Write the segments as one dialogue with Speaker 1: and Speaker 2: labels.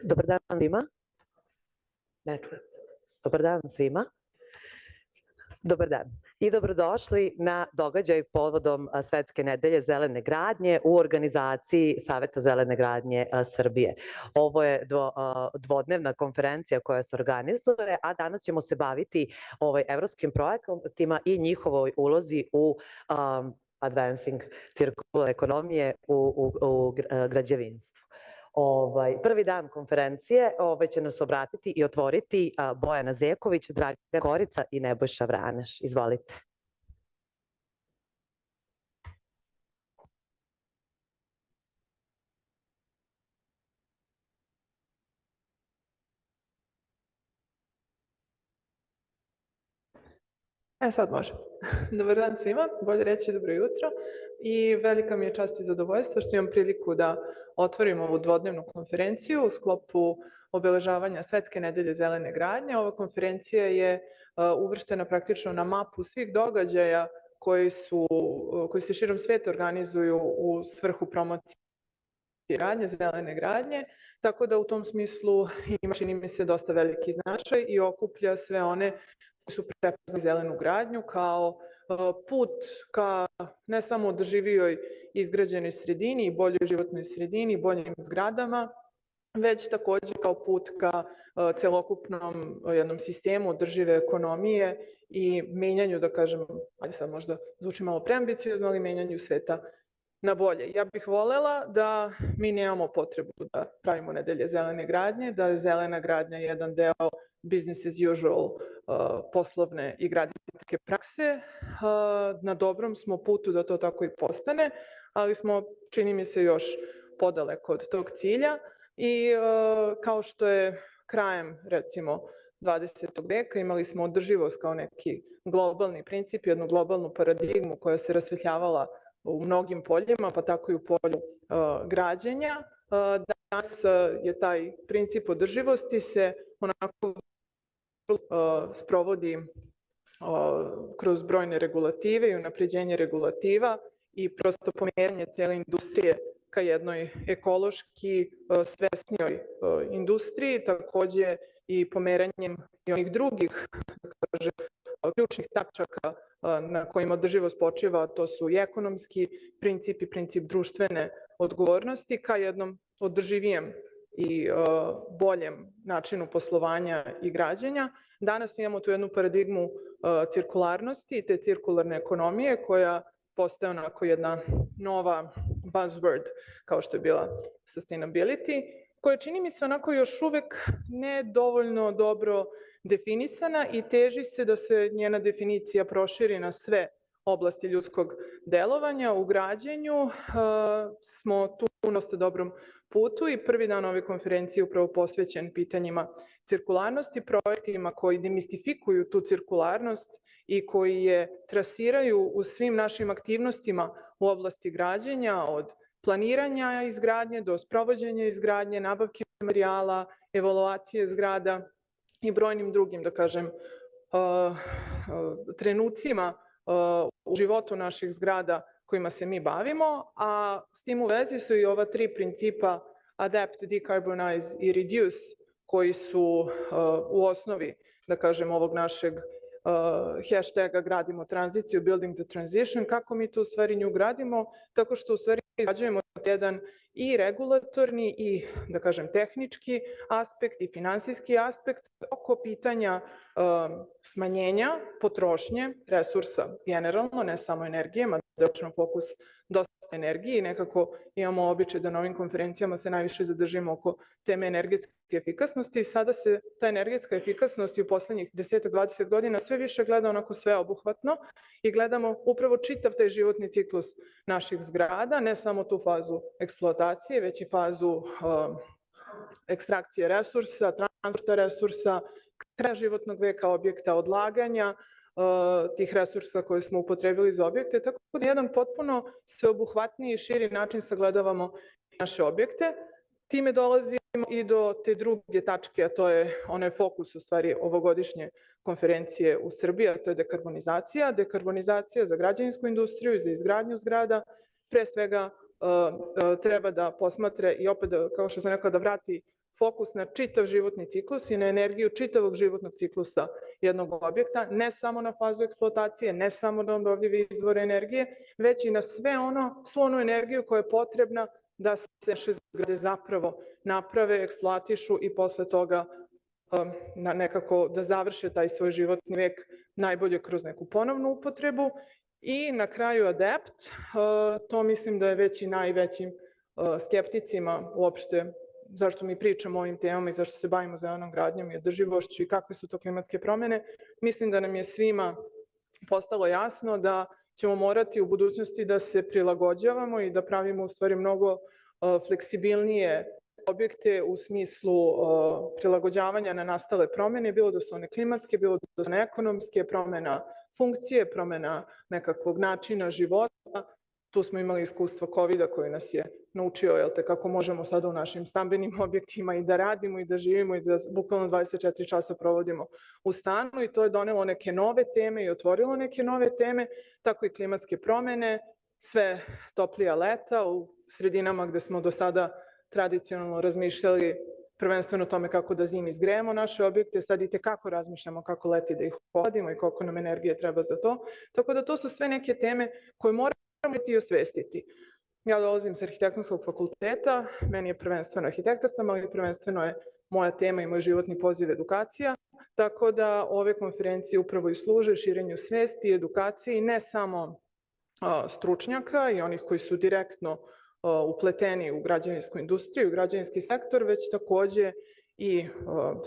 Speaker 1: Dobar dan svima. Ne čujem se. Dobar dan svima. Dobar dan i dobrodošli na događaj povodom Svetske nedelje zelene gradnje u organizaciji Saveta zelene gradnje Srbije. Ovo je dvodnevna konferencija koja se organizuje, a danas ćemo se baviti evropskim projektima i njihovoj ulozi u advancing cirkularne ekonomije u građevinstvu. Prvi dan konferencije će nas obratiti i otvoriti Bojana Zeković, Dragan Korica i Nebojša Vraneš. Izvolite.
Speaker 2: Sad može. Dobar dan svima, bolje reći dobro jutro i velika mi je čast i zadovoljstvo što imam priliku da otvorim ovu dvodnevnu konferenciju u sklopu obeležavanja Svetske nedelje zelene gradnje. Ova konferencija je uvrštena praktično na mapu svih događaja koji se širom sveta organizuju u svrhu promocije gradnje, zelene gradnje, tako da u tom smislu ima, čini mi se, dosta veliki značaj i okuplja sve one koji su prepoznali zelenu gradnju kao put ka ne samo održivijoj izgrađenoj sredini i boljoj životnoj sredini, boljim zgradama, već takođe kao put ka celokupnom jednom sistemu održive ekonomije i menjanju, da kažem, sad možda zvuči malo preambiciozno, ali menjanju sveta na bolje. Ja bih volela da mi nemamo potrebu da pravimo nedelje zelene gradnje, da je zelena gradnja jedan deo business as usual poslovne i graditeljske prakse. Na dobrom smo putu da to tako i postane, ali smo, čini mi se, još podaleko od tog cilja i kao što je krajem, recimo, 20. veka imali smo održivost kao neki globalni princip, jednu globalnu paradigmu koja se rasvetljavala u mnogim poljima, pa tako i u polju građenja. Danas je taj princip održivosti se onako sprovodi kroz brojne regulative i unapređenje regulativa i prosto pomeranje cele industrije ka jednoj ekološki svesnijoj industriji, takođe i pomeranjem i onih drugih, ključnih tačaka na kojima održivost počiva, to su i ekonomski princip i princip društvene odgovornosti ka jednom održivijem i boljem načinu poslovanja i građenja. Danas imamo tu jednu paradigmu cirkularnosti i te cirkularne ekonomije koja postaje onako jedna nova buzzword kao što je bila sustainability, koja čini mi se onako još uvek ne dovoljno dobro definisana i teži se da se njena definicija proširi na sve oblasti ljudskog delovanja. U građenju smo tu na dosta dobrom putu i prvi dan ove konferencije upravo posvećen pitanjima cirkularnosti, projektima koji demistifikuju tu cirkularnost i koji je trasiraju u svim našim aktivnostima u oblasti građenja, od planiranja izgradnje do sprovođenja izgradnje, nabavke materijala, evaluacije zgrada i brojnim drugim, da kažem, trenucima u životu naših zgrada kojima se mi bavimo, a s tim u vezi su i ova tri principa adapt, decarbonize i reduce, koji su u osnovi, da kažem, ovog našeg hashtaga gradimo tranziciju, building the transition. Kako mi to u stvari nju gradimo? Tako što u stvari izgrađujemo jedan i regulatorni i, da kažem, tehnički aspekt i finansijski aspekt oko pitanja smanjenja potrošnje resursa generalno, ne samo energije, mada je fokus dosta energije i nekako imamo običaj da na ovim konferencijama se najviše zadržimo oko teme energetske efikasnosti. Sada se ta energetska efikasnost u poslednjih 10-20 godina sve više gleda onako sveobuhvatno i gledamo upravo čitav taj životni ciklus naših zgrada, ne samo tu fazu eksploatacije, već i fazu ekstrakcije resursa, transporta resursa, kraja životnog veka objekta, odlaganja tih resursa koje smo upotrebili za objekte, tako da jedan potpuno sveobuhvatniji i širi način sagledavamo naše objekte. Time dolazimo i do te druge tačke, a to je onaj fokus u stvari ovogodišnje konferencije u Srbiji, a to je dekarbonizacija. Dekarbonizacija za građevinsku industriju i za izgradnju zgrada pre svega treba da posmatre i opet, kao što sam rekla, da vrati fokus na čitav životni ciklus i na energiju čitavog životnog ciklusa jednog objekta, ne samo na fazu eksploatacije, ne samo na obnovljive izvore energije, već i na svu onu energiju koja je potrebna da se naše zgrade zapravo naprave, eksploatišu i posle toga nekako da završe taj svoj životni vek najbolje kroz neku ponovnu upotrebu. I na kraju adapt, to mislim da je već i najvećim skepticima uopšte zašto mi pričamo o ovim temama i zašto se bavimo zelenom gradnjom i održivošću i kakve su to klimatske promene. Mislim da nam je svima postalo jasno da ćemo morati u budućnosti da se prilagođavamo i da pravimo u stvari mnogo fleksibilnije objekte u smislu prilagođavanja na nastale promene, bilo da su one klimatske, bilo da su one ekonomske, promena funkcije, promena nekakvog načina života. Tu smo imali iskustvo COVID-a koji nas je naučio kako možemo sada u našim stambenim objektima i da radimo i da živimo i da bukvalno 24 časa provodimo u stanu i to je donelo neke nove teme i otvorilo neke nove teme, tako i klimatske promene, sve toplija leta u sredinama gde smo do sada tradicionalno razmišljali prvenstveno o tome kako da zimi zgrejemo naše objekte, sad i tekako razmišljamo kako leti da ih ohladimo i koliko nam energije treba za to. Tako da to su sve neke teme koje moramo i osvestiti. Ja dolazim sa arhitektonskog fakulteta, meni je prvenstveno arhitekta sam, ali prvenstveno je moja tema i moj životni poziv edukacija, tako da ove konferencije upravo i služe širenju svesti i edukaciji ne samo stručnjaka i onih koji su direktno upleteni u građevinsku industriju, u građevinski sektor, već takođe i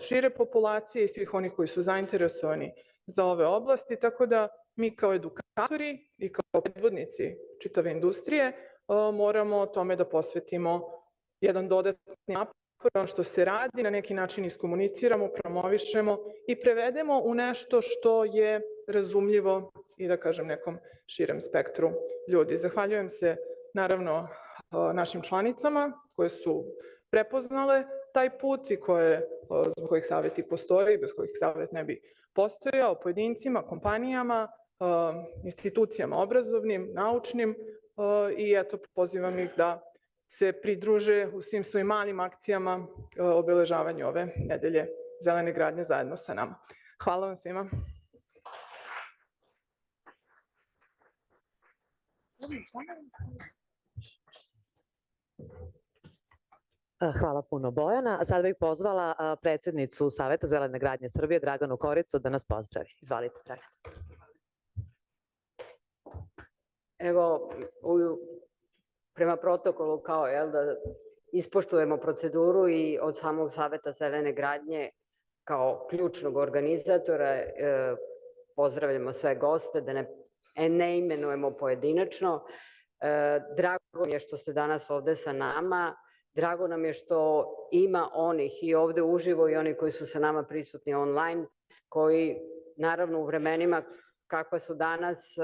Speaker 2: šire populacije i svih onih koji su zainteresovani za ove oblasti, tako da mi kao edukatori i kao predvodnici čitave industrije moramo tome da posvetimo jedan dodatni napor, ono što se radi, na neki način iskomuniciramo, promovišemo i prevedemo u nešto što je razumljivo i da kažem nekom širem spektru ljudi. Zahvaljujem se naravno našim članicama koje su prepoznale taj put i zbog kojih savjet i postoji, bez kojih savjet ne bi postojao, pojedincima, kompanijama, institucijama obrazovnim, naučnim i eto pozivam ih da se pridruže u svim svojim malim akcijama obeležavanju ove nedelje zelene gradnje zajedno sa nama. Hvala vam svima.
Speaker 1: Hvala puno Bojana. A sada bih pozvala predsednicu Saveta zelene gradnje Srbije, Draganu Koricu, da nas pozdravi. Izvalite, Dragana.
Speaker 3: Evo, prema protokolu kao da ispoštujemo proceduru i od samog Saveta zelene gradnje kao ključnog organizatora pozdravljamo sve goste, da ne imenujemo pojedinačno. Drago mi je što ste danas ovde sa nama. Drago nam je što ima onih i ovde uživo i oni koji su sa nama prisutni online, koji naravno u vremenima kakva su danas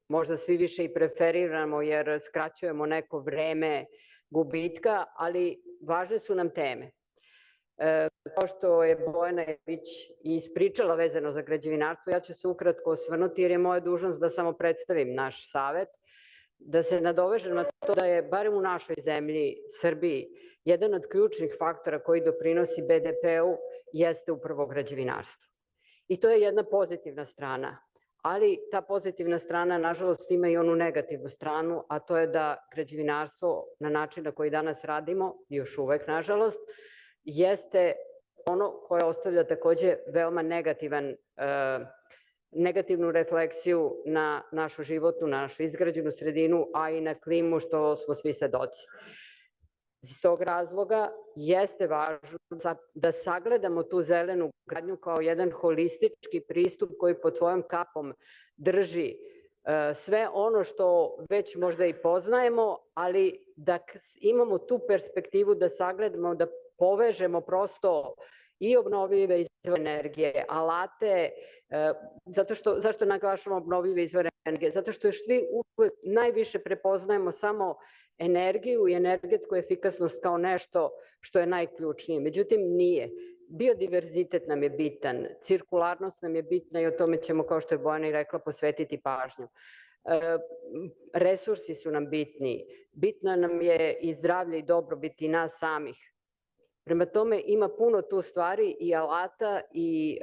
Speaker 3: možda svi više i preferiramo jer skraćujemo neko vreme gubitka, ali važne su nam teme. Kao što je Bojana već ispričala vezano za građevinarstvo, ja ću se ukratko osvrnuti jer je moja dužnost da samo predstavim naš savet, da se nadovežem na to da je, barem u našoj zemlji, Srbiji, jedan od ključnih faktora koji doprinosi BDP-u jeste upravo građevinarstvo. I to je jedna pozitivna strana, ali ta pozitivna strana, nažalost, ima i onu negativnu stranu, a to je da građevinarstvo na način na koji danas radimo, još uvek, nažalost, jeste ono koje ostavlja takođe veoma negativnu refleksiju na našu životnu, na našu izgrađenu sredinu, a i na klimu, što smo svi svedoci. Iz tog razloga jeste važno da sagledamo tu zelenu gradnju kao jedan holistički pristup koji pod svojom kapom drži sve ono što već možda i poznajemo, ali da imamo tu perspektivu da sagledamo, da povežemo prosto i obnovljive izvore energije, alate, zašto naglašavamo obnovljive izvore energije? Zato što još svi uvek najviše prepoznajemo samo energiju i energetsku efikasnost kao nešto što je najključnije. Međutim, nije. Biodiverzitet nam je bitan, cirkularnost nam je bitna i o tome ćemo, kao što je Bojana i rekla, posvetiti pažnju. Resursi su nam bitni. Bitno nam je i zdravlje i dobrobit i nas samih. Prema tome ima puno tu stvari i alata i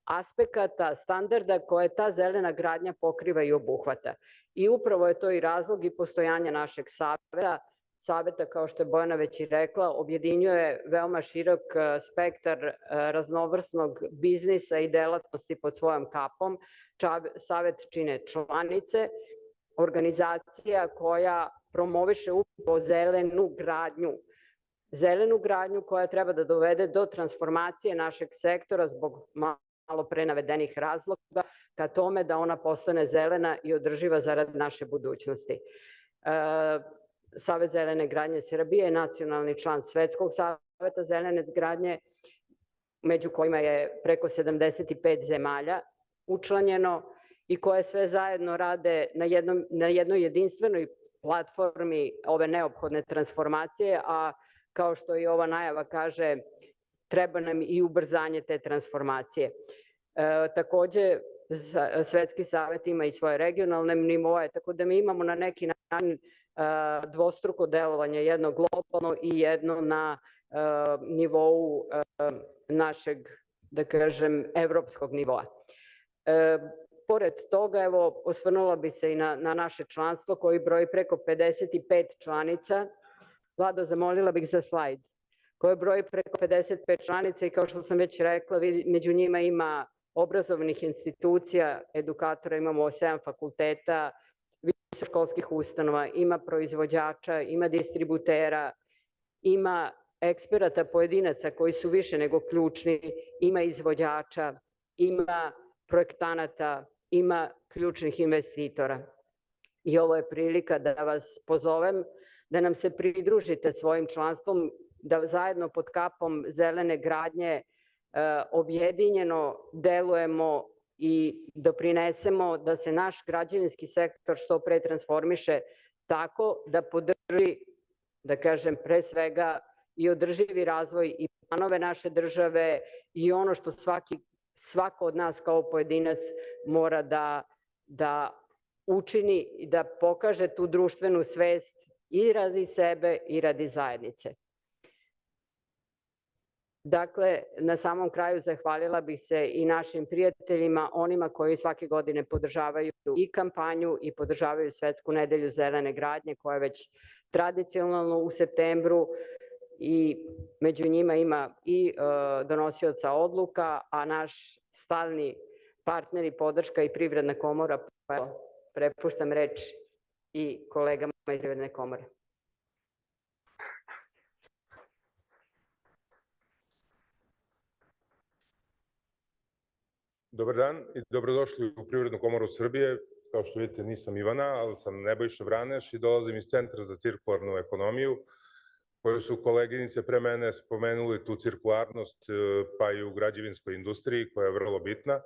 Speaker 3: aspekata, standarda koje ta zelena gradnja pokriva i obuhvata. I upravo je to i razlog i postojanja našeg saveta. Saveta, kao što je Bojana već i rekla, objedinjuje veoma širok spektar raznovrsnog biznisa i delatnosti pod svojom kapom. Savet čine članice, organizacija koja promoviše upravo zelenu gradnju koja treba da dovede do transformacije našeg sektora zbog malo pre navedenih razloga ka tome da ona postane zelena i održiva zarad naše budućnosti. Savet zelene gradnje Srbije je nacionalni član Svetskog saveta zelene gradnje, među kojima je preko 75 zemalja učlanjeno i koje sve zajedno rade na jednoj jedinstvenoj platformi ove neophodne transformacije, a kao što i ova najava kaže, treba nam i ubrzanje te transformacije. Takođe, Svetski savet ima i svoje regionalne nivoe, tako da mi imamo na neki način dvostruko delovanje, jedno globalno i jedno na nivou našeg, da kažem, evropskog nivoa. Pored toga, evo, osvrnula bi se i na naše članstvo koji broji preko 55 članica. Vlado, zamolila bih za slajd. Koje broji preko 55 članica i kao što sam već rekla, među njima ima obrazovnih institucija, edukatora, imamo 7 fakulteta, visokoškolskih ustanova, ima proizvođača, ima distributera, ima eksperata pojedinaca koji su više nego ključni, ima izvođača, ima projektanata, ima ključnih investitora. I ovo je prilika da vas pozovem da nam se pridružite svojim članstvom, da zajedno pod kapom zelene gradnje objedinjeno delujemo i doprinesemo da se naš građevinski sektor što pre transformiše tako da podrži, da kažem, pre svega i održivi razvoj i planove naše države i ono što svako od nas kao pojedinac mora da učini i da pokaže tu društvenu svest i radi sebe i radi zajednice. Dakle, na samom kraju zahvalila bih se i našim prijateljima, onima koji svake godine podržavaju i kampanju i podržavaju Svetsku nedelju zelene gradnje koja je već tradicionalno u septembru i među njima ima i donosioca odluka, a naš stalni partner i podrška i Privredna komora, pa prepuštam reč i kolegama iz Privredne komore.
Speaker 4: Dobar dan i dobrodošli u Privrednu komoru Srbije. Kao što vidite, nisam Ivana, ali sam Nebojša Vraneš i dolazim iz Centra za cirkularnu ekonomiju, koju su koleginice pre mene spomenuli tu cirkularnost, pa i u građevinskoj industriji, koja je vrlo bitna.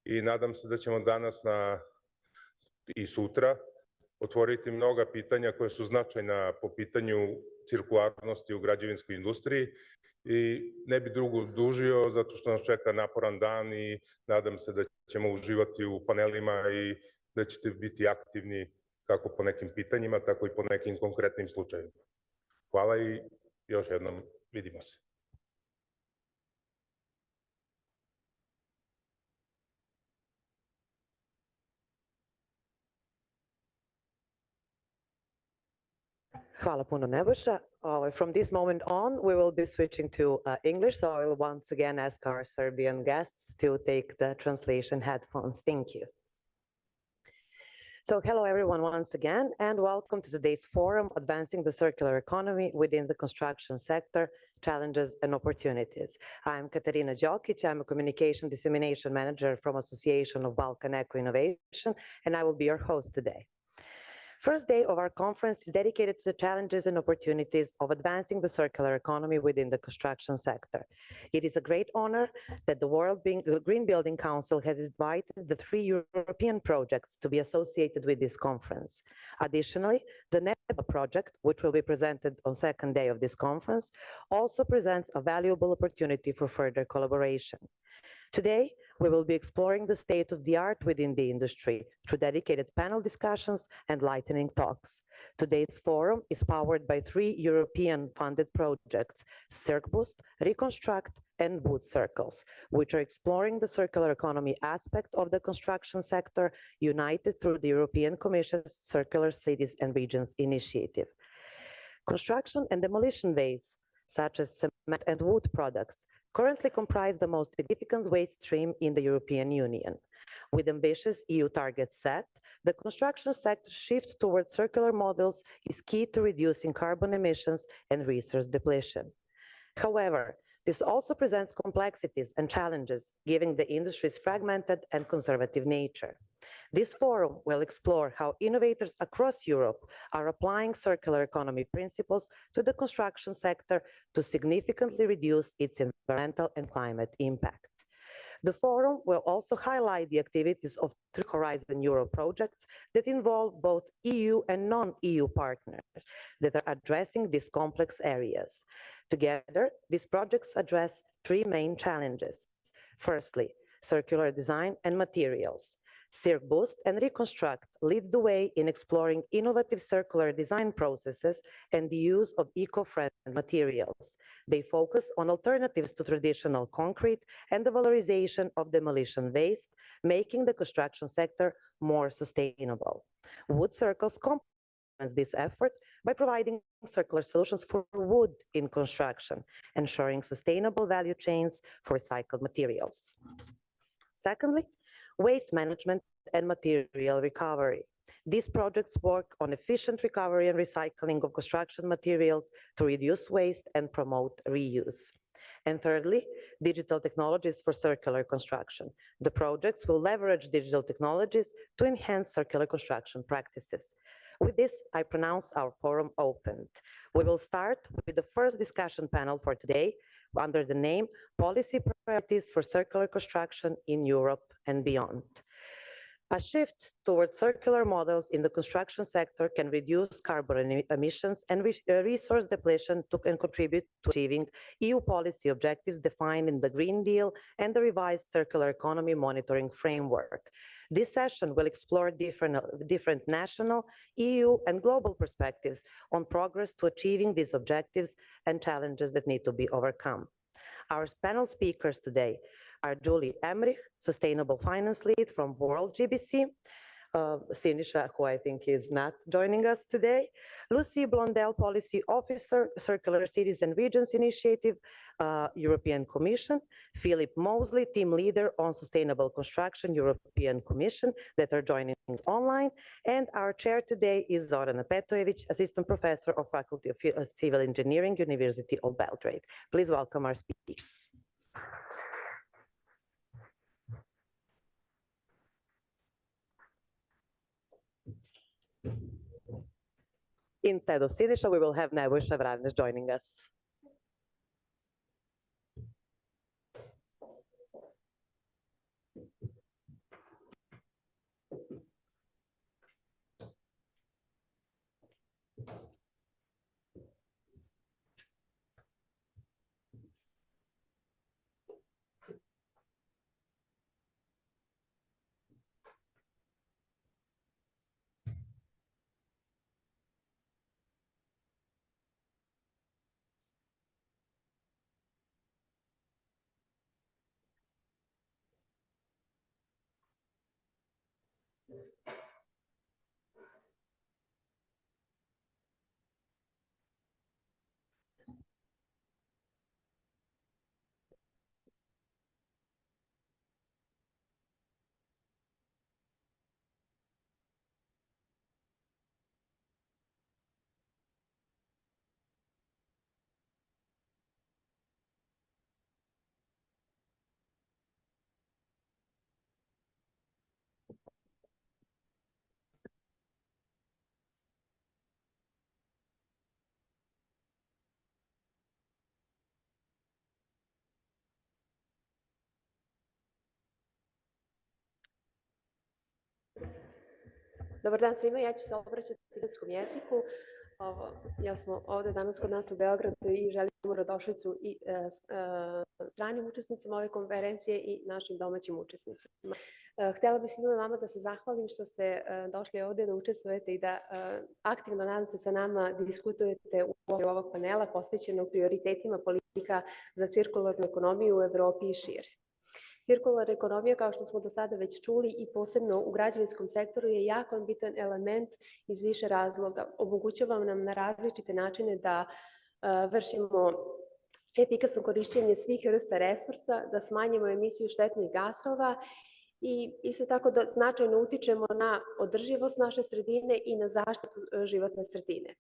Speaker 4: I nadam se da ćemo danas i sutra otvoriti mnoga pitanja koje su značajna po pitanju cirkularnosti u građevinskoj industriji. I ne bi drugo dužio, zato što nas čeka naporan dan i nadam se da ćemo uživati u panelima i da ćete biti aktivni kako po nekim pitanjima, tako i po nekim konkretnim slučajima. Hvala i još jednom vidimo se.
Speaker 1: Hvala puno, Nebojša. From this moment on, we will be switching to English, so I will once again ask our Serbian guests to take the translation headphones. Thank you. So hello everyone once again, and welcome to today's forum, Advancing the Circular Economy within the Construction Sector, Challenges and Opportunities. I'm Katarina Đokić, I'm a Communication Dissemination Manager from Association of Balkan Eco Innovation, and I will be your host today. First day of our conference is dedicated to the challenges and opportunities of advancing the circular economy within the construction sector. It is a great honor that the Green Building Council has invited the 3 European projects to be associated with this conference. Additionally, the NEBA project, which will be presented on second day of this conference, also presents a valuable opportunity for further collaboration. Today, we will be exploring the state of the art within the industry through dedicated panel discussions and lightning talks. Today's forum is powered by 3 European-funded projects, CircBoost, Reconstruct, and Wood Circles, which are exploring the circular economy aspect of the construction sector, united through the European Commission's Circular Cities and Regions initiative. Construction and demolition waste, such as cement and wood products, currently comprise the most significant waste stream in the European Union. With ambitious EU targets set, the construction sector's shift towards circular models is key to reducing carbon emissions and resource depletion. However, this also presents complexities and challenges, given the industry's fragmented and conservative nature. This forum will explore how innovators across Europe are applying circular economy principles to the construction sector to significantly reduce its environmental and climate impact. The forum will also highlight the activities of 3 Horizon Euro projects that involve both EU and non-EU partners that are addressing these complex areas. Together, these projects address 3 main challenges. Firstly, circular design and materials. CircBoost and Reconstruct lead the way in exploring innovative circular design processes and the use of eco-friendly materials. They focus on alternatives to traditional concrete and the valorization of demolition waste, making the construction sector more sustainable. Wood Circles complements this effort by providing circular solutions for wood in construction, ensuring sustainable value chains for recycled materials. Secondly, waste management and material recovery. These projects work on efficient recovery and recycling of construction materials to reduce waste and promote reuse. And thirdly, digital technologies for circular construction. The projects will leverage digital technologies to enhance circular construction practices. With this, I pronounce our forum opened. We will start with the first discussion panel for today under the name Policy Priorities for Circular Construction in Europe and Beyond. A shift towards circular models in the construction sector can reduce carbon emissions and resource depletion and contribute to achieving EU policy objectives defined in the Green Deal and the revised Circular Economy Monitoring Framework. This session will explore different national, EU, and global perspectives on progress to achieving these objectives and challenges that need to be overcome. Our panel speakers today are Julie Emmerich, Sustainable Finance Lead from World GBC, Sinisha, who I think is not joining us today, Lucy Blondell, Policy Officer, Circular Cities and Regions Initiative, European Commission, Philip Mosley, Team Leader on Sustainable Construction, European Commission, that are joining us online, and our chair today is Zorana Petojević, Assistant Professor of Faculty of Civil Engineering, University of Belgrade. Please welcome our speakers. Instead of Sinisha, we will have Nebojša Vraneš joining us.
Speaker 5: Dobar dan svima, ja ću se obraćati na engleskom jeziku. Jer smo ovde danas kod nas u Beogradu i želimo dobrodošlicu i stranim učesnicima ove konferencije i našim domaćim učesnicima. Htjela bih svima vama da se zahvalim što ste došli ovde da učestvujete i da aktivno, nadam se, sa nama diskutujete u okviru ovog panela posvećenog prioritetima politika za cirkularnu ekonomiju u Evropi i šire. Cirkularna ekonomija, kao što smo do sada već čuli, i posebno u građevinskom sektoru, je jako bitan element iz više razloga. Omogućava nam na različite načine da vršimo efikasno korišćenje svih vrsta resursa, da smanjimo emisiju štetnih gasova i isto tako da značajno utičemo na održivost naše sredine i na zaštitu životne sredine.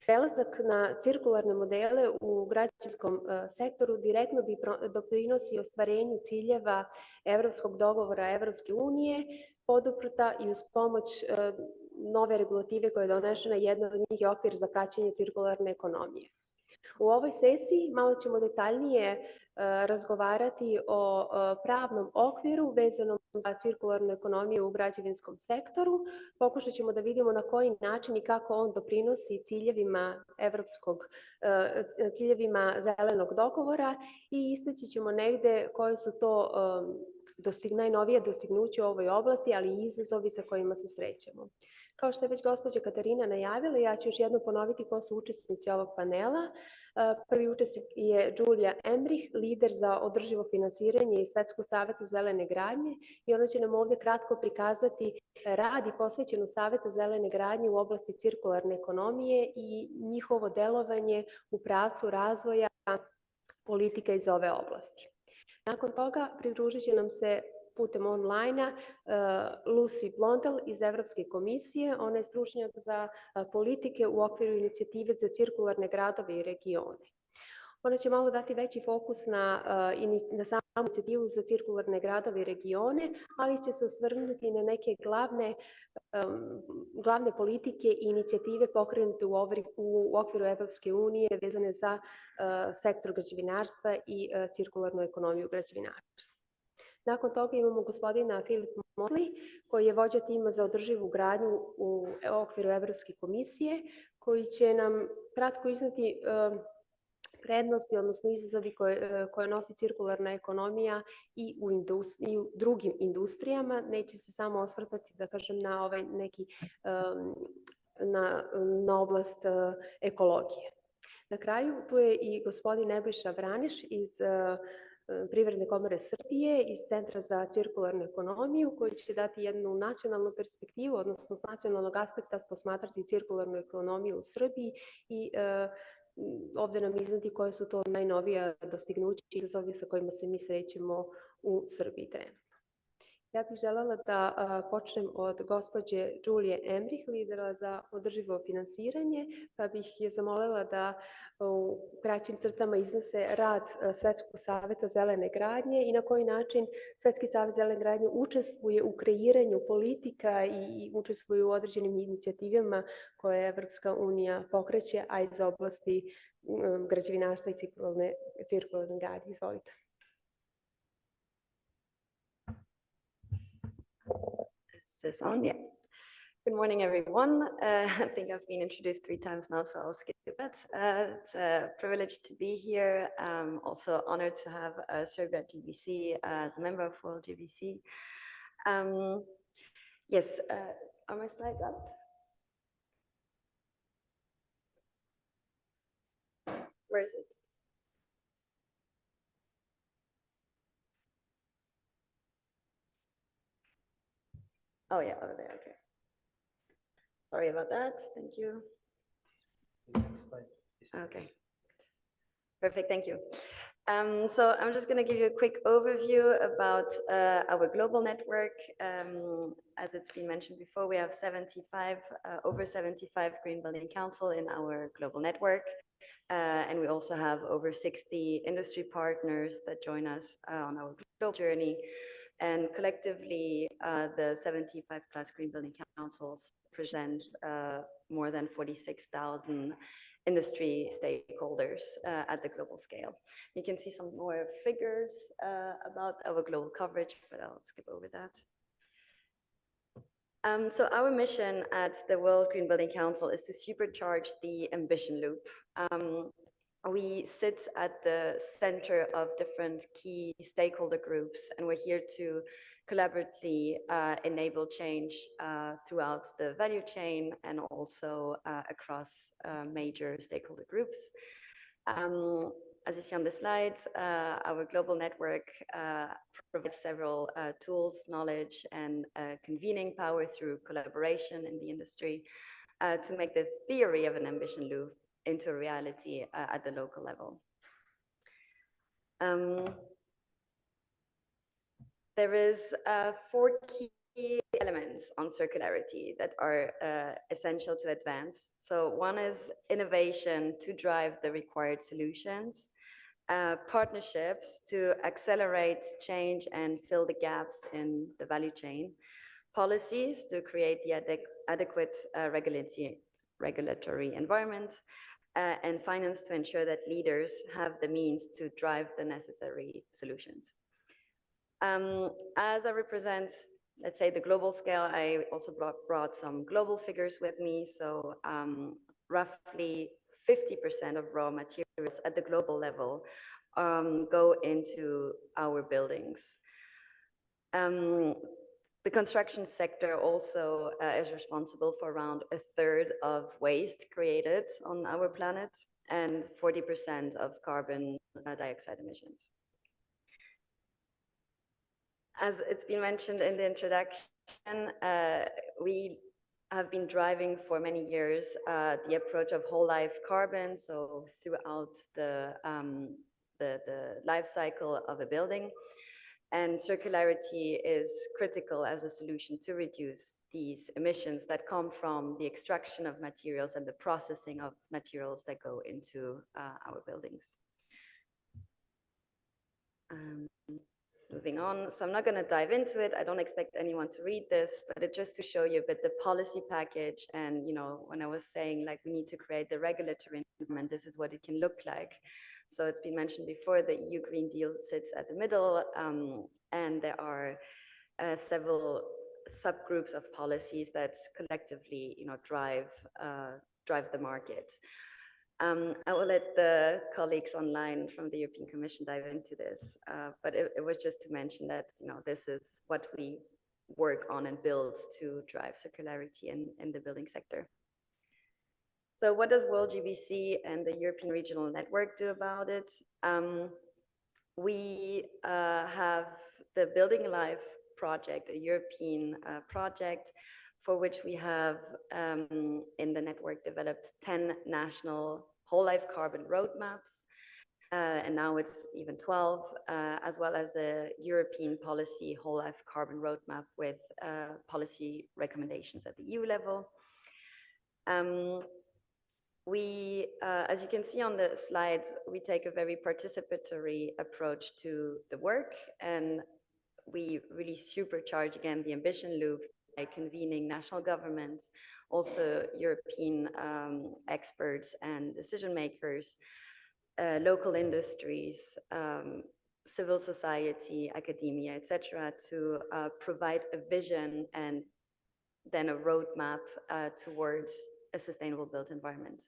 Speaker 5: Prelazak na cirkularne modele u građevinskom sektoru direktno doprinosi ostvarenju ciljeva Evropskog dogovora Evropske unije, poduprta i uz pomoć nove regulative koja je donešena, jedna od njih je okvir za praćenje cirkularne ekonomije. U ovoj sesiji malo ćemo detaljnije razgovarati o pravnom okviru vezanom za cirkularnu ekonomiju u građevinskom sektoru. Pokušat ćemo da vidimo na koji način i kako on doprinosi ciljevima zelenog dogovora i istaći ćemo negde koje su to najnovije dostignuće u ovoj oblasti, ali i izazovi sa kojima se srećemo. Kao što je već gospođa Katarina najavila, ja ću još jednom ponoviti ko su učesnici ovog panela. Prvi učesnik je Đulija Emrih, lider za održivo finansiranje i Svetskog saveta zelene gradnje, i ona će nam ovde kratko prikazati rad i posvećenost Saveta zelene gradnje u oblasti cirkularne ekonomije i njihovo delovanje u pravcu razvoja politika iz ove oblasti. Nakon toga pridružit će nam se putem online-a Lucy Blondel iz Evropske komisije. Ona je stručnjak za politike u okviru inicijative za cirkularne gradove i regione. Ona će malo dati veći fokus na samu inicijativu za cirkularne gradove i regione, ali će se osvrnuti na neke glavne politike i inicijative pokrenute u okviru Evropske unije vezane za sektor građevinarstva i cirkularnu ekonomiju građevinarstva. Nakon toga imamo gospodina Filipa Motley, koji je vođa tima za održivu gradnju u okviru Evropske komisije, koji će nam kratko izneti prednosti, odnosno izazovi koje nosi cirkularna ekonomija i u drugim industrijama. Neće se samo osvrtati, da kažem, na oblast ekologije. Na kraju tu je i gospodin Nebojša Vraneš iz Privredne komore Srbije, iz Centra za cirkularnu ekonomiju, koji će dati jednu nacionalnu perspektivu, odnosno s nacionalnog aspekta posmatrati cirkularnu ekonomiju u Srbiji i ovde nam izneti koje su to najnovija dostignuća i izazovi sa kojima se mi srećemo u Srbiji trenutno. Ja bih želela da počnem od gospođe Đulije Emrih, lidera za održivo finansiranje, pa bih je zamolila da u kraćim crtama iznese rad Svetskog saveta zelene gradnje i na koji način Svetski savet zelene gradnje učestvuje u kreiranju politika i učestvuje u određenim inicijativama koje Evropska unija pokreće, a iz oblasti građevinarstva i cirkularne gradnje. Izvolite.
Speaker 6: This on, yeah. Good morning, everyone. I think I've been introduced 3 times now, so I'll skip that. It's a privilege to be here. Also honored to have Serbia at GBC as a member of World GBC. Yes, are my slides up? Where is it? Oh yeah, over there, okay. Sorry about that, thank you.
Speaker 7: Next slide.
Speaker 6: Okay, perfect, thank you. So I'm just gonna give you a quick overview about our global network. As it's been mentioned before, we have over 75 Green Building Council in our global network. And we also have over 60 industry partners that join us on our global journey. And collectively, the 75 plus Green Building Councils present more than 46,000 industry stakeholders at the global scale. You can see some more figures about our global coverage, but I'll skip over that. So our mission at the World Green Building Council is to supercharge the ambition loop. We sit at the center of different key stakeholder groups, and we're here to collaboratively enable change throughout the value chain and also across major stakeholder groups. As you see on the slides, our global network provides several tools, knowledge, and convening power through collaboration in the industry to make the theory of an ambition loop into a reality at the local level. There is 4 key elements on circularity that are essential to advance. So one is innovation to drive the required solutions, partnerships to accelerate change and fill the gaps in the value chain, policies to create the adequate regulatory environment, and finance to ensure that leaders have the means to drive the necessary solutions. As I represent, let's say, the global scale, I also brought some global figures with me. So roughly 50% of raw materials at the global level go into our buildings. The construction sector also is responsible for around 1/3 of waste created on our planet and 40% of carbon dioxide emissions. As it's been mentioned in the introduction, we have been driving for many years the approach of whole life carbon, so throughout the life cycle of a building. And circularity is critical as a solution to reduce these emissions that come from the extraction of materials and the processing of materials that go into our buildings. Moving on, so I'm not going to dive into it. I don't expect anyone to read this, but it just to show you a bit the policy package. And, you know, when I was saying like we need to create the regulatory environment, this is what it can look like. So it's been mentioned before, the EU Green Deal sits at the middle, and there are several subgroups of policies that collectively, you know, drive the market. I will let the colleagues online from the European Commission dive into this, but it was just to mention that, you know, this is what we work on and build to drive circularity in the building sector. So what does World GBC and the European Regional Network do about it? We have the Building Life project, a European project, for which we have in the network developed 10 national whole life carbon roadmaps, and now it's even 12, as well as a European policy whole life carbon roadmap with policy recommendations at the EU level. As you can see on the slides, we take a very participatory approach to the work, and we really supercharge again the ambition loop by convening national governments, also European experts and decision makers, local industries, civil society, academia, etc., to provide a vision and then a roadmap towards a sustainable built environment.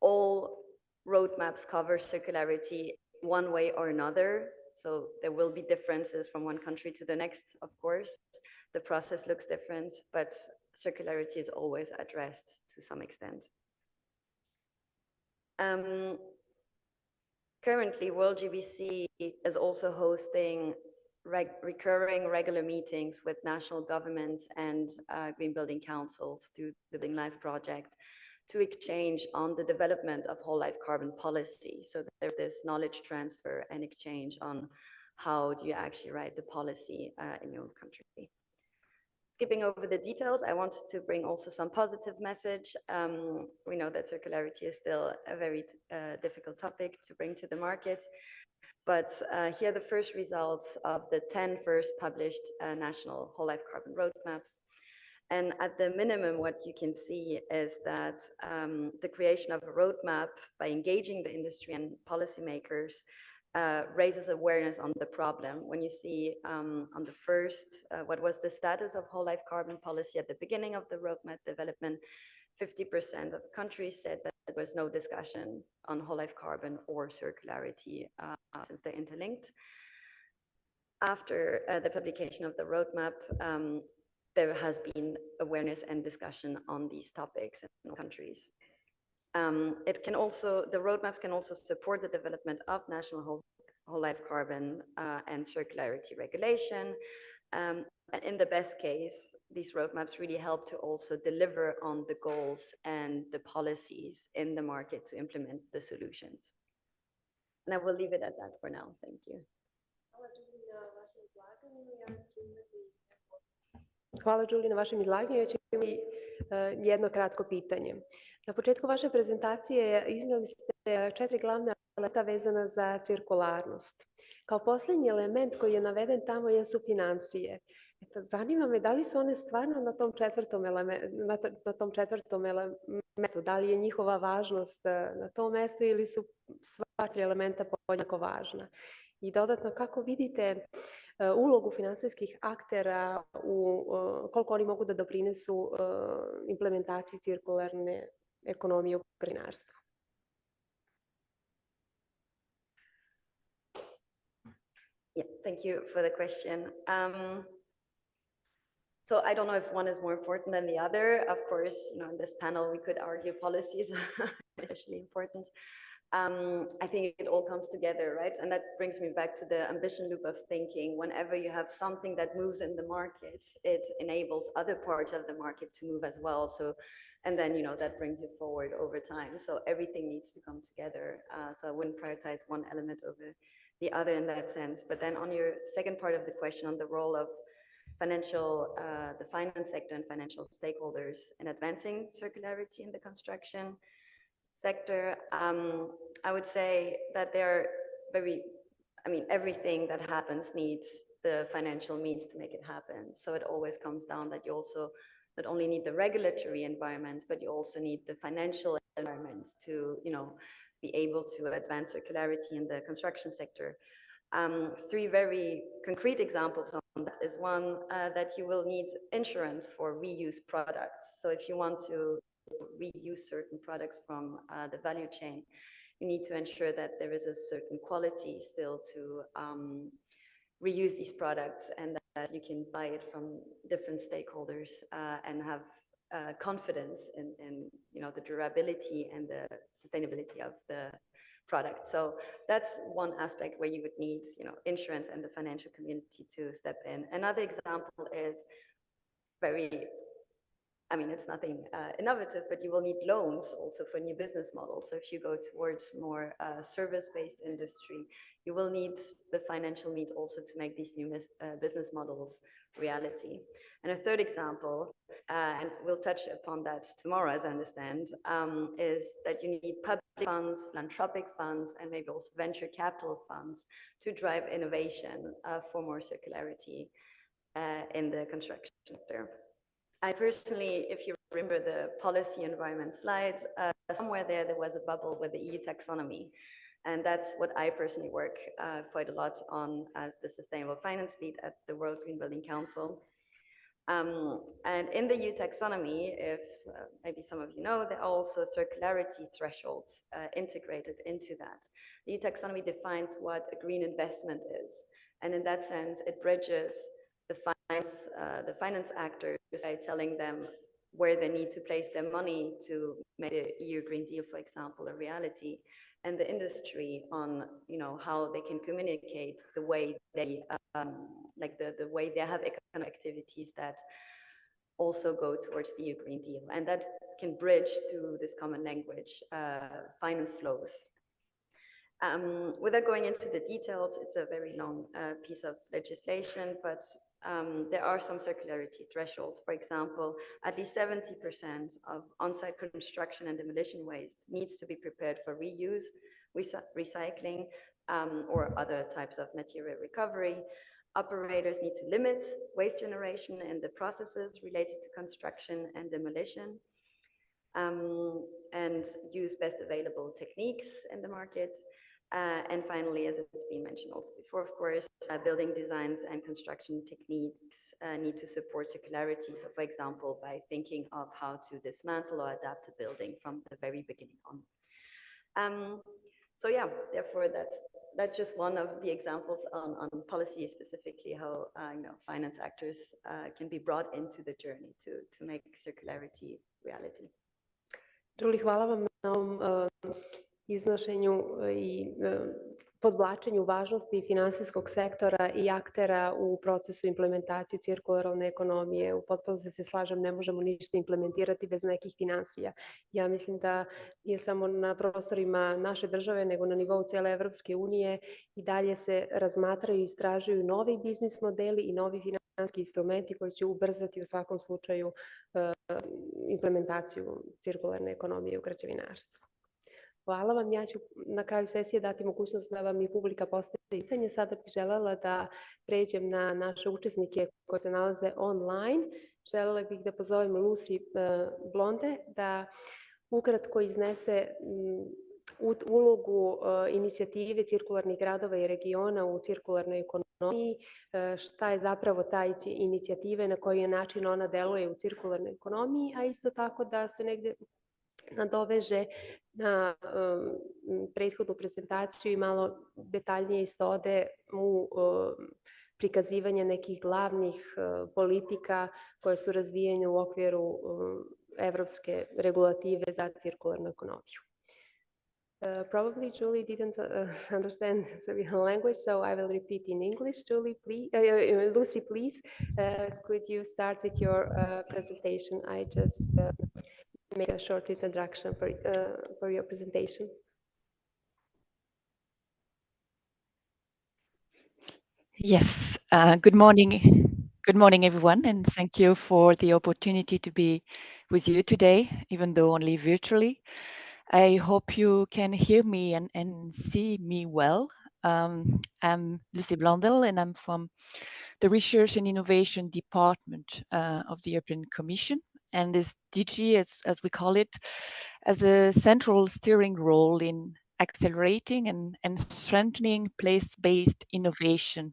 Speaker 6: All roadmaps cover circularity one way or another. So there will be differences from one country to the next, of course. The process looks different, but circularity is always addressed to some extent. Currently, World GBC is also hosting recurring regular meetings with national governments and green building councils through the Building Life project to exchange on the development of whole life carbon policy. So there's this knowledge transfer and exchange on how do you actually write the policy in your own country. Skipping over the details, I wanted to bring also some positive message. We know that circularity is still a very difficult topic to bring to the market, but here are the first results of the 10 first published national whole life carbon roadmaps. And at the minimum, what you can see is that the creation of a roadmap by engaging the industry and policymakers raises awareness on the problem. When you see on the first, what was the status of whole life carbon policy at the beginning of the roadmap development, 50% of countries said that there was no discussion on whole life carbon or circularity since they're interlinked. After the publication of the roadmap, there has been awareness and discussion on these topics in all countries. It can also, the roadmaps can also support the development of national whole life carbon and circularity regulation. And in the best case, these roadmaps really help to also deliver on the goals and the policies in the market to implement the solutions. And I will leave it at that for now. Thank you.
Speaker 5: Hvala, Đuli, na vašem izlaganju. Ja ću imati jedno kratko pitanje. Na početku vaše prezentacije iznijeli ste 4 glavna elementa vezana za cirkularnost. Kao posljednji element koji je naveden tamo jesu financije. Zanima me da li su one stvarno na tom četvrtom elementu, da li je njihova važnost na tom mestu ili su sva 4 elementa podjednako važna. I dodatno, kako vidite ulogu finansijskih aktera koliko oni mogu da doprinesu implementaciji cirkularne ekonomije u građevinarstvu?
Speaker 6: Yeah, thank you for the question. So I don't know if one is more important than the other. Of course, in this panel, we could argue policies are especially important. I think it all comes together, right? And that brings me back to the ambition loop of thinking. Whenever you have something that moves in the markets, it enables other parts of the market to move as well. So, and then, that brings you forward over time. So everything needs to come together. So I wouldn't prioritize one element over the other in that sense. But then on your second part of the question on the role of the finance sector and financial stakeholders in advancing circularity in the construction sector, I would say that everything that happens needs the financial means to make it happen. So it always comes down that you also not only need the regulatory environments, but you also need the financial environments to, be able to advance circularity in the construction sector. 3 very concrete examples on that is one, that you will need insurance for reuse products. So if you want to reuse certain products from the value chain, you need to ensure that there is a certain quality still to reuse these products, and that you can buy it from different stakeholders and have confidence in the durability and the sustainability of the product. So that's one aspect where you would need insurance and the financial community to step in. Another example is it's nothing innovative, but you will need loans also for new business models. So if you go towards more service-based industry, you will need the financial means also to make these new business models reality. And a third example, and we'll touch upon that tomorrow, as I understand, is that you need public funds, philanthropic funds, and maybe also venture capital funds to drive innovation for more circularity in the construction sector. I personally, if you remember the policy environment slides, somewhere there was a bubble with the EU taxonomy. And that's what I personally work quite a lot on as the Sustainable Finance Lead at the World Green Building Council. And in the EU taxonomy, if maybe some of you know, there are also circularity thresholds integrated into that. The EU taxonomy defines what a green investment is. And in that sense, it bridges the finance actors by telling them where they need to place their money to make the EU Green Deal, for example, a reality, and the industry on how they can communicate the way they the way they have economic activities that also go towards the EU Green Deal, and that can bridge through this common language finance flows. Without going into the details, it's a very long piece of legislation, but there are some circularity thresholds. For example, at least 70% of on-site construction and demolition waste needs to be prepared for reuse, recycling, or other types of material recovery. Operators need to limit waste generation in the processes related to construction and demolition, and use best available techniques in the market. And finally, as it's been mentioned also before, of course, building designs and construction techniques need to support circularity. So, for example, by thinking of how to dismantle or adapt a building from the very beginning on. So yeah, therefore, that's just one of the examples on policy, specifically how finance actors can be brought into the journey to make circularity reality.
Speaker 5: Julie, hvala vam na ovom iznošenju i podvlačenju važnosti finansijskog sektora i aktera u procesu implementacije cirkularne ekonomije. U potpunosti se slažem, ne možemo ništa implementirati bez nekih finansija. Ja mislim da nije samo na prostorima naše države, nego na nivou cijele Evropske unije i dalje se razmatraju i istražuju novi biznis modeli i novi finansijski instrumenti koji će ubrzati u svakom slučaju implementaciju cirkularne ekonomije u građevinarstvu. Hvala vam. Ja ću na kraju sesije dati mogućnost da vam i publika postavi pitanje. Sada bih želela da pređem na naše učesnike koji se nalaze online. Želela bih da pozovem Lucy Blonde da ukratko iznese ulogu inicijative cirkularnih gradova i regiona u cirkularnoj ekonomiji, šta je zapravo ta inicijativa, na koji način ona deluje u cirkularnoj ekonomiji, a isto tako da se negde nadoveže na prethodnu prezentaciju i malo detaljnije isto ode u prikazivanje nekih glavnih politika koje su razvijene u okviru evropske regulative za cirkularnu ekonomiju. Probably Julie didn't understand Serbian language, so I will repeat in English. Julie, please, Lucy, please, could you start with your presentation? I just made a short introduction for your presentation.
Speaker 8: Yes, good morning. Good morning, everyone, and thank you for the opportunity to be with you today, even though only virtually. I hope you can hear me and see me well. I'm Lucy Blondel, and I'm from the Research and Innovation Department of the European Commission. And this DG, as we call it, has a central steering role in accelerating and strengthening place-based innovation.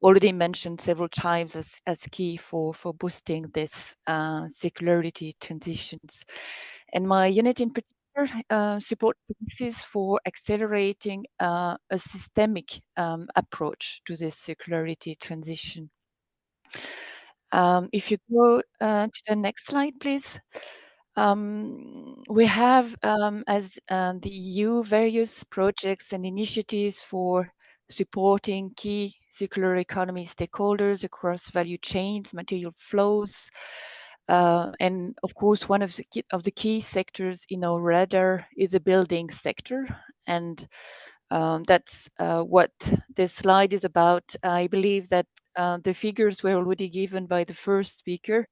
Speaker 8: Already mentioned several times as key for boosting this circularity transitions. And my unit in particular support policies for accelerating a systemic approach to this circularity transition. If you go to the next slide, please. We have, as the EU, various projects and initiatives for supporting key circular economy stakeholders across value chains, material flows, and of course, one of the key sectors in our radar is the building sector, and that's what this slide is about. I believe that the figures were already given by the first speaker.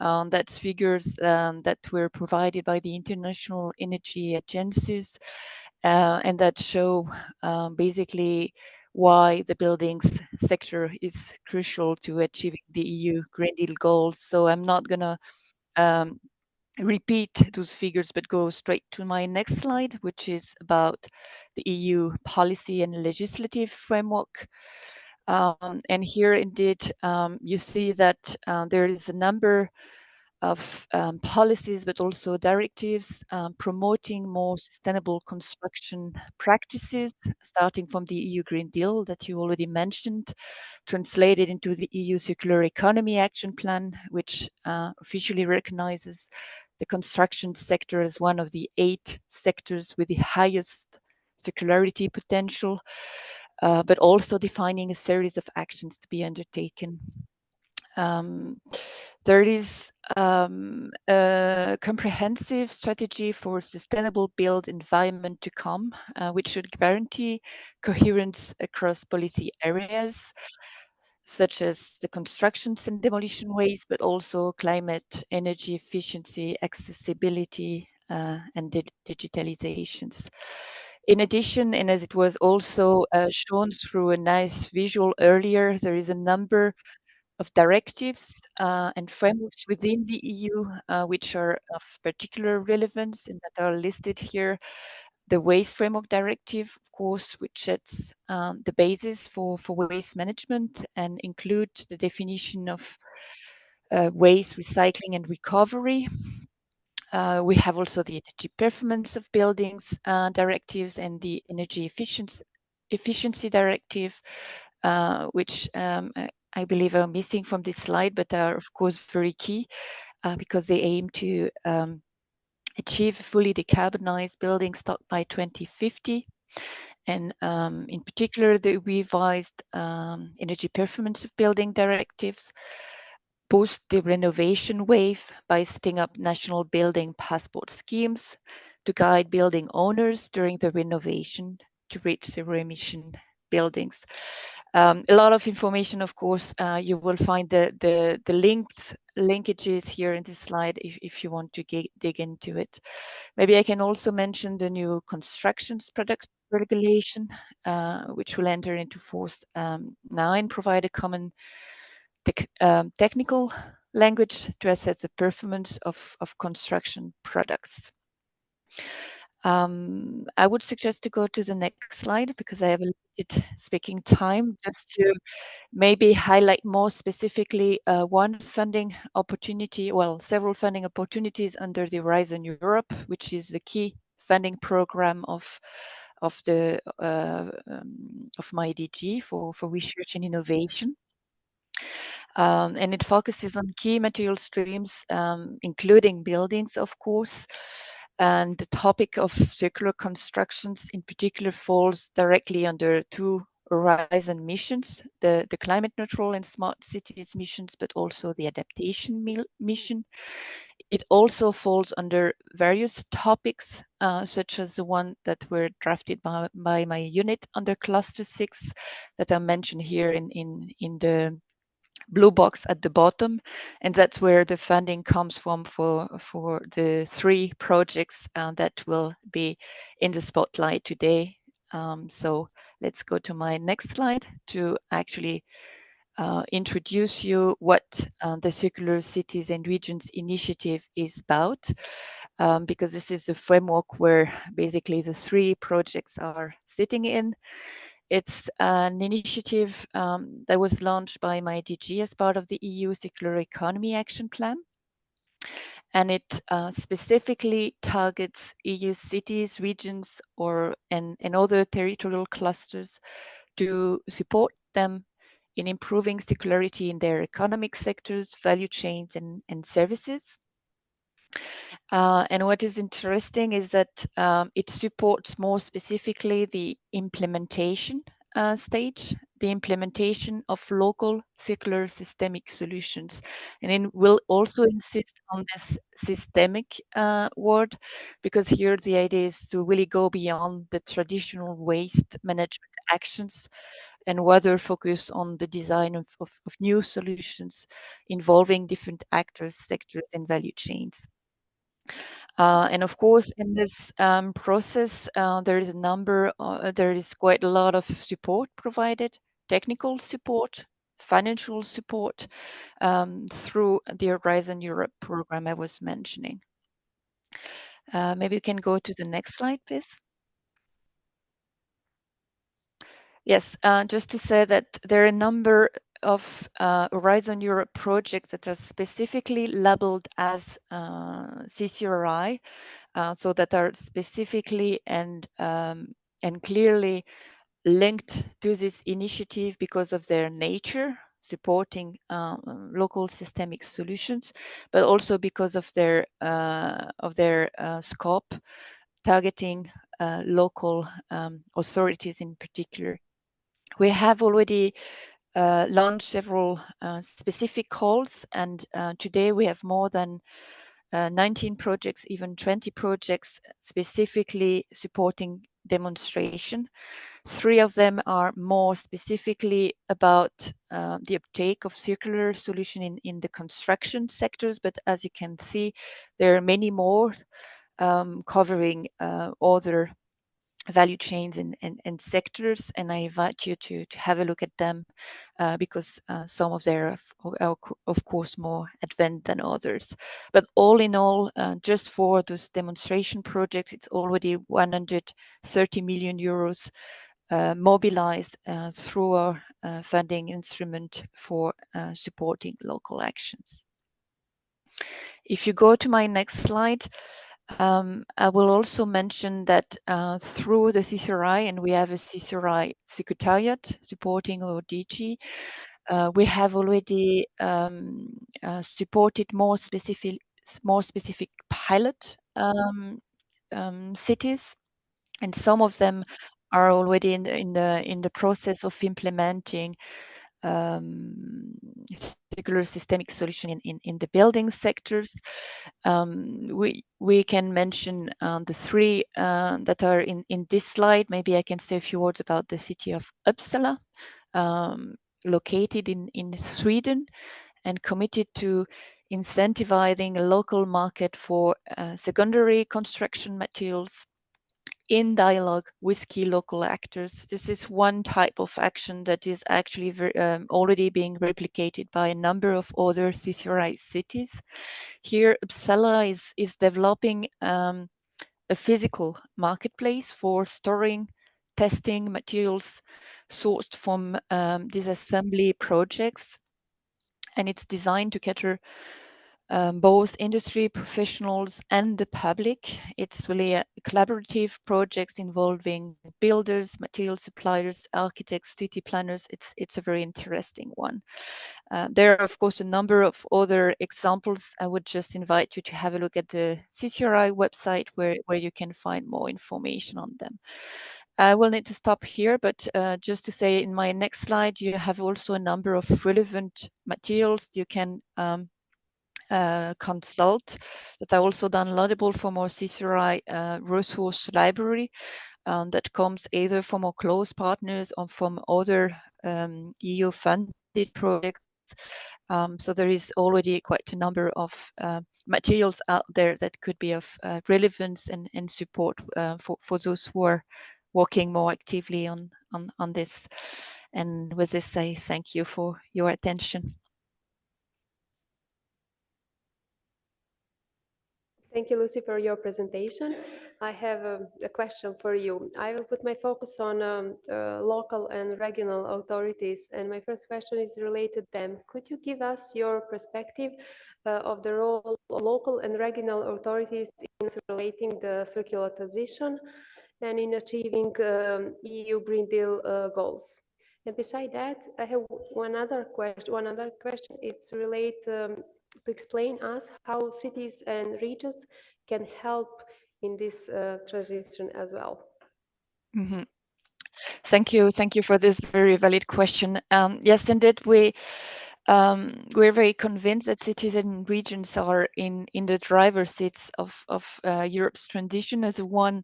Speaker 8: That's figures that were provided by the international energy agencies, and that show basically why the buildings sector is crucial to achieving the EU Green Deal goals. So I'm not going to repeat those figures, but go straight to my next slide, which is about the EU policy and legislative framework. And here indeed, you see that there is a number of policies, but also directives promoting more sustainable construction practices, starting from the EU Green Deal that you already mentioned, translated into the EU Circular Economy Action Plan, which officially recognizes the construction sector as one of the 8 sectors with the highest circularity potential, but also defining a series of actions to be undertaken. There is a comprehensive strategy for sustainable built environment to come, which should guarantee coherence across policy areas, such as the constructions and demolition waste, but also climate, energy efficiency, accessibility, and digitalizations. In addition, and as it was also shown through a nice visual earlier, there is a number of directives and frameworks within the EU, which are of particular relevance and that are listed here. the Waste Framework Directive, of course, which sets the basis for waste management and include the definition of waste recycling and recovery. We have also the energy performance of buildings directives and the energy efficiency directive, which I believe are missing from this slide, but are of course very key because they aim to achieve fully decarbonized building stock by 2050. And in particular, the revised energy performance of building directives boost the renovation wave by setting up national building passport schemes to guide building owners during the renovation to reach zero emission buildings. A lot of information, of course. You will find the linkages here in this slide if you want to dig into it. Maybe I can also mention the new constructions product regulation, which will enter into force now and provide a common technical language to assess the performance of construction products. I would suggest to go to the next slide because I have a limited speaking time, just to maybe highlight more specifically one funding opportunity, well, several funding opportunities under the Horizon Europe, which is the key funding program of my DG for research and innovation. And it focuses on key material streams, including buildings, of course. And the topic of circular constructions in particular falls directly under two Horizon missions, the climate neutral and smart cities missions, but also the adaptation mission. It also falls under various topics, such as the one that were drafted by my unit under Cluster 6 that are mentioned here in the blue box at the bottom, and that's where the funding comes from for the 3 projects that will be in the spotlight today. So let's go to my next slide to actually introduce you what the Circular Cities and Regions initiative is about, because this is the framework where basically the 3 projects are sitting in. It's an initiative that was launched by my DG as part of the EU Circular Economy Action Plan. And it specifically targets EU cities, regions, and other territorial clusters to support them in improving circularity in their economic sectors, value chains, and services. And what is interesting is that it supports more specifically the implementation stage, the implementation of local circular systemic solutions. And it will also insist on this systemic word, because here the idea is to really go beyond the traditional waste management actions and rather focus on the design of new solutions involving different actors, sectors, and value chains. And of course, in this process, there is quite a lot of support provided, technical support, financial support through the Horizon Europe program I was mentioning. Maybe you can go to the next slide, please. Yes, just to say that there are a number of Horizon Europe projects that are specifically labeled as CCRI, so that are specifically and clearly linked to this initiative because of their nature, supporting local systemic solutions, but also because of their scope, targeting local authorities in particular. We have already launched several specific calls, and today we have more than 19 projects, even 20 projects specifically supporting demonstration. 3 of them are more specifically about the uptake of circular solution in the construction sectors, but as you can see, there are many more covering other value chains and sectors, and I invite you to have a look at them because some of them are of course more advanced than others. But all in all, just for those demonstration projects, it's already 130 million euros mobilized through our funding instrument for supporting local actions. If you go to my next slide, I will also mention that through the CCRI, and we have a CCRI Secretariat supporting our DG, we have already supported more specific pilot cities, and some of them are already in the process of implementing circular systemic solution in the building sectors. We can mention the three that are in this slide. Maybe I can say a few words about the city of Uppsala, located in Sweden and committed to incentivizing a local market for secondary construction materials in dialogue with key local actors. This is one type of action that is actually already being replicated by a number of other CCRI cities. Here, Uppsala is developing a physical marketplace for storing, testing materials sourced from disassembly projects, and it's designed to cater both industry professionals and the public. It's really a collaborative project involving builders, material suppliers, architects, city planners. It's a very interesting one. There are, of course, a number of other examples. I would just invite you to have a look at the CCRI website where you can find more information on them. I will need to stop here, but just to say in my next slide, you have also a number of relevant materials you can consult that are also downloadable from our CCRI resource library that comes either from our close partners or from other EU funded projects. So there is already quite a number of materials out there that could be of relevance and support for those who are working more actively on this. And with this, I thank you for your attention.
Speaker 5: Thank you, Lucy, for your presentation. I have a question for you. I will put my focus on local and regional authorities, and my first question is related to them. Could you give us your perspective of the role of local and regional authorities in relating the circular transition and in achieving EU Green Deal goals? And beside that, I have one other question. It's related to explain us how cities and regions can help in this transition as well.
Speaker 8: Mm-hmm. Thank you for this very valid question. Yes, indeed, we're very convinced that cities and regions are in the driver's seats of Europe's transition as one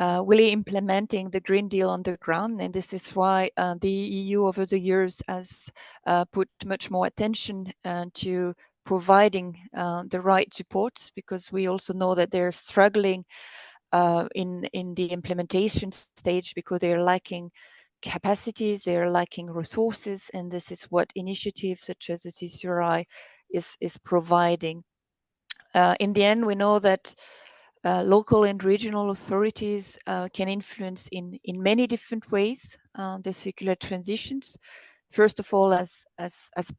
Speaker 8: really implementing the Green Deal on the ground, and this is why the EU over the years has put much more attention to providing the right support, because we also know that they're struggling in the implementation stage because they're lacking capacities, they're lacking resources, and this is what initiatives such as the CCRI is providing. In the end, we know that local and regional authorities can influence in many different ways the circular transitions. First of all, as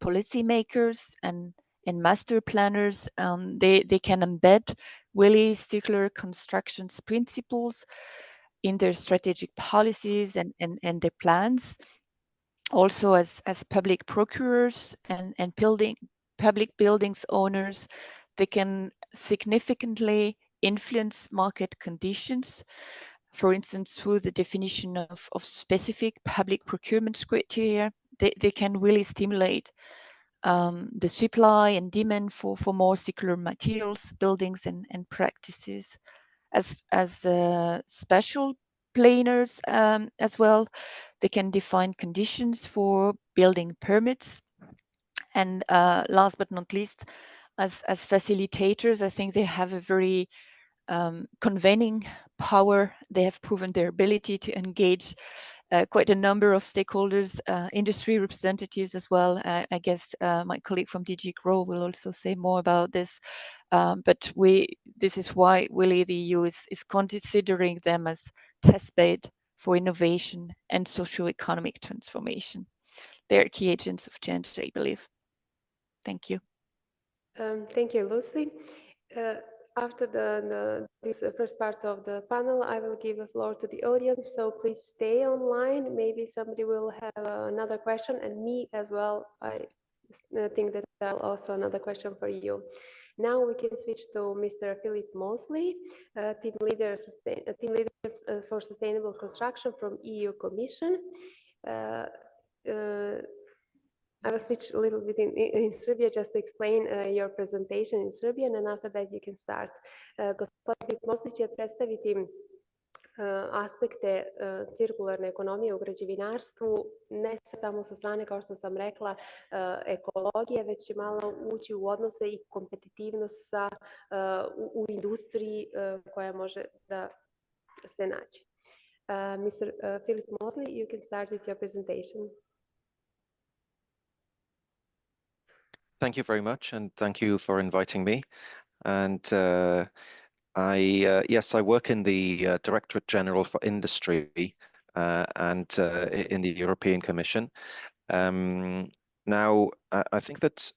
Speaker 8: policymakers and master planners, they can embed really circular constructions principles in their strategic policies and their plans. Also, as public procurers and public buildings owners, they can significantly influence market conditions, for instance, through the definition of specific public procurement criteria. They can really stimulate the supply and demand for more circular materials, buildings, and practices. As special planners as well, they can define conditions for building permits. And last but not least, as facilitators, I think they have a very convening power. They have proven their ability to engage quite a number of stakeholders, industry representatives as well. I guess my colleague from DG Grow will also say more about this. But this is why really the EU is considering them as testbed for innovation and socio-economic transformation. They're key agents of change, I believe. Thank you.
Speaker 5: Thank you, Lucy. After this first part of the panel, I will give the floor to the audience, so please stay online. Maybe somebody will have another question, and me as well. I think that I'll also another question for you. Now we can switch to Mr. Philip Mosley, team leader for sustainable construction from EU Commission. I will switch a little bit in Serbia just to explain your presentation in Serbian, and after that you can start. Gospodin Mosley će predstaviti aspekte cirkularne ekonomije u građevinarstvu, ne samo sa strane, kao što sam rekla, ekologije, već će malo ući u odnose i kompetitivnost u industriji koja može da se nađe. Mr. Philip Mosley, you can start with your presentation.
Speaker 9: Thank you very much, and thank you for inviting me. And yes, I work in the Directorate General for Industry and in the European Commission. Now, I think that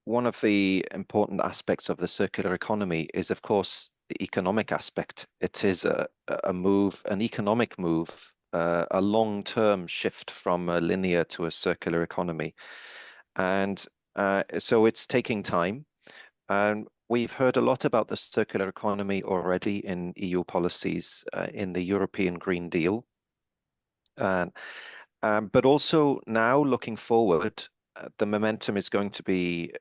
Speaker 9: one of the important aspects of the circular economy is, of course, the economic aspect. It is a move, an economic move, a long-term shift from a linear to a circular economy. And so it's taking time. And we've heard a lot about the circular economy already in EU policies, in the European Green Deal. But also now looking forward, the momentum is going to be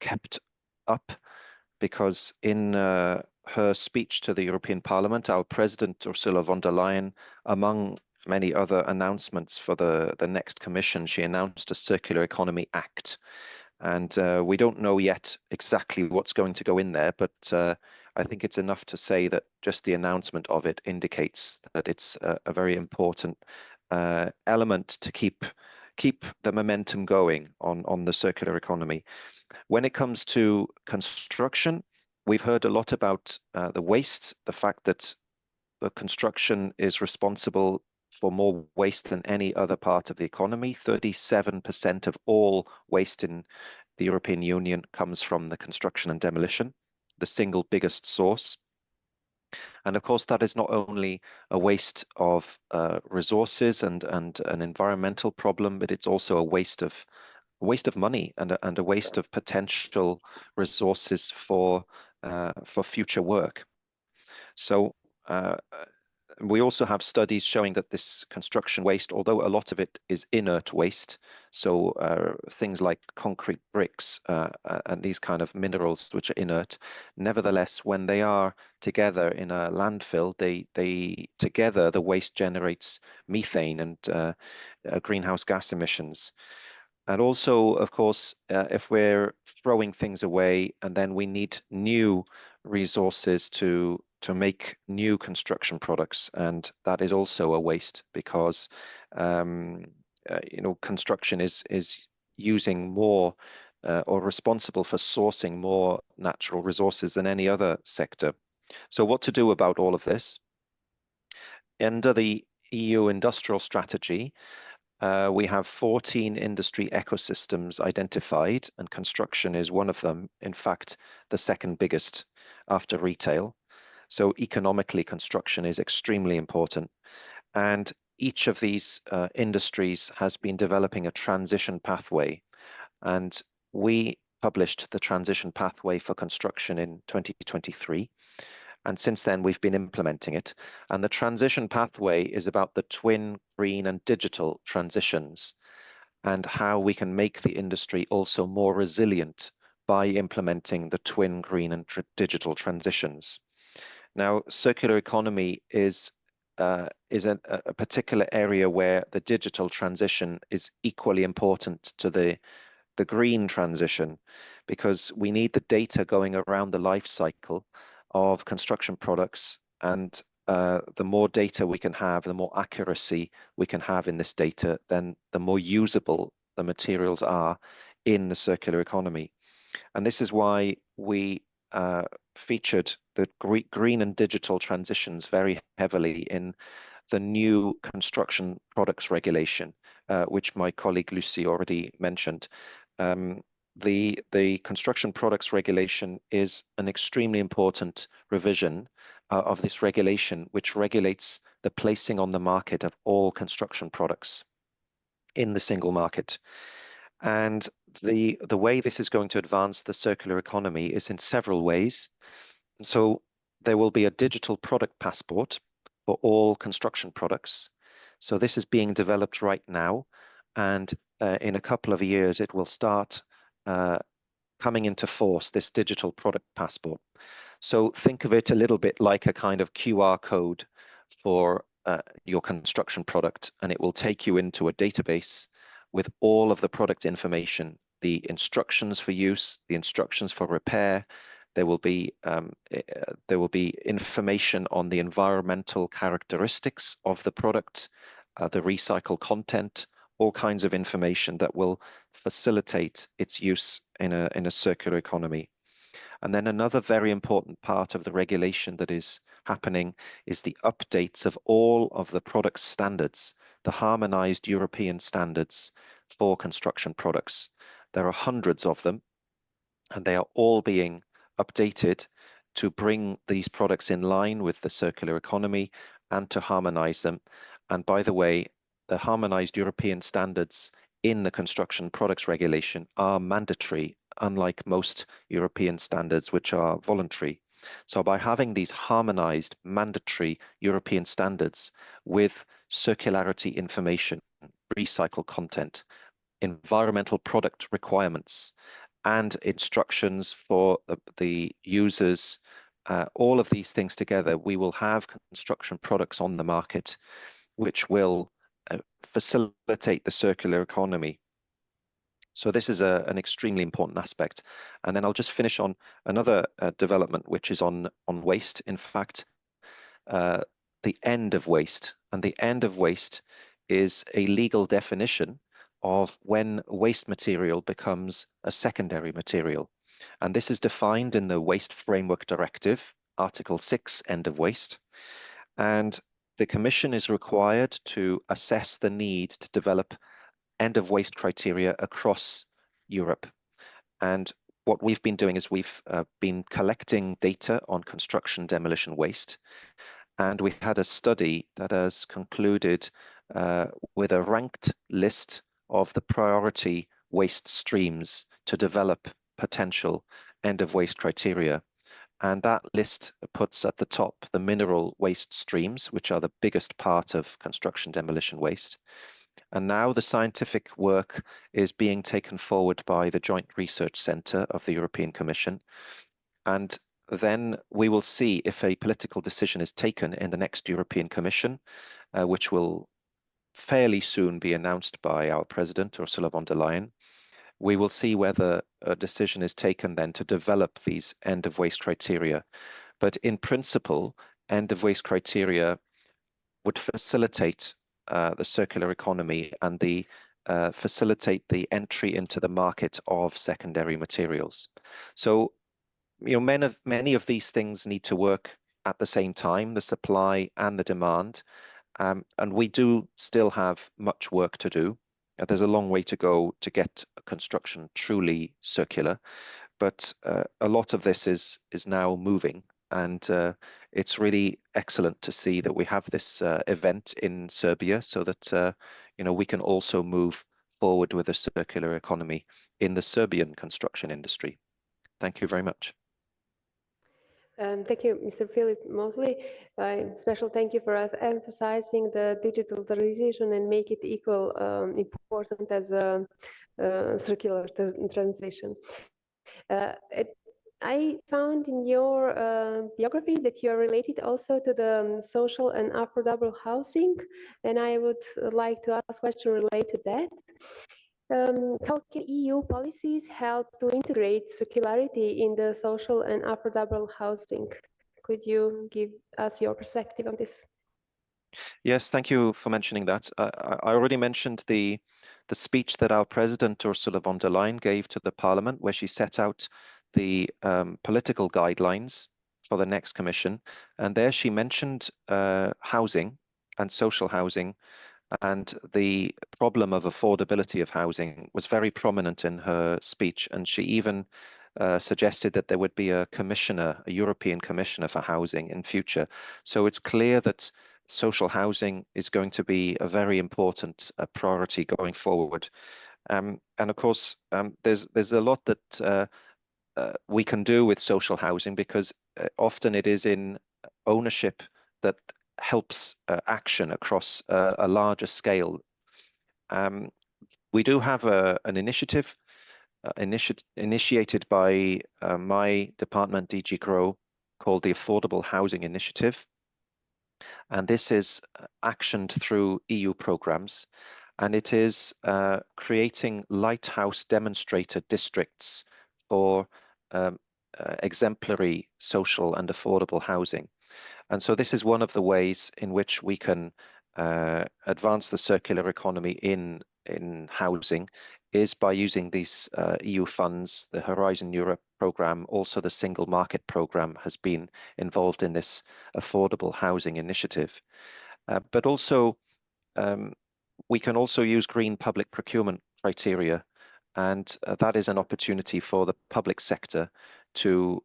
Speaker 9: kept up, because in her speech to the European Parliament, our President Ursula von der Leyen, among many other announcements for the next Commission, she announced a Circular Economy Act. And we don't know yet exactly what's going to go in there, but I think it's enough to say that just the announcement of it indicates that it's a very important element to keep the momentum going on the circular economy. When it comes to construction, we've heard a lot about the waste, the fact that the construction is responsible for more waste than any other part of the economy. 37% of all waste in the European Union comes from the construction and demolition, the single biggest source. And of course, that is not only a waste of resources and an environmental problem, but it's also a waste of money and a waste of potential resources for future work. So we also have studies showing that this construction waste, although a lot of it is inert waste, so things like concrete bricks and these kind of minerals which are inert, nevertheless, when they are together in a landfill, they together, the waste generates methane and greenhouse gas emissions. And also, of course, if we're throwing things away and then we need new resources to make new construction products, and that is also a waste, because construction is using more or responsible for sourcing more natural resources than any other sector. So what to do about all of this? Under the EU industrial strategy, we have 14 industry ecosystems identified, and construction is one of them. In fact, the second biggest after retail. So economically, construction is extremely important. And each of these industries has been developing a transition pathway. And we published the transition pathway for construction in 2023. And since then, we've been implementing it. And the transition pathway is about the twin, green, and digital transitions, and how we can make the industry also more resilient by implementing the twin, green, and digital transitions. Now, circular economy is a particular area where the digital transition is equally important to the green transition, because we need the data going around the life cycle of construction products, and the more data we can have, the more accuracy we can have in this data, then the more usable the materials are in the circular economy. And this is why we featured the green and digital transitions very heavily in the new construction products regulation, which my colleague Lucy already mentioned. The construction products regulation is an extremely important revision of this regulation, which regulates the placing on the market of all construction products in the single market. And the way this is going to advance the circular economy is in several ways. So there will be a digital product passport for all construction products. So this is being developed right now, and in a couple of years it will start coming into force, this digital product passport. So think of it a little bit like a kind of QR code for your construction product, and it will take you into a database with all of the product information, the instructions for use, the instructions for repair. There will be information on the environmental characteristics of the product, the recycled content, all kinds of information that will facilitate its use in a circular economy. And then another very important part of the regulation that is happening is the updates of all of the product standards, the harmonized European standards for construction products. There are hundreds of them, and they are all being updated to bring these products in line with the circular economy and to harmonize them. And by the way, the harmonized European standards in the construction products regulation are mandatory, unlike most European standards, which are voluntary. So by having these harmonized mandatory European standards with circularity information, recycled content, environmental product requirements, and instructions for the users, all of these things together, we will have construction products on the market which will facilitate the circular economy. So this is an extremely important aspect. And then I'll just finish on another development, which is on waste. In fact, the end of waste. And the end of waste is a legal definition of when waste material becomes a secondary material. And this is defined in the Waste Framework Directive, Article 6, end of waste. And the Commission is required to assess the need to develop end of waste criteria across Europe. And what we've been doing is we've been collecting data on construction demolition waste. And we had a study that has concluded with a ranked list of the priority waste streams to develop potential end of waste criteria. And that list puts at the top the mineral waste streams, which are the biggest part of construction demolition waste. And now the scientific work is being taken forward by the Joint Research Centre of the European Commission. And then we will see if a political decision is taken in the next European Commission, which will fairly soon be announced by our President, Ursula von der Leyen. We will see whether a decision is taken then to develop these end of waste criteria. But in principle, end of waste criteria would facilitate the circular economy and facilitate the entry into the market of secondary materials. So, you know, many of these things need to work at the same time, the supply and the demand. And we do still have much work to do. There's a long way to go to get construction truly circular, but a lot of this is now moving, and it's really excellent to see that we have this event in Serbia, so that you know, we can also move forward with a circular economy in the Serbian construction industry. Thank you very much.
Speaker 5: Thank you, Mr. Philip Mosley. Special thank you for emphasizing the digitalization and make it equal important as a circular transition. I found in your biography that you are related also to the social and affordable housing, and I would like to ask a question related to that. How can EU policies help to integrate circularity in the social and affordable housing? Could you give us your perspective on this?
Speaker 9: Yes, thank you for mentioning that. I already mentioned the speech that our president Ursula von der Leyen gave to the Parliament, where she set out the political guidelines for the next Commission, and there she mentioned housing and social housing, and the problem of affordability of housing was very prominent in her speech, and she even suggested that there would be a commissioner, a European commissioner for housing in future. So it's clear that social housing is going to be a very important priority going forward. And of course, there's a lot that we can do with social housing, because often it is in ownership that helps action across a larger scale. We do have an initiative initiated by my department, DG Grow, called the Affordable Housing Initiative. And this is actioned through EU programs, and it is creating lighthouse demonstrator districts for exemplary social and affordable housing. And so this is one of the ways in which we can advance the circular economy in housing, is by using these EU funds. The Horizon Euripe program, also the Single Market program, has been involved in this affordable housing initiative. But also, we can also use green public procurement criteria, and that is an opportunity for the public sector to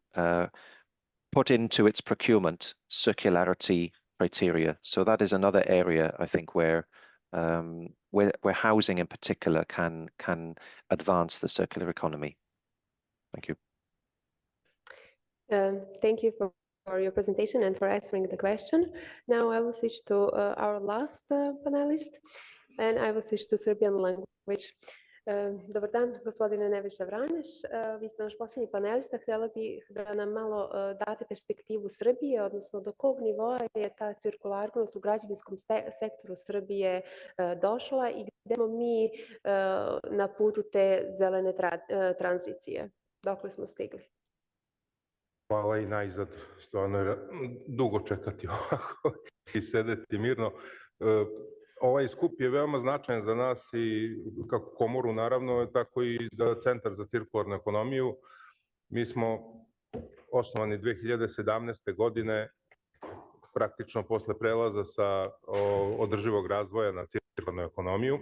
Speaker 9: put into its procurement circularity criteria. So that is another area, I think, where housing in particular can advance the circular economy. Thank you.
Speaker 5: Thank you for your presentation and for answering the question. Now I will switch to our last panelist, and I will switch to Serbian language. Dobar dan, gospodine Nebojša Vranješ. Vi ste naš posljednji panelista. Htjela bih da nam malo date perspektivu Srbije, odnosno do kog nivoa je ta cirkularnost u građevinskom sektoru Srbije došla i gdje smo mi na putu te zelene tranzicije. Dokle smo stigli?
Speaker 4: Hvala i najzad. Stvarno je dugo čekati ovako i sedeti mirno. Ovaj skup je veoma značajan za nas i kako komoru naravno, tako i za Centar za cirkularnu ekonomiju. Mi smo osnovani 2017. godine, praktično posle prelaza sa održivog razvoja na cirkularnu ekonomiju.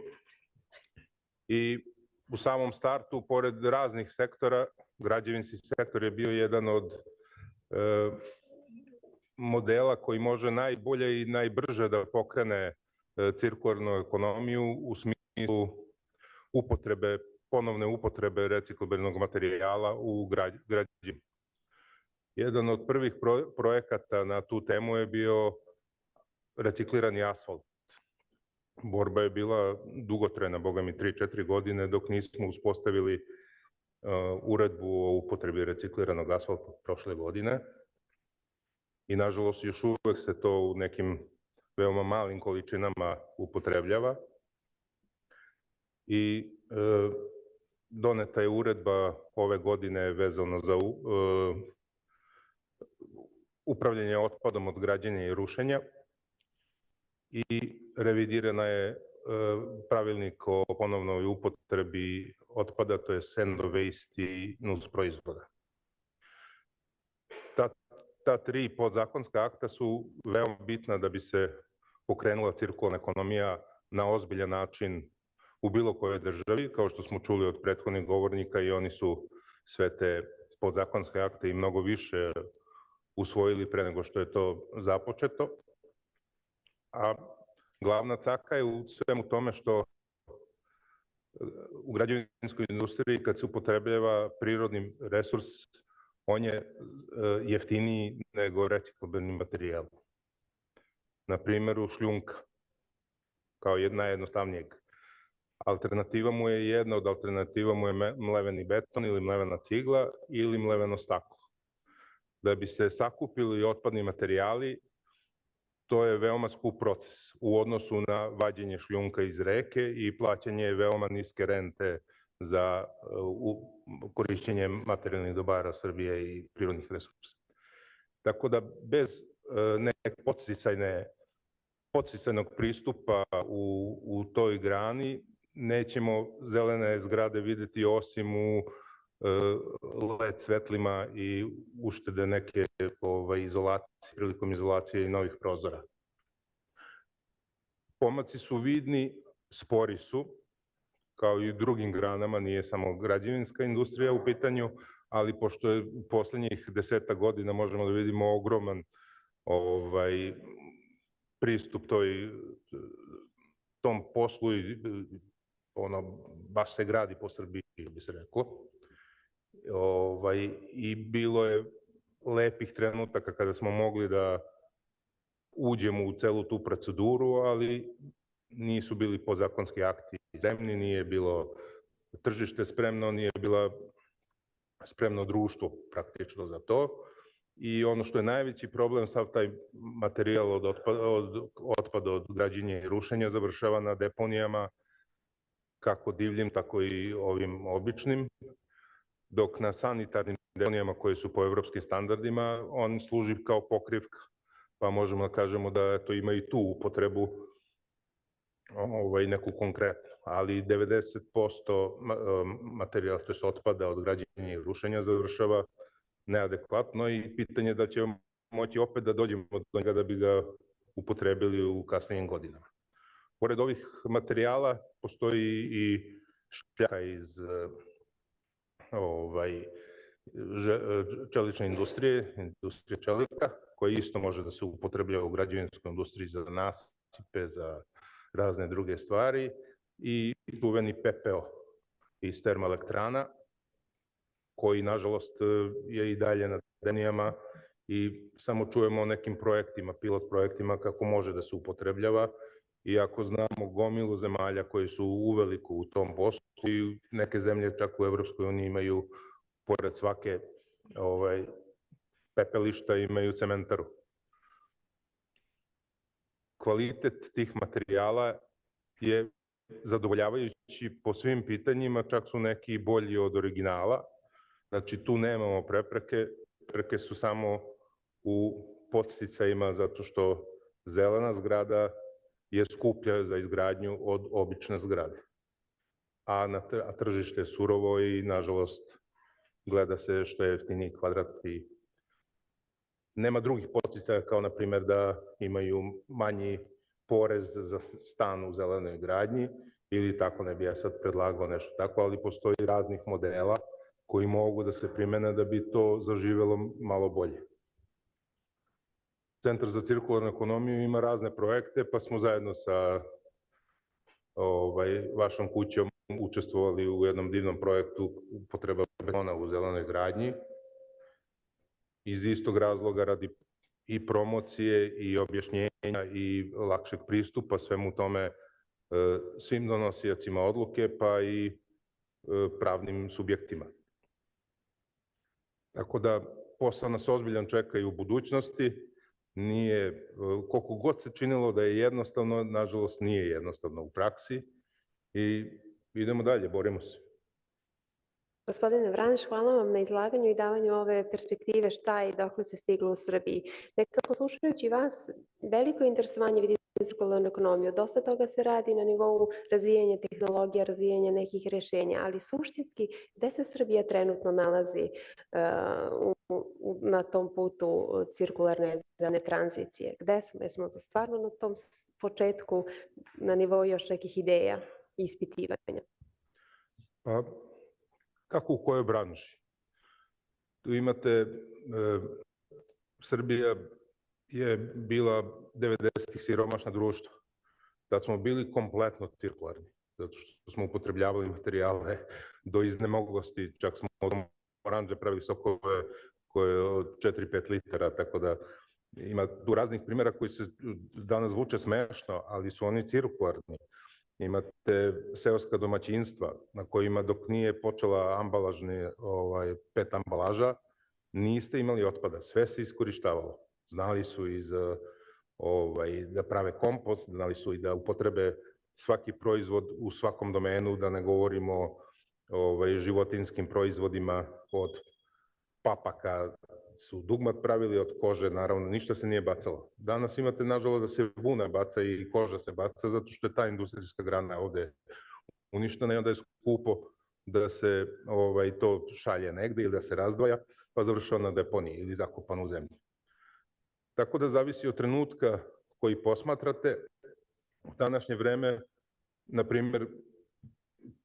Speaker 4: I u samom startu, pored raznih sektora, građevinski sektor je bio jedan od modela koji može najbolje i najbrže da pokrene cirkularnu ekonomiju u smislu ponovne upotrebe reciklabilnog materijala u građevini. Jedan od prvih projekata na tu temu je bio reciklirani asfalt. Borba je bila dugotrajna, boga mi 3-4 godine, dok nismo uspostavili uredbu o upotrebi recikliranog asfalta prošle godine. I nažalost još uvek se to u nekim veoma malim količinama upotrebljava. I doneta je uredba ove godine vezano za upravljanje otpadom od građenja i rušenja i revidirana je pravilnik o ponovnoj upotrebi otpada, to je end of waste i nus proizvoda. Ta tri podzakonska akta su veoma bitna da bi se pokrenula cirkularna ekonomija na ozbiljan način u bilo kojoj državi. Kao što smo čuli od prethodnih govornika, i oni su sve te podzakonske akte i mnogo više usvojili pre nego što je to započeto. A glavna caka je u svemu tome što u građevinskoj industriji, kad se upotrebljava prirodni resurs, on je jeftiniji nego reciklabilni materijal. Na primjeru šljunka, kao najjednostavnijeg. Alternativa mu je jedna od alternativa mu je mleveni beton ili mlevena cigla ili mleveno staklo. Da bi se sakupili otpadni materijali, to je veoma skup proces u odnosu na vađenje šljunka iz reke i plaćanje veoma niske rente za korišćenje materijalnih dobara Srbije i prirodnih resursa. Tako da bez nekog podsticajnog pristupa u toj grani nećemo zelene zgrade videti osim u LED svetlima i uštede neke izolacije, prilikom izolacije i novih prozora. Pomaci su vidni, spori su, kao i u drugim granama, nije samo građevinska industrija u pitanju, ali pošto je u poslednjih 10 godina možemo da vidimo ogroman pristup tom poslu i baš se gradi po Srbiji, bi se reklo. I bilo je lepih trenutaka kada smo mogli da uđemo u celu tu proceduru, ali nisu bili podzakonski akti zemlji, nije bilo tržište spremno, nije bila spremno društvo praktično za to. I ono što je najveći problem, sav taj materijal od otpada od građenja i rušenja završava na deponijama, kako divljim, tako i ovim običnim, dok na sanitarnim deponijama koje su po evropskim standardima, on služi kao pokrivka, pa možemo da kažemo da to ima i tu upotrebu neku konkretnu, ali 90% materijala, to je otpada od građenja i rušenja završava neadekvatno i pitanje da ćemo moći opet da dođemo do njega da bi ga upotrebili u kasnijim godinama. Pored ovih materijala postoji i šljaka iz čelične industrije, industrije čelika, koja isto može da se upotrebljava u građevinskoj industriji za nasipe, za razne druge stvari, i čuveni pepeo iz termoelektrana, koji nažalost je i dalje na deponijama i samo čujemo o nekim projektima, pilot projektima kako može da se upotrebljava, iako znamo gomilu zemalja koji su uveliko u tom poslu i neke zemlje čak u Evropskoj uniji imaju, pored svake pepelišta, imaju cementaru. Kvalitet tih materijala je zadovoljavajući po svim pitanjima, čak su neki bolji od originala. Znači, tu nemamo prepreke, prepreke su samo u podsticajima, zato što zelena zgrada je skuplja za izgradnju od obične zgrade. A tržište je surovo i, nažalost, gleda se što je jeftiniji kvadrat i nema drugih podsticaja, kao na primjer da imaju manji porez za stan u zelenoj gradnji ili tako, ne bi ja sad predlagao nešto tako, ali postoji raznih modela koji mogu da se primene da bi to zaživelo malo bolje. Centar za cirkularnu ekonomiju ima razne projekte, pa smo zajedno sa vašom kućom učestvovali u jednom divnom projektu upotreba betona u zelenoj gradnji. Iz istog razloga, radi i promocije i objašnjenja i lakšeg pristupa svemu tome svim donosiocima odluke, pa i pravnim subjektima. Tako da posao nas ozbiljan čeka i u budućnosti. Nije, koliko god se činilo da je jednostavno, nažalost nije jednostavno u praksi i idemo dalje, borimo se.
Speaker 5: Gospodine Vranješ, hvala vam na izlaganju i davanju ove perspektive šta i dokle se stiglo u Srbiji. Nekako slušajući vas, veliko interesovanje vidite za cirkularnu ekonomiju. Dosta toga se radi na nivou razvijanja tehnologija, razvijanja nekih rešenja, ali suštinski gde se Srbija trenutno nalazi na tom putu cirkularne zelene tranzicije? Gde smo? Jesmo stvarno na tom početku, na nivou još nekih ideja i ispitivanja?
Speaker 4: Pa, kako u kojoj branši? Tu imate, Srbija je bila 90-ih siromašna društva. Tad smo bili kompletno cirkularni, zato što smo upotrebljavali materijale do iznemoglosti, čak smo od oranže pravili sokove koje od 4-5 litara, tako da ima tu raznih primjera koji se danas zvuče smešno, ali su oni cirkularni. Imate seoska domaćinstva na kojima dok nije počela ambalažni PET ambalaža, niste imali otpada, sve se iskorištavalo. Znali su i da prave kompost, znali su i da upotrebe svaki proizvod u svakom domenu, da ne govorimo o životinjskim proizvodima od papaka, su dugmat pravili od kože, naravno, ništa se nije bacalo. Danas imate, nažalost, da se vuna baca i koža se baca, zato što je ta industrijska grana ovde uništena i onda je skupo da se to šalje negde ili da se razdvaja, pa završava na deponiji ili zakopan u zemlji. Tako da zavisi od trenutka koji posmatrate. U današnje vreme, na primjer,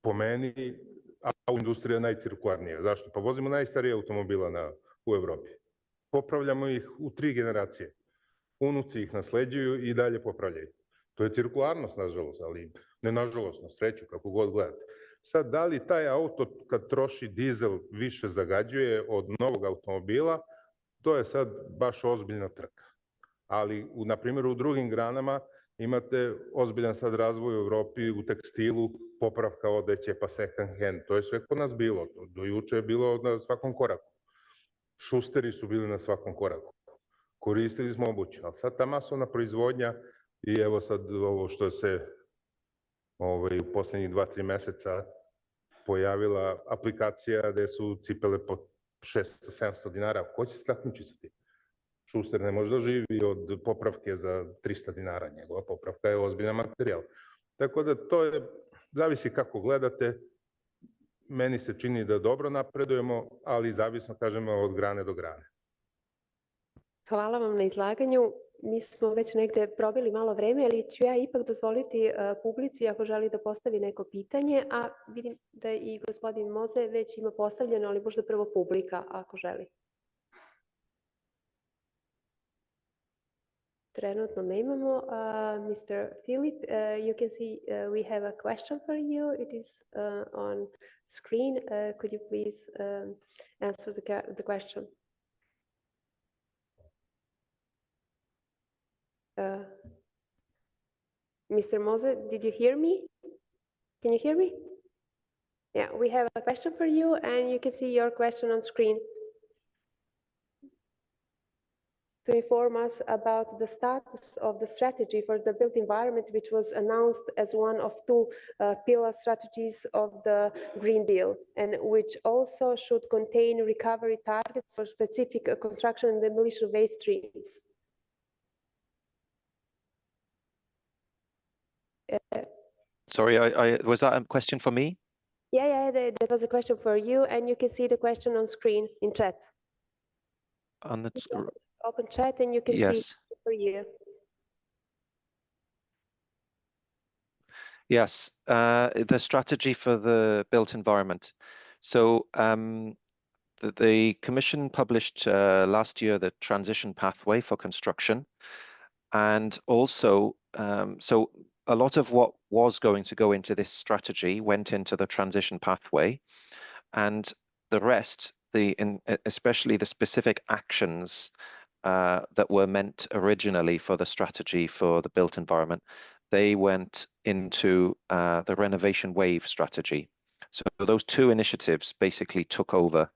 Speaker 4: po meni, autoindustrija je najcirkularnija. Zašto? Pa vozimo najstarije automobila u Evropi. Popravljamo ih u 3 generacije. Unuci ih nasleđuju i dalje popravljaju. To je cirkularnost, nažalost, ali ne nažalost, na sreću, kako god gledate. Sad, da li taj auto kad troši dizel više zagađuje od novog automobila, to je sad baš ozbiljna trka. Ali, na primjer, u drugim granama imate ozbiljan sad razvoj u Evropi, u tekstilu, popravka odeće, pa second hand. To je sve kod nas bilo. Do juče je bilo na svakom koraku. Šusteri su bili na svakom koraku. Koristili smo obuću, ali sad ta masovna proizvodnja i evo sad ovo što se u poslednjih 2-3 meseca pojavila aplikacija gde su cipele po 600-700 dinara. Ko će se takmičiti sa tim? Šuster ne može da živi od popravke za 300 dinara. Njegova popravka je ozbiljan materijal. Tako da to je, zavisi kako gledate. Meni se čini da dobro napredujemo, ali zavisno, kažemo, od grane do grane.
Speaker 5: Hvala vam na izlaganju. Mi smo već negde probili malo vreme, ali ću ja ipak dozvoliti publici ako želi da postavi neko pitanje, a vidim da i gospodin Moze već ima postavljeno, ali možda prvo publika ako želi. Trenutno nemamo. Mr. Philip, you can see we have a question for you. It is on screen. Could you please answer the question? Mr. Mose, did you hear me? Can you hear me? Yeah, we have a question for you, and you can see your question on screen. To inform us about the status of the strategy for the built environment, which was announced as one of 2 pillar strategies of the Green Deal, and which also should contain recovery targets for specific construction and demolition waste streams.
Speaker 9: Sorry, was that a question for me?
Speaker 5: Yeah, that was a question for you, and you can see the question on screen in chat.
Speaker 9: On the
Speaker 5: Open chat, and you can see it for you.
Speaker 9: Yes, the strategy for the built environment. So the Commission published last year the transition pathway for construction, and also so a lot of what was going to go into this strategy went into the transition pathway, and the rest, especially the specific actions that were meant originally for the strategy for the built environment, they went into the renovation wave strategy. So those 2 initiatives basically took over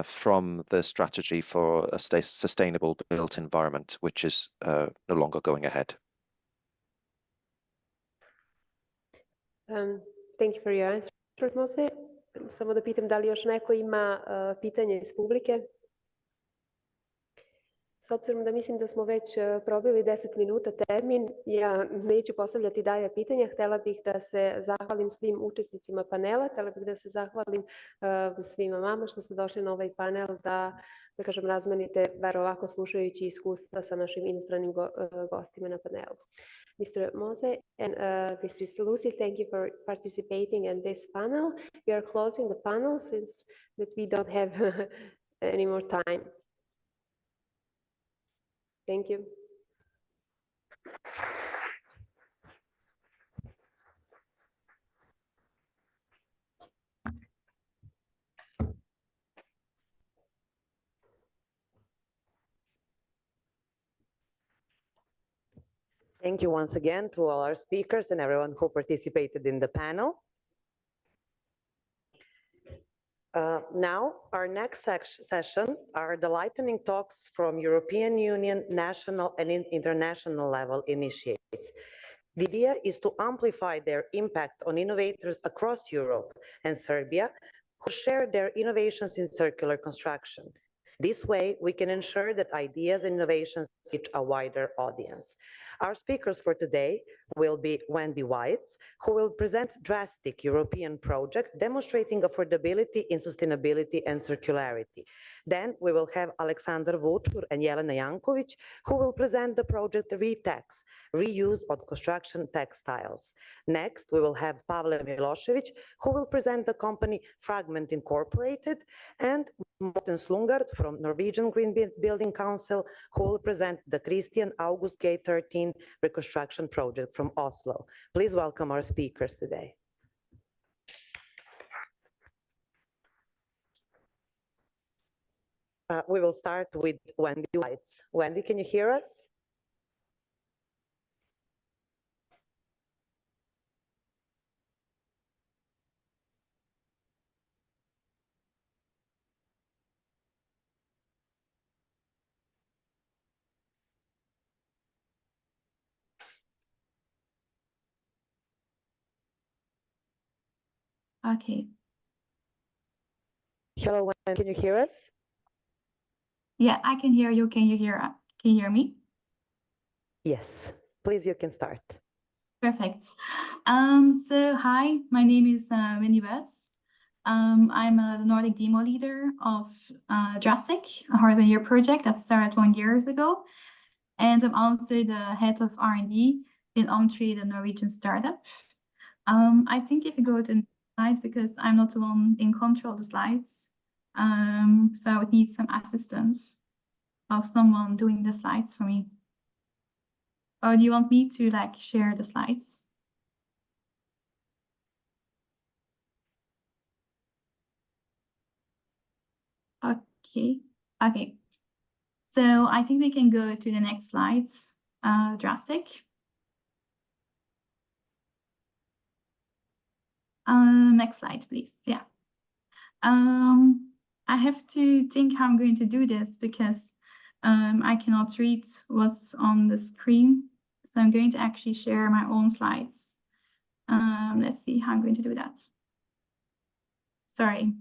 Speaker 9: from the strategy for a sustainable built environment, which is no longer going ahead.
Speaker 5: Thank you for your answer, Mose. Samo da pitam da li još neko ima pitanje iz publike. S obzirom da mislim da smo već probili 10 minuta termin, ja neću postavljati dalje pitanja. Htela bih da se zahvalim svim učesnicima panela, htela bih da se zahvalim svima vama što ste došli na ovaj panel da kažem, razmenite, bar ovako slušajući iskustva sa našim inostranim gostima na panelu. Mr. Mose and Mrs. Lucy, thank you for participating in this panel. We are closing the panel since that we don't have any more time. Thank you.
Speaker 1: Thank you once again to all our speakers and everyone who participated in the panel. Now, our next session are the lightning talks from European Union, national and international level initiatives. The idea is to amplify their impact on innovators across Europe and Serbia who share their innovations in circular construction. This way, we can ensure that ideas and innovations reach a wider audience. Our speakers for today will be Wendy Wuyts, who will present drastic European project demonstrating affordability in sustainability and circularity. Then we will have Aleksandar Vučur and Jelena Janković, who will present the project Retex, reuse of construction textiles. Next, we will have Pavle Milošević, who will present the company Fragment Incorporated, and Morten Slungård from Norwegian Green Building Council, who will present the Kristian Augusts Gate 13 reconstruction project from Oslo. Please welcome our speakers today. We will start with Wendy Wuyts. Wendy, can you hear us?
Speaker 10: Okay.
Speaker 1: Hello, Wendy, can you hear us?
Speaker 10: Yeah, I can hear you. Can you hear me?
Speaker 1: Yes, please, you can start.
Speaker 10: Perfect. So hi, my name is Wendy Wuyts. I'm a Nordic demo leader of Drastic, a Horizon Euripe project that started 1 year ago. And I'm also the head of R&D in Omtree, the Norwegian startup. I think if you go to the slide, because I'm not the one in control of the slides, so I would need some assistance of someone doing the slides for me. Or do you want me to like share the slides? Okay. So I think we can go to the next slide, Drastic. Next slide, please. Yeah. I have to think how I'm going to do this because I cannot read what's on the screen. So I'm going to actually share my own slides. Let's see how I'm going to do that. Sorry.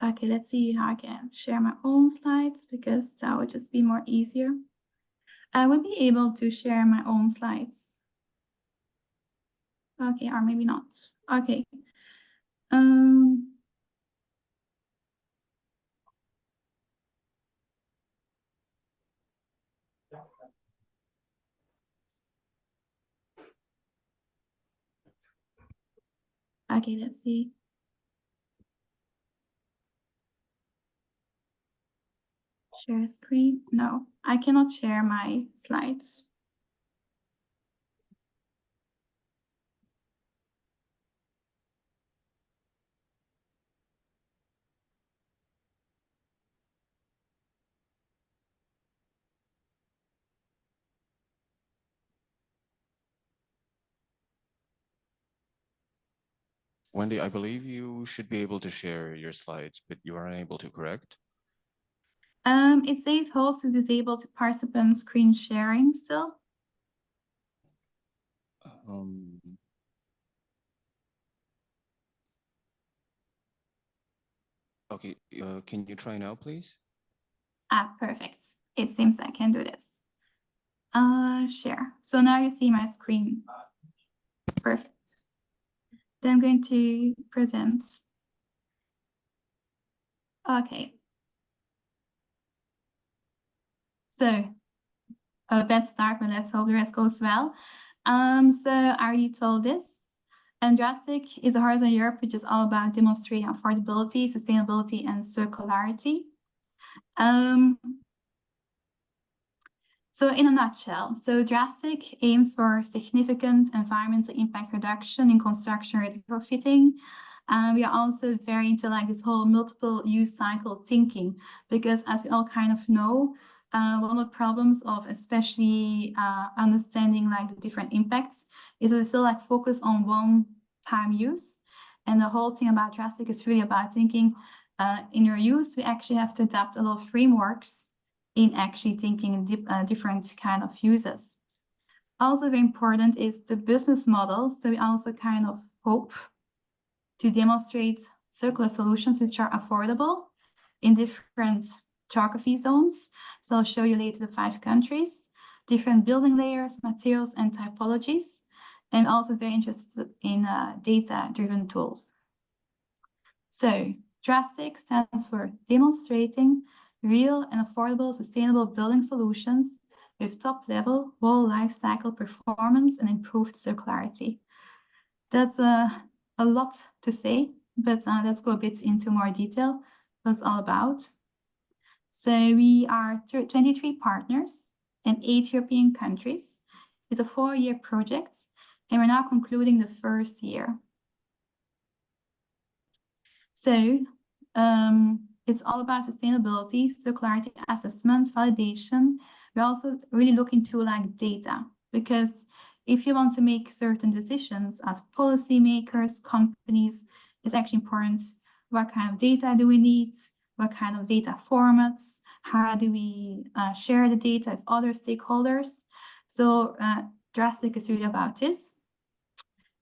Speaker 10: Okay, let's see how I can share my own slides because that would just be more easier. I would be able to share my own slides. Okay, or maybe not. Okay. Okay, let's see. Share screen? No, I cannot share my slides.
Speaker 11: Wendy, I believe you should be able to share your slides, but you are unable to, correct?
Speaker 10: It says host is disabled to participant screen sharing still.
Speaker 11: Okay, can you try now, please?
Speaker 10: Perfect. It seems I can do this. Share. So now you see my screen. Perfect. Then I'm going to present. Okay. So a bad start, but let's hope the rest goes well. So I already told this. And Drastic is a Horizon Euripe, which is all about demonstrating affordability, sustainability, and circularity. So in a nutshell, so Drastic aims for significant environmental impact reduction in construction retrofitting We are also very into like this whole multiple use cycle thinking, because as we all kind of know, one of the problems of especially understanding like the different impacts is we still like focus on one time use. And the whole thing about Drastic is really about thinking in your use, we actually have to adapt a lot of frameworks in actually thinking in different kind of uses. Also very important is the business model. So we also kind of hope to demonstrate circular solutions which are affordable in different geography zones. So I'll show you later the 5 countries, different building layers, materials, and typologies. And also very interested in data-driven tools. So Drastic stands for demonstrating real and affordable sustainable building solutions with top-level whole life cycle performance and improved circularity. That's a lot to say, but let's go a bit into more detail what it's all about. So we are 23 partners in 8 European countries. It's a 4-year project, and we're now concluding the first year. So it's all about sustainability, circularity assessment, validation. We're also really looking to like data, because if you want to make certain decisions as policymakers, companies, it's actually important. What kind of data do we need? What kind of data formats? How do we share the data with other stakeholders? So Drastic is really about this.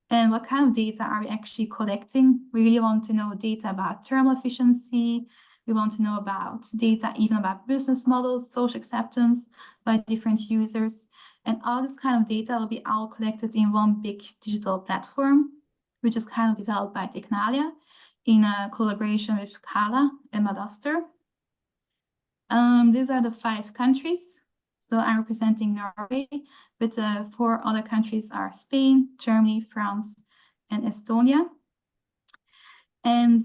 Speaker 10: And what kind of data are we actually collecting? We really want to know data about thermal efficiency. We want to know about data even about business models, social acceptance by different users. And all this kind of data will be all collected in one big digital platform, which is kind of developed by Technalia in a collaboration with Kala and Madaster. These are the 5 countries. So I'm representing Norway, but 4 other countries are Spain, Germany, France, and Estonia. And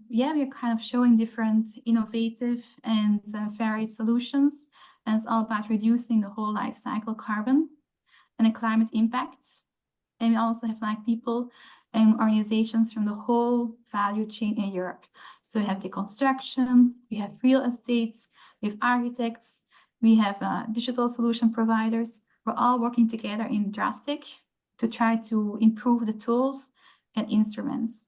Speaker 10: yeah, we're kind of showing different innovative and varied solutions. And it's all about reducing the whole life cycle carbon and the climate impact. And we also have like people and organizations from the whole value chain in Europe. So we have the construction, we have real estates, we have architects, we have digital solution providers. We're all working together in Drastic to try to improve the tools and instruments.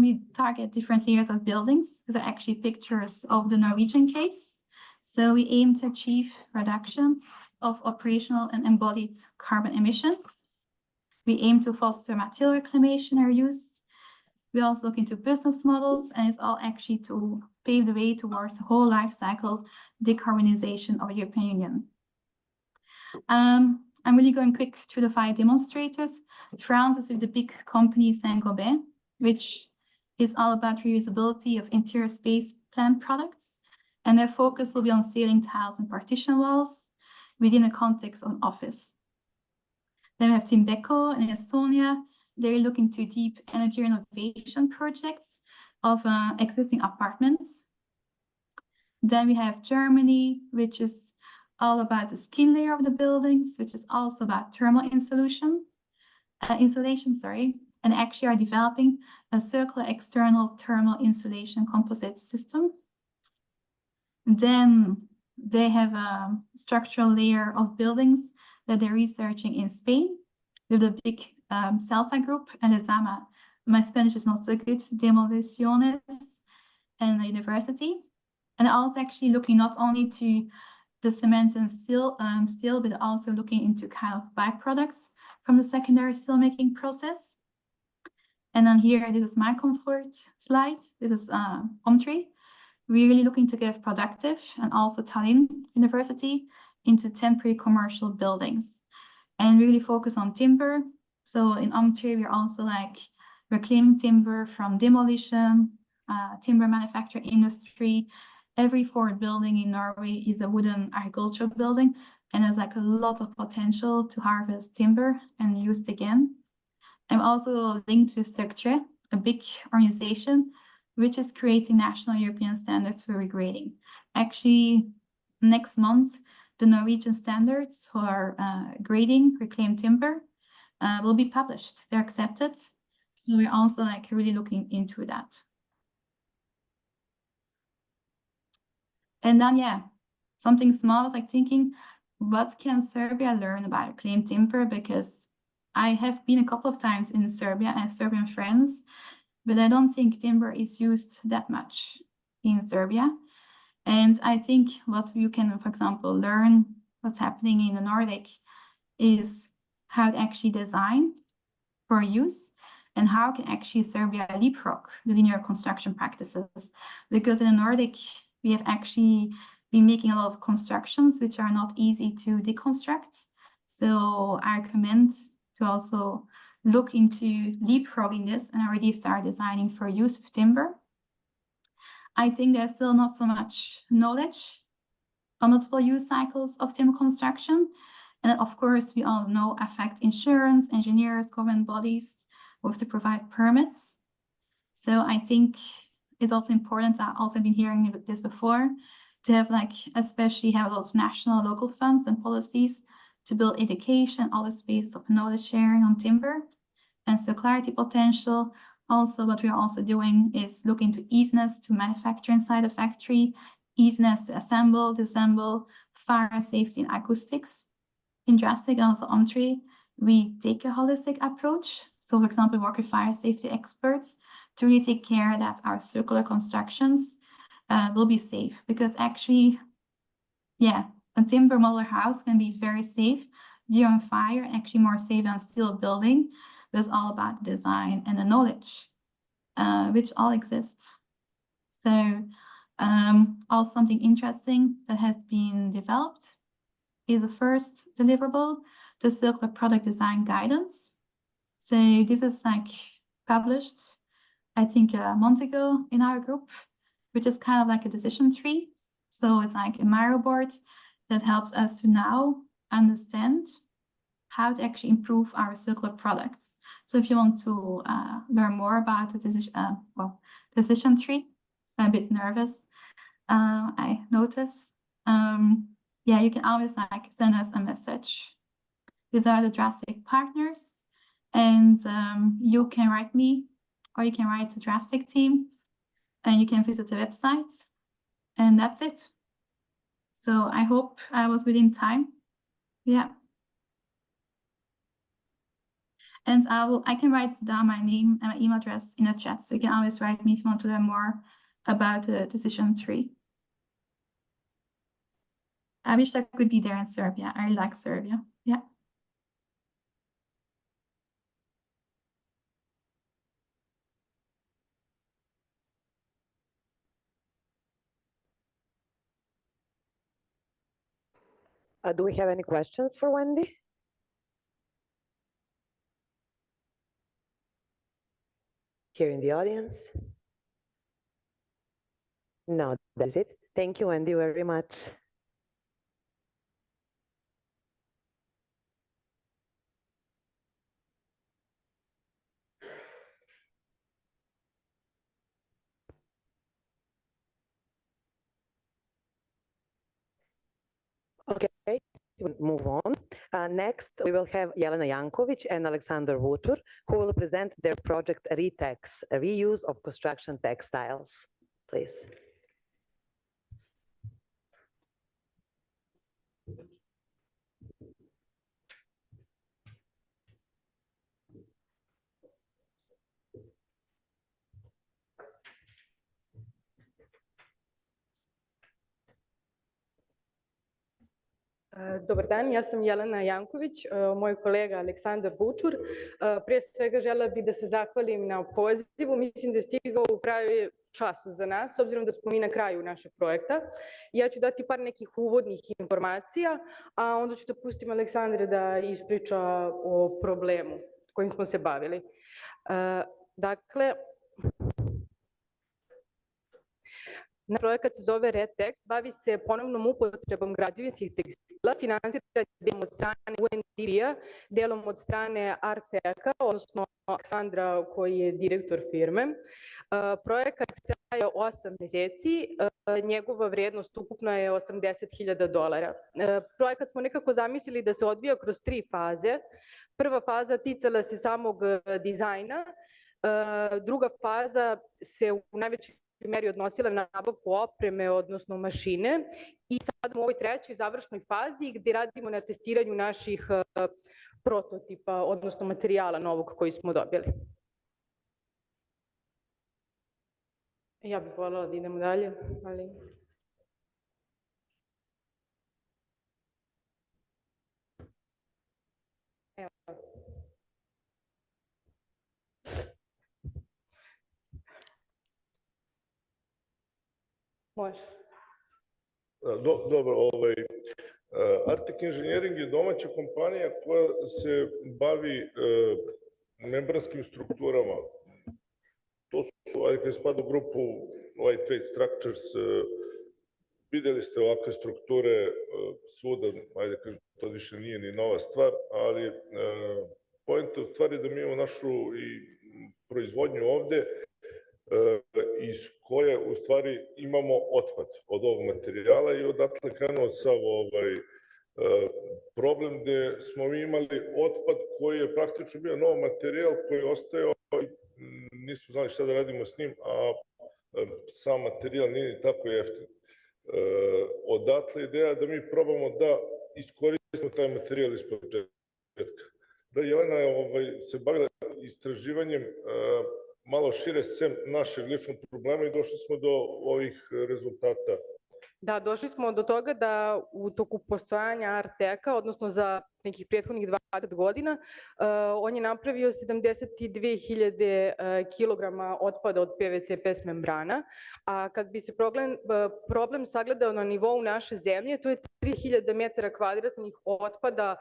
Speaker 10: We target different layers of buildings. These are actually pictures of the Norwegian case. So we aim to achieve reduction of operational and embodied carbon emissions. We aim to foster material reclamation or reuse. We also look into business models, and it's all actually to pave the way towards the whole life cycle decarbonization of the European Union. I'm really going quick through the 5 demonstrators. France is with the big company Saint-Gobain, which is all about reusability of interior space plan products. And their focus will be on ceiling tiles and partition walls within the context of an office. Then we have Timbeko in Estonia. They're looking to deep energy renovation projects of existing apartments. Then we have Germany, which is all about the skin layer of the buildings, which is also about thermal insulation, and actually are developing a circular external thermal insulation composite system. Then they have a structural layer of buildings that they're researching in Spain with the big Celta group and the Zama. My Spanish is not so good, Demoliciones and the university. And also actually looking not only to the cement and steel, but also looking into kind of byproducts from the secondary steelmaking process. And then here, this is my comfort slide. This is Omtree. We're really looking to get productive and also Tallinn University into temporary commercial buildings and really focus on timber. So in Omtree, we're also like reclaiming timber from demolition, timber manufacturing industry. Every 4th building in Norway is a wooden agricultural building, and there's like a lot of potential to harvest timber and use it again. I'm also linked with Sektora, a big organization which is creating national European standards for regrading. Actually, next month, the Norwegian standards for grading reclaimed timber will be published. They're accepted. So we're also like really looking into that. And then, yeah, something small, I was like thinking, what can Serbia learn about clay timber? Because I have been a couple of times in Serbia, I have Serbian friends, but I don't think timber is used that much in Serbia. And I think what you can, for example, learn what's happening in the Nordic is how to actually design for use and how can actually Serbia leapfrog the linear construction practices. Because in the Nordic, we have actually been making a lot of constructions which are not easy to deconstruct. So I recommend to also look into leapfrogging this and already start designing for use of timber. I think there's still not so much knowledge on multiple use cycles of timber construction. And of course, we all know affect insurance, engineers, government bodies who have to provide permits. So I think it's also important, I've also been hearing this before, to have like, especially have a lot of national, local funds and policies to build education, all the spaces of knowledge sharing on timber and circularity potential. Also, what we're also doing is look into easiness to manufacture inside a factory, easiness to assemble, disassemble, fire safety and acoustics. In Drastic and also Entree, we take a holistic approach. So for example, we work with fire safety experts to really take care that our circular constructions will be safe. Because actually, yeah, a timber modular house can be very safe during fire, actually more safe than steel building. It's all about the design and the knowledge, which all exists. So also something interesting that has been developed is the first deliverable, the circular product design guidance. So this is like published, I think a month ago in our group, which is kind of like a decision tree. So it's like a Miro board that helps us to now understand how to actually improve our circular products. So if you want to learn more about the decision tree, I'm a bit nervous, I notice. Yeah, you can always like send us a message. These are the Drastic partners, and you can write me, or you can write the Drastic team, and you can visit the website, and that's it. So I hope I was within time. Yeah. And I can write down my name and my email address in the chat, so you can always write me if you want to learn more about the decision tree. I wish I could be there in Serbia. I really like Serbia. Yeah.
Speaker 1: Do we have any questions for Wendy? Here in the audience? No, that's it. Thank you, Wendy, very much. Okay, we'll move on. Next, we will have Jelena Janković and Aleksandar Vučur, who will present their project Retex, a reuse of construction textiles. Please.
Speaker 12: Dobar dan, ja sam Jelena Janković, moj kolega Aleksandar Vučur. Prije svega želela bih da se zahvalim na pozivu. Mislim da je stigao u pravi čas za nas, s obzirom da smo mi na kraju našeg projekta. Ja ću dati par nekih uvodnih informacija, a onda ću da pustim Aleksandra da ispriča o problemu kojim smo se bavili. Dakle, projekat se zove Retex, bavi se ponovnom upotrebom građevinskih tekstila, finansira delom od strane UNDP-a, delom od strane Arteka, odnosno Aleksandra koji je direktor firme. Projekat traje 8 meseci, njegova vrednost ukupno je $80.000. Projekat smo nekako zamislili da se odvija kroz 3 faze. Prva faza ticala se samog dizajna, Druga faza se u najvećoj meri odnosila na nabavku opreme, odnosno mašine. I sad u ovoj trećoj završnoj fazi gde radimo na testiranju naših prototipa, odnosno materijala novog koji smo dobili. Ja bih voljela da idemo dalje, ali... Evo. Može.
Speaker 13: Dobro, Arctic Engineering je domaća kompanija koja se bavi membranskim strukturama. To su, ajde kada spada u grupu lightweight structures, videli ste ovakve strukture svuda, ajde kažem, to više nije ni nova stvar, ali point u stvari da mi imamo našu i proizvodnju ovde, iz koje u stvari imamo otpad od ovog materijala i odatle krenuo sav problem gde smo mi imali otpad koji je praktično bio nov materijal koji je ostajao i nismo znali šta da radimo s njim, a sam materijal nije ni tako jeftin. Odatle ideja da mi probamo da iskoristimo taj materijal iz početka. Da, Jelena je se bavila istraživanjem malo šire sem našeg ličnog problema i došli smo do ovih rezultata.
Speaker 12: Da, došli smo do toga da u toku postojanja Arteka, odnosno za nekih prethodnih 20 godina, on je napravio 72.000 kilograma otpada od PVC-PS membrana, a kad bi se problem sagledao na nivou naše zemlje, to je 3.000 metara kvadratnih otpada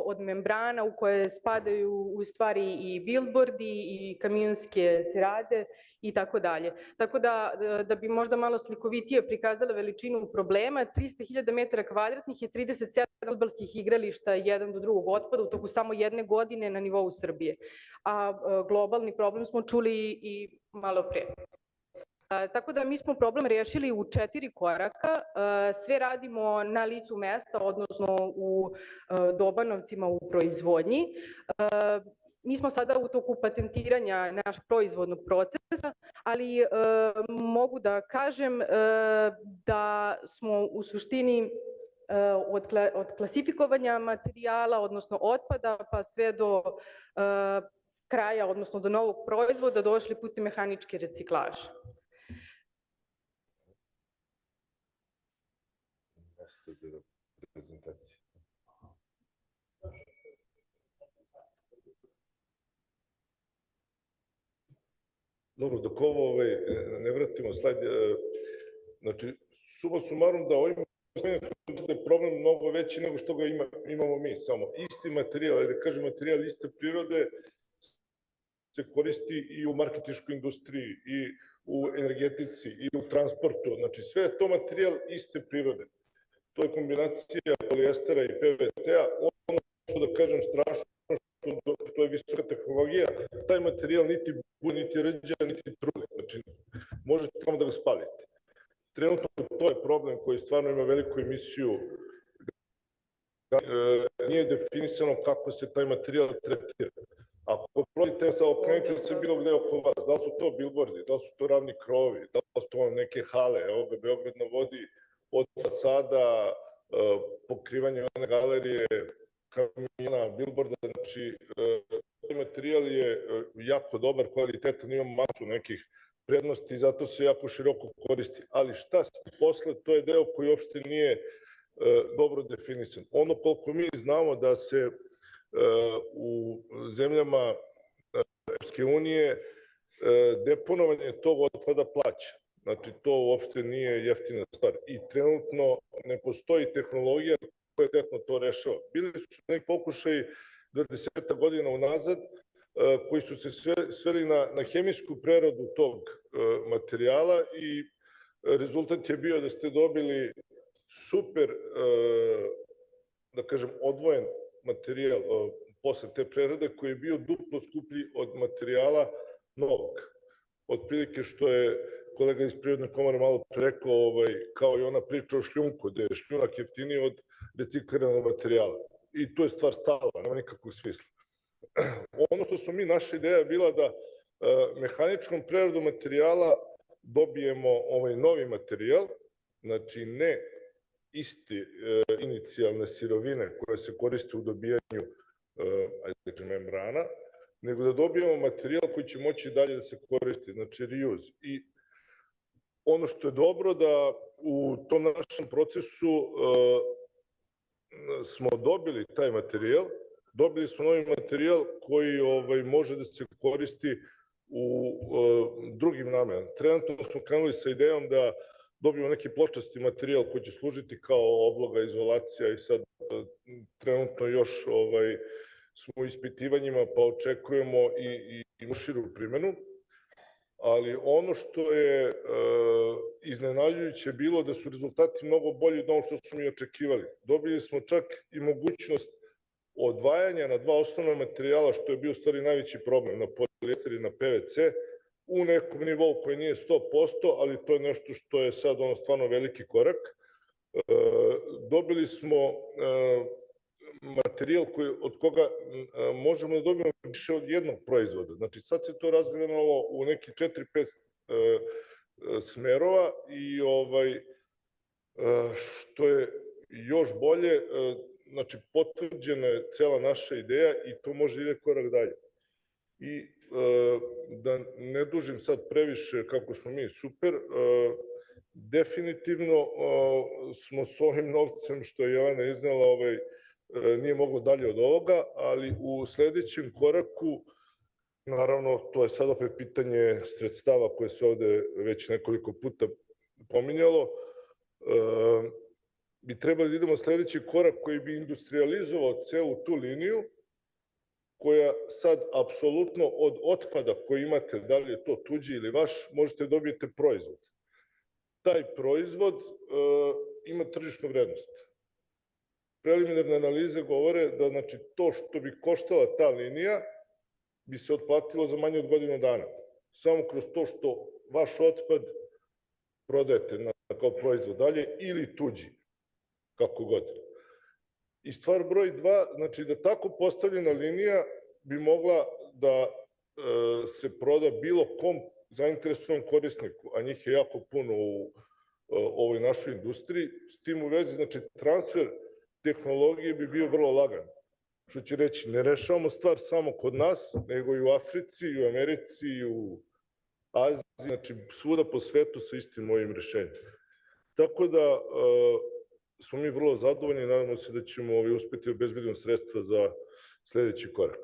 Speaker 12: od membrana u koje spadaju u stvari i billboardi i kamionske cerade i tako dalje. Tako da bi možda malo slikovitije prikazala veličinu problema, 300.000 metara kvadratnih je 37 fudbalskih igrališta jedan do drugog otpada u toku samo jedne godine na nivou Srbije. A globalni problem smo čuli i malo pre. Tako da mi smo problem rešili u 4 koraka. Sve radimo na licu mesta, odnosno u Dobanovcima u proizvodnji. Mi smo sada u toku patentiranja našeg proizvodnog procesa, ali mogu da kažem da smo u suštini od klasifikovanja materijala, odnosno otpada, pa sve do kraja, odnosno do novog proizvoda, došli putem mehaničke reciklaže.
Speaker 13: Dobro, dok ovo ne vratimo slajd, znači, suma sumarum da ovim je problem mnogo veći nego što ga imamo mi, samo isti materijal, da kažem materijal iste prirode se koristi i u marketinškoj industriji, i u energetici, i u transportu, znači sve je to materijal iste prirode. To je kombinacija polijestera i PVC-a, ono što da kažem strašno, to je visoka tehnologija, taj materijal niti bude, niti rđa, niti truje, znači možete samo da ga spalite. Trenutno to je problem koji stvarno ima veliku emisiju, nije definisano kako se taj materijal tretira. Ako prođete, okrenite se bilo gde oko vas, da li su to billboardi, da li su to ravni krovi, da li su to neke hale, evo ga Beograd na vodi, od fasada, pokrivanje one galerije, kamiona, billboarda, znači taj materijal je jako dobar, kvalitetan, imamo masu nekih prednosti, zato se jako široko koristi. Ali šta se posle, to je deo koji uopšte nije dobro definisan. Ono koliko mi znamo da se u zemljama Evropske unije deponovanje tog otpada plaća. Znači, to uopšte nije jeftina stvar. I trenutno ne postoji tehnologija koja to rešava. Bili su neki pokušaj 20 godina unazad koji su se sveli na hemijsku preradu tog materijala i rezultat je bio da ste dobili super, da kažem, odvojen materijal posle te prerade koji je bio duplo skuplji od materijala novog. Otprilike što je kolega iz Prirodne komore malo rekao, kao i ona priča o šljunku, gde je šljunak jeftiniji od recikliranog materijala. I to je stvar stava, nema nikakvog smisla. Ono što su naša ideja bila da Mehaničkom preradom materijala dobijemo ovaj novi materijal, znači ne isti inicijalne sirovine koje se koriste u dobijanju membrana, nego da dobijemo materijal koji će moći dalje da se koristi, znači reuse. I ono što je dobro da u tom našem procesu smo dobili taj materijal, dobili smo novi materijal koji može da se koristi u drugim namenama. Trenutno smo krenuli sa idejom da dobijemo neki pločasti materijal koji će služiti kao obloga, izolacija i sad trenutno još smo u ispitivanjima pa očekujemo i širu primjenu. Ali ono što je iznenađujuće bilo da su rezultati mnogo bolji od onog što smo mi očekivali. Dobili smo čak i mogućnost odvajanja na dva osnovna materijala, što je bio u stvari najveći problem, na poliester i na PVC, u nekom nivou koji nije 100%, ali to je nešto što je sad stvarno veliki korak. Dobili smo materijal od koga možemo da dobijemo više od jednog proizvoda. Znači sad se to razgranalo u neki 4-5 smerova i što je još bolje, znači potvrđena je cela naša ideja i to može ide korak dalje. I da ne dužim sad previše kako smo mi super, definitivno smo s ovim novcem što je Jelena iznala, nije moglo dalje od ovoga, ali u sledećem koraku, naravno, to je sad opet pitanje sredstava koje se ovde već nekoliko puta pominjalo, bi trebali da idemo sledeći korak koji bi industrializovao celu tu liniju, koja sad apsolutno od otpada koji imate, da li je to tuđi ili vaš, možete dobijete proizvod. Taj proizvod ima tržišnu vrednost. Preliminarne analize govore da znači to što bi koštala ta linija bi se otplatilo za manje od godinu dana. Samo kroz to što vaš otpad prodajete kao proizvod dalje ili tuđi, kako god. I stvar broj 2, znači da tako postavljena linija bi mogla da se proda bilo kom zainteresovanom korisniku, a njih je jako puno u ovoj našoj industriji. S tim u vezi, znači transfer tehnologije bi bio vrlo lagan. Što će reći, ne rešavamo stvar samo kod nas, nego i u Africi, i u Americi, i u Aziji, znači svuda po svetu sa istim ovim rešenjem. Tako da smo mi vrlo zadovoljni i nadamo se da ćemo uspeti obezbediti sredstva za sledeći korak.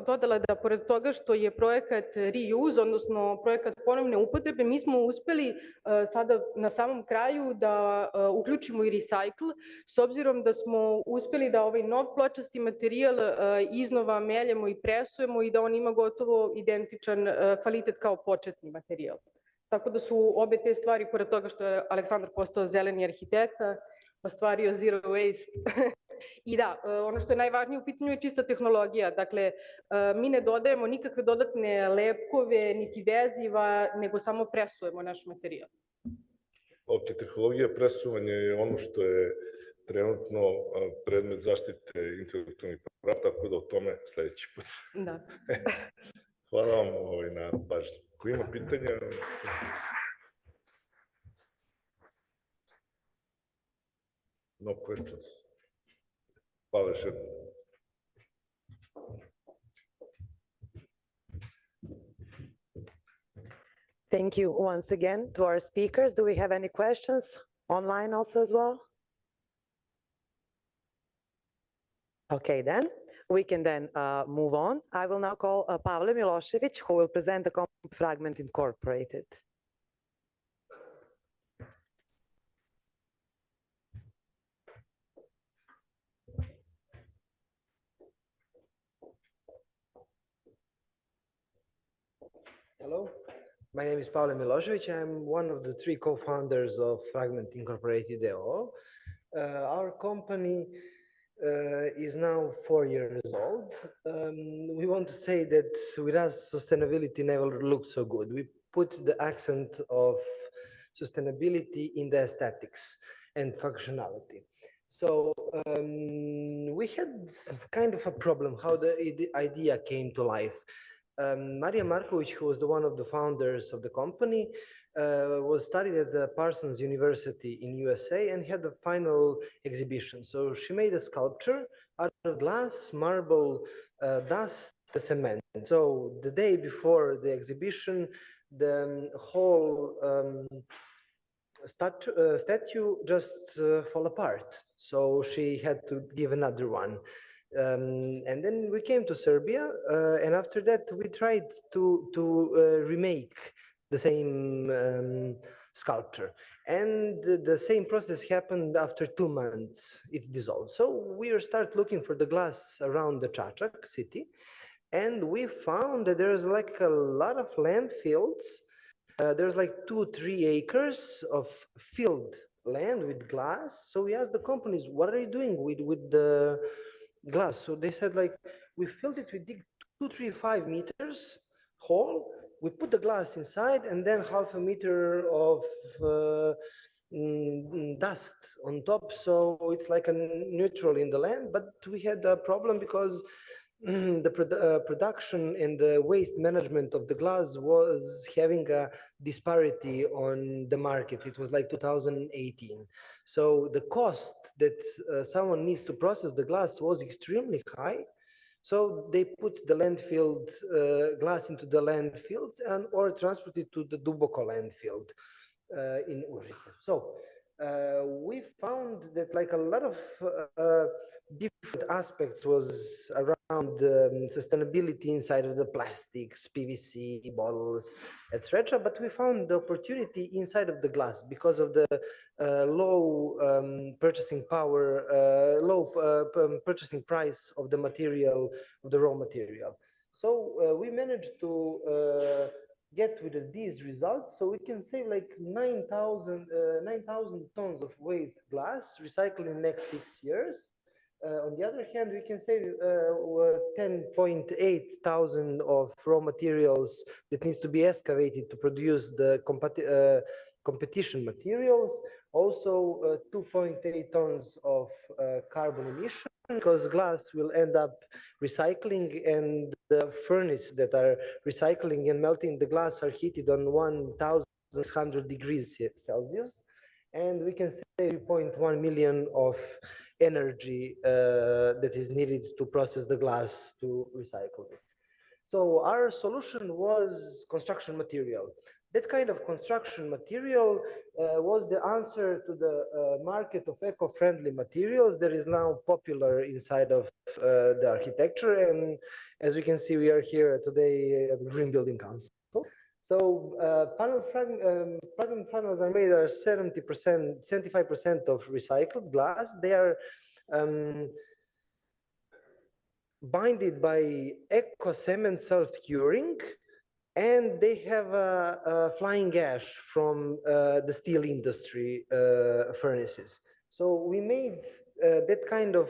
Speaker 12: Dodala da pored toga što je projekat reuse, odnosno projekat ponovne upotrebe, mi smo uspeli sada na samom kraju da uključimo i recycle, s obzirom da smo uspeli da ovaj nov pločasti materijal iznova meljemo i presujemo i da on ima gotovo identičan kvalitet kao početni materijal. Tako da su obe te stvari, pored toga što je Aleksandar postao zeleni arhitekta, ostvario zero waste. I da, ono što je najvažnije u pitanju je čista tehnologija. Dakle, mi ne dodajemo nikakve dodatne lepkove, niti veziva, nego samo presujemo naš materijal.
Speaker 13: Opće tehnologija presuvanja je ono što je trenutno predmet zaštite intelektualnih prava, tako da o tome sledeći put.
Speaker 12: Da.
Speaker 13: Hvala vam na pažnji. Ko ima pitanja? No questions. Hvala još jednom.
Speaker 1: Thank you once again to our speakers. Do we have any questions online also as well? Okay, then we can then move on. I will now call Pavle Milošević, who will present the fragment incorporated.
Speaker 7: Hello, my name is Pavle Milošević. I'm one of the 3 co-founders of Fragment Incorporated EO. Our company is now 4 years old. We want to say that with us, sustainability never looked so good. We put the accent of sustainability in the aesthetics and functionality. So we had kind of a problem how the idea came to life. Marija Marković, who was one of the founders of the company, was studied at the Parsons University in USA and had the final exhibition. So she made a sculpture out of glass, marble, dust, cement. So the day before the exhibition, the whole statue just fell apart. So she had to give another one. And then we came to Serbia, and after that we tried to remake the same sculpture. And the same process happened after 2 months, it dissolved. So we start looking for the glass around the Čačak city, and we found that there's like a lot of landfills. There's like 2-3 acres of filled land with glass. So we asked the companies, what are you doing with the glass? So they said, like, we filled it, we dig 2-3-5 meters hole, we put the glass inside, and then 0.5 meter of dust on top. So it's like a neutral in the land, but we had a problem because the production and the waste management of the glass was having a disparity on the market. It was like 2018. So the cost that someone needs to process the glass was extremely high. So they put the landfill glass into the landfills and or transport it to the Duboko landfill in Užice. So we found that like a lot of different aspects was around sustainability inside of the plastics, PVC bottles, etc. But we found the opportunity inside of the glass because of the low purchasing power, low purchasing price of the material, of the raw material. So we managed to get with these results, so we can save like 9,000 tons of waste glass recycled in the next 6 years. On the other hand, we can save 10.8 thousand of raw materials that needs to be excavated to produce the competition materials. Also 2.8 tons of carbon emission, because glass will end up recycling, and the furnace that are recycling and melting the glass are heated on 1,600 degrees Celsius. And we can save 0.1 million of energy that is needed to process the glass to recycle it. So our solution was construction material. That kind of construction material was the answer to the market of eco-friendly materials that is now popular inside of the architecture. And as we can see, we are here today at the Green Building Council. So plug-in panels are made of 75% of recycled glass. They are binded by eco-cement self-curing, and they have a flying ash from the steel industry furnaces. So we made that kind of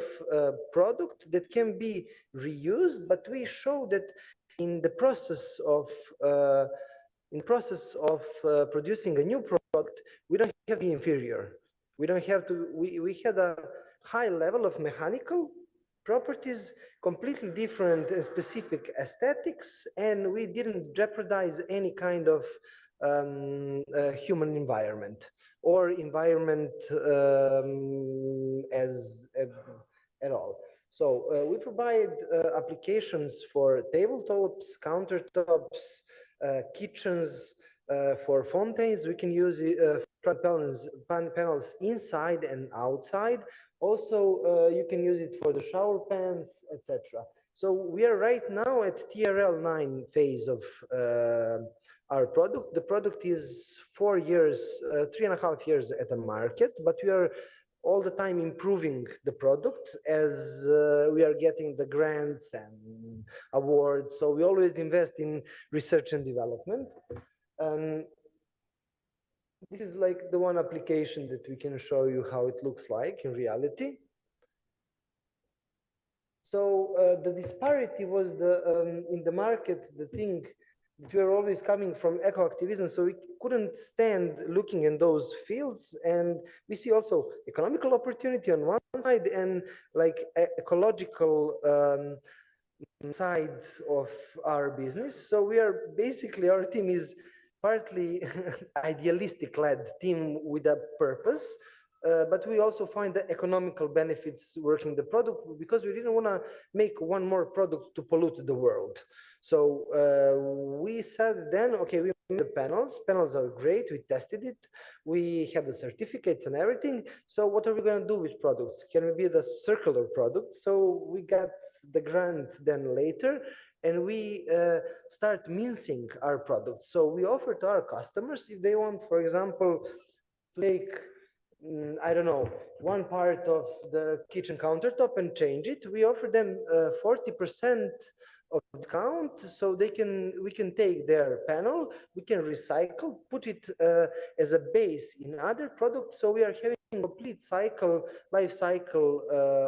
Speaker 7: product that can be reused, but we show that in the process of producing a new product, we don't have to be inferior. We don't have to. We had a high level of mechanical properties, completely different and specific aesthetics, and we didn't jeopardize any kind of human environment or environment at all. So we provide applications for tabletops, countertops, kitchens, for fountains. We can use front panels inside and outside. Also, you can use it for the shower pans, etc. So we are right now at TRL 9 phase of our product. The product is 4 years, 3.5 years at the market, but we are all the time improving the product as we are getting the grants and awards. So we always invest in research and development. This is like the one application that we can show you how it looks like in reality. So the disparity was in the market, the thing that we are always coming from eco-activism, so we couldn't stand looking in those fields. And we see also economical opportunity on one side and like ecological side of our business. So we are basically, our team is partly idealistic led team with a purpose, but we also find the economical benefits working the product because we didn't want to make one more product to pollute the world. So we said then, okay, we made the panels. Panels are great. We tested it. We had the certificates and everything. So what are we going to do with products? Can we build a circular product? So we got the grant then later, and we start mincing our products. So we offer to our customers, if they want, for example, to take, I don't know, one part of the kitchen countertop and change it, we offer them 40% of discount, so we can take their panel, we can recycle, put it as a base in other products. So we are having a complete life cycle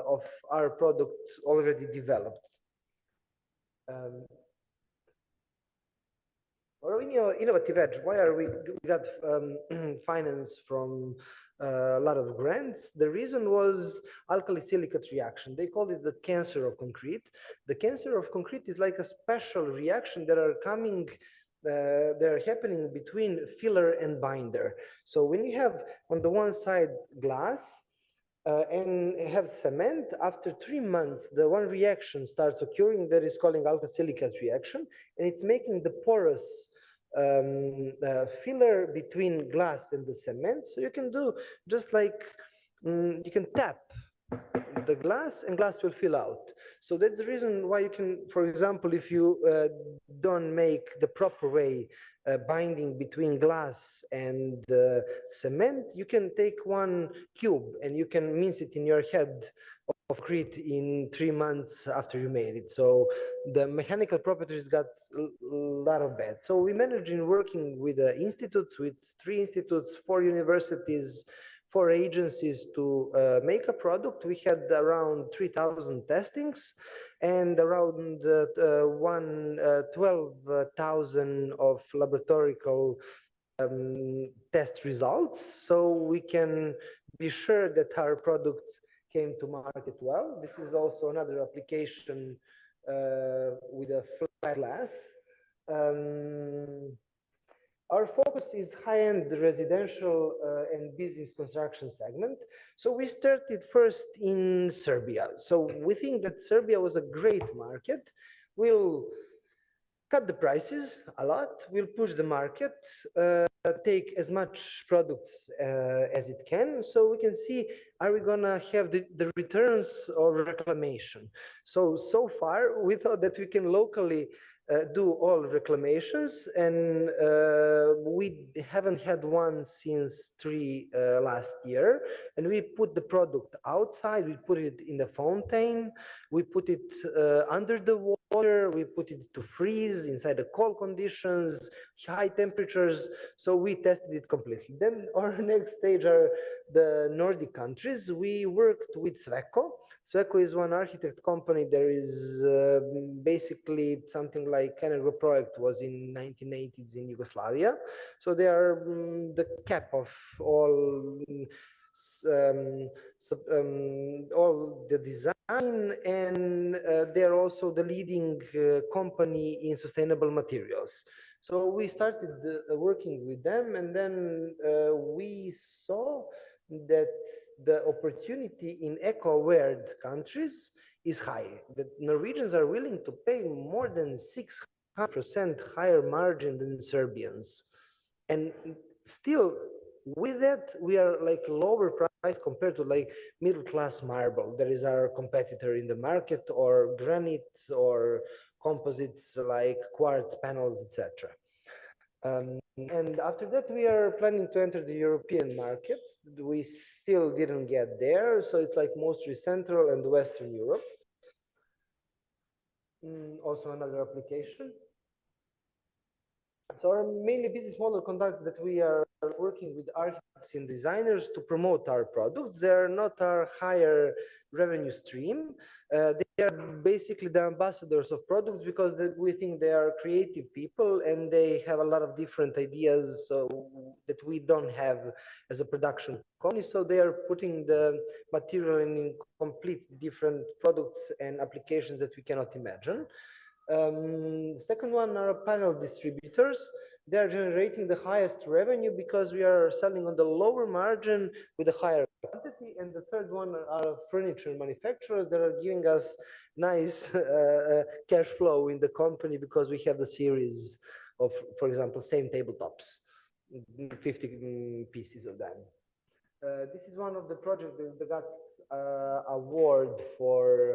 Speaker 7: of our product already developed. Or innovative edge, why are we got finance from a lot of grants? The reason was alkali silicate reaction. They called it the cancer of concrete. The cancer of concrete is like a special reaction that are coming, they're happening between filler and binder. So when you have on the one side glass and have cement, after 3 months, the one reaction starts occurring that is calling alkali silicate reaction, and it's making the porous filler between glass and the cement. So you can do just like, you can tap the glass and glass will fill out. So that's the reason why you can, for example, if you don't make the proper way binding between glass and cement, you can take one cube and you can mince it in your head of concrete in 3 months after you made it. So the mechanical properties got a lot of bad. So we managed in working with institutes, with 3 institutes, 4 universities, 4 agencies to make a product. We had around 3,000 testings and around 12,000 of laboratorical test results. So we can be sure that our product came to market well. This is also another application with a flat glass. Our focus is high-end residential and business construction segment. So we started first in Serbia. So we think that Serbia was a great market. We'll cut the prices a lot. We'll push the market, take as much products as it can. So we can see, are we gonna have the returns of reclamation? So far, we thought that we can locally do all reclamations, and we haven't had one since 3 last year. And we put the product outside, we put it in the fountain, we put it under the water, we put it to freeze inside the cold conditions, high temperatures. So we tested it completely. Then our next stage are the Nordic countries. We worked with Sweco. Sweco is one architect company. There is basically something like Energo project was in 1980s in Yugoslavia. So they are the cap of all the design, and they're also the leading company in sustainable materials. So we started working with them, and then we saw that the opportunity in eco-aware countries is high. The Norwegians are willing to pay more than 600% higher margin than Serbians. And still, with that, we are like lower price compared to like middle-class marble. There is our competitor in the market, or granite, or composites like quartz panels, etc. And after that, we are planning to enter the European market. We still didn't get there, so it's like mostly Central and Western Europe. Also another application. So our mainly business model conduct that we are working with architects and designers to promote our products. They are not our higher revenue stream. They are basically the ambassadors of products because we think they are creative people and they have a lot of different ideas that we don't have as a production company. So they are putting the material in complete different products and applications that we cannot imagine. Second one are panel distributors. They are generating the highest revenue because we are selling on the lower margin with a higher quantity. And the third one are furniture manufacturers that are giving us nice cash flow in the company because we have the series of, for example, same tabletops, 50 pieces of them. This is one of the projects that got award for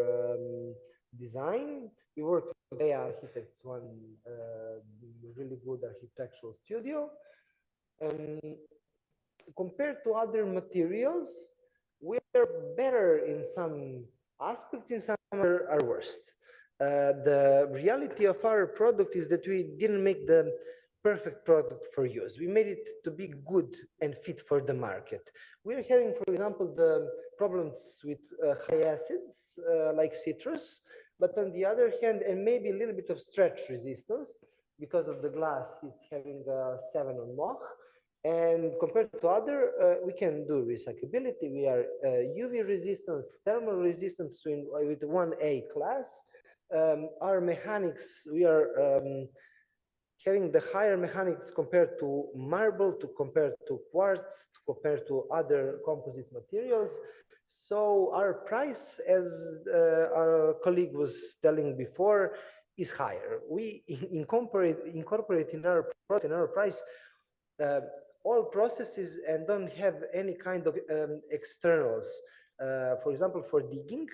Speaker 7: design. We work with AI Architects, one really good architectural studio. Compared to other materials, we are better in some aspects, in some are worst. The reality of our product is that we didn't make the perfect product for use. We made it to be good and fit for the market. We're having, for example, the problems with high acids like citrus, but on the other hand, and maybe a little bit of stretch resistance because of the glass, it's having a 7 on Mach. And compared to other, we can do recyclability. We are UV resistance, thermal resistance with 1A class. Our mechanics, we are having the higher mechanics compared to marble, compared to quartz, compared to other composite materials. So our price, as our colleague was telling before, is higher. We incorporate in our product, in our price, all processes and don't have any kind of externals. For example, for digging,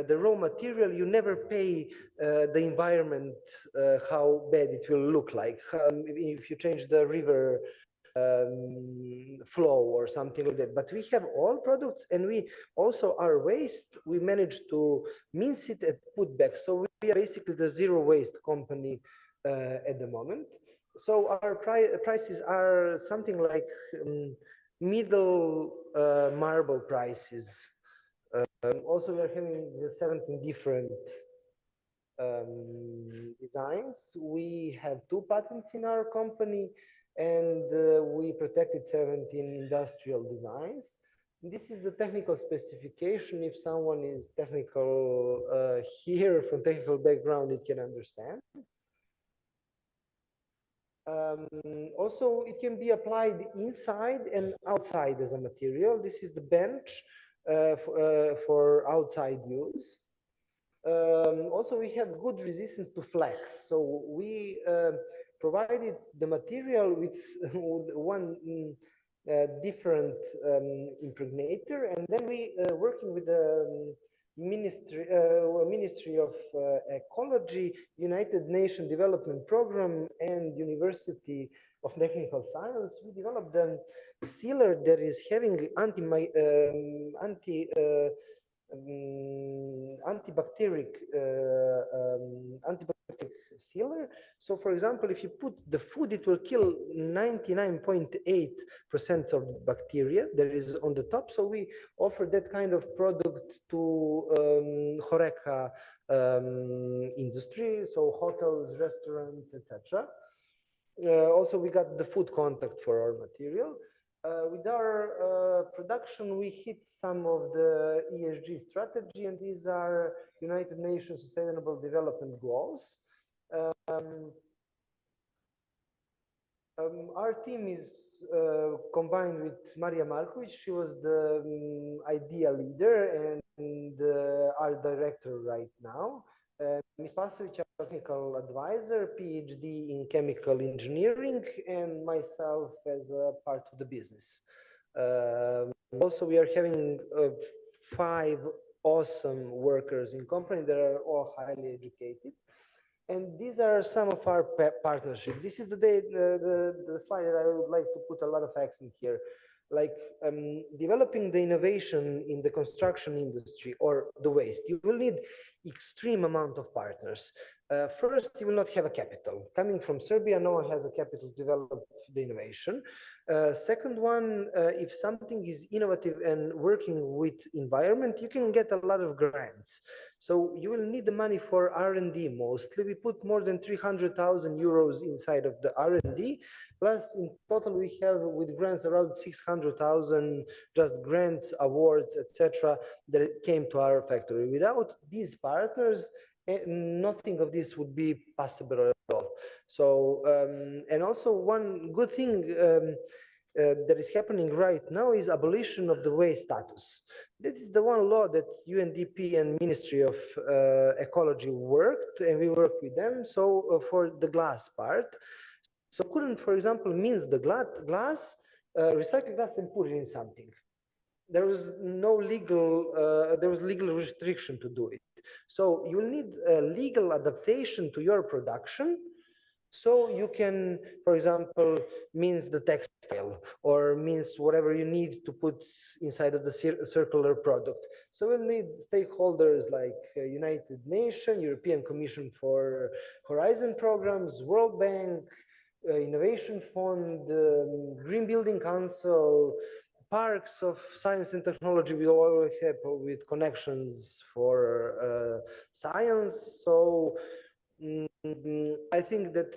Speaker 7: the raw material, you never pay the environment how bad it will look like. If you change the river flow or something like that. But we have all products, and we also our waste, we manage to mince it and put back. So we are basically the zero waste company at the moment. So our prices are something like middle marble prices. Also, we are having 17 different designs. We have 2 patents in our company, and we protected 17 industrial designs. This is the technical specification. If someone is technical here from technical background, it can understand. Also, it can be applied inside and outside as a material. This is the bench for outside use. Also, we have good resistance to flex. So we provided the material with one different impregnator, and then we working with the Ministry of Ecology, United Nations Development Program, and University of Technical Science. We developed a sealer that is having antibacterial sealer. So, for example, if you put the food, it will kill 99.8% of bacteria that is on the top. So we offer that kind of product to HoReCa industry, so hotels, restaurants, etc. Also, we got the food contact for our material. With our production, we hit some of the ESG strategy, and these are United Nations Sustainable Development Goals. Our team is combined with Marija Marković. She was the idea leader and our director right now. Ms. Pasović, our technical advisor, PhD in chemical engineering, and myself as a part of the business. Also, we are having 5 awesome workers in company that are all highly educated. And these are some of our partnerships. This is the slide that I would like to put a lot of accent here. Like developing the innovation in the construction industry or the waste, you will need extreme amount of partners. First, you will not have a capital. Coming from Serbia, no one has a capital to develop the innovation. Second one, if something is innovative and working with environment, you can get a lot of grants. So you will need the money for R&D mostly. We put more than 300,000 euros inside of the R&D. Plus, in total, we have with grants around 600,000 just grants, awards, etc. that came to our factory. Without these partners, nothing of this would be possible at all. So, and also one good thing that is happening right now is abolition of the waste status. This is the one law that UNDP and Ministry of Ecology worked, and we worked with them. So for the glass part, so couldn't, for example, mince the glass, recycle glass and put it in something. There was no legal, there was legal restriction to do it. So you will need a legal adaptation to your production. So you can, for example, mince the textile or mince whatever you need to put inside of the circular product. So we'll need stakeholders like United Nations, European Commission for Horizon programs, World Bank, Innovation Fund, Green Building Council, parks of science and technology. We always have with connections for science. So I think that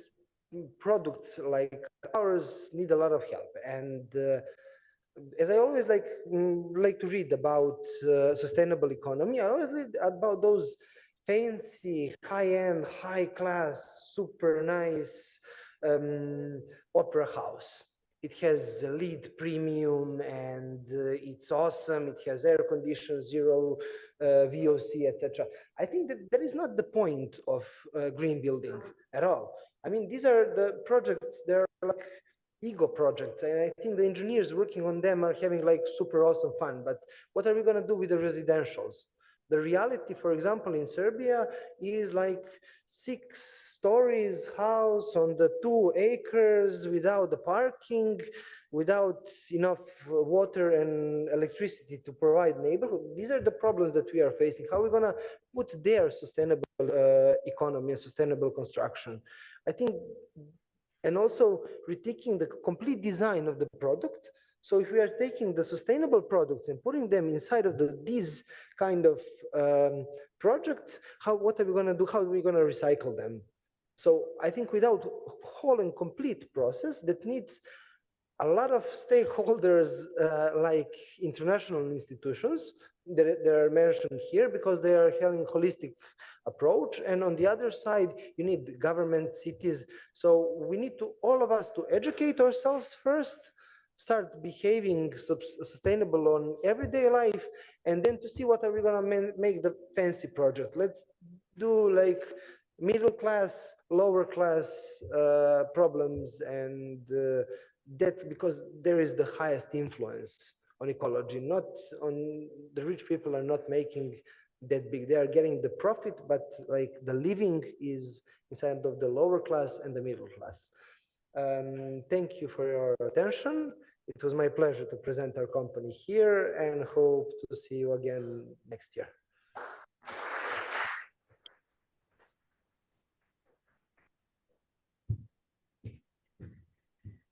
Speaker 7: products like ours need a lot of help. And as I always like to read about sustainable economy, I always read about those fancy, high-end, high-class, super nice opera house. It has LEED premium and it's awesome. It has air conditioning, zero VOC, etc. I think that that is not the point of green building at all. I mean, these are the projects, they're like ego projects. And I think the engineers working on them are having like super awesome fun. But what are we going to do with the residentials? The reality, for example, in Serbia is like 6 stories house on the 2 acres without the parking, without enough water and electricity to provide neighborhood. These are the problems that we are facing. How are we going to put their sustainable economy and sustainable construction? I think, and also rethinking the complete design of the product. So if we are taking the sustainable products and putting them inside of these kind of projects, what are we going to do? How are we going to recycle them? So I think without whole and complete process that needs a lot of stakeholders like international institutions that are mentioned here because they are having holistic approach. And on the other side, you need government, cities. So we need to, all of us, to educate ourselves first, start behaving sustainable on everyday life, and then to see what are we going to make the fancy project. Let's do like middle class, lower class problems, and that because there is the highest influence on ecology, not on the rich people are not making that big. They are getting the profit, but like the living is inside of the lower class and the middle class. Thank you for your attention. It was my pleasure to present our company here and hope to see you again next year.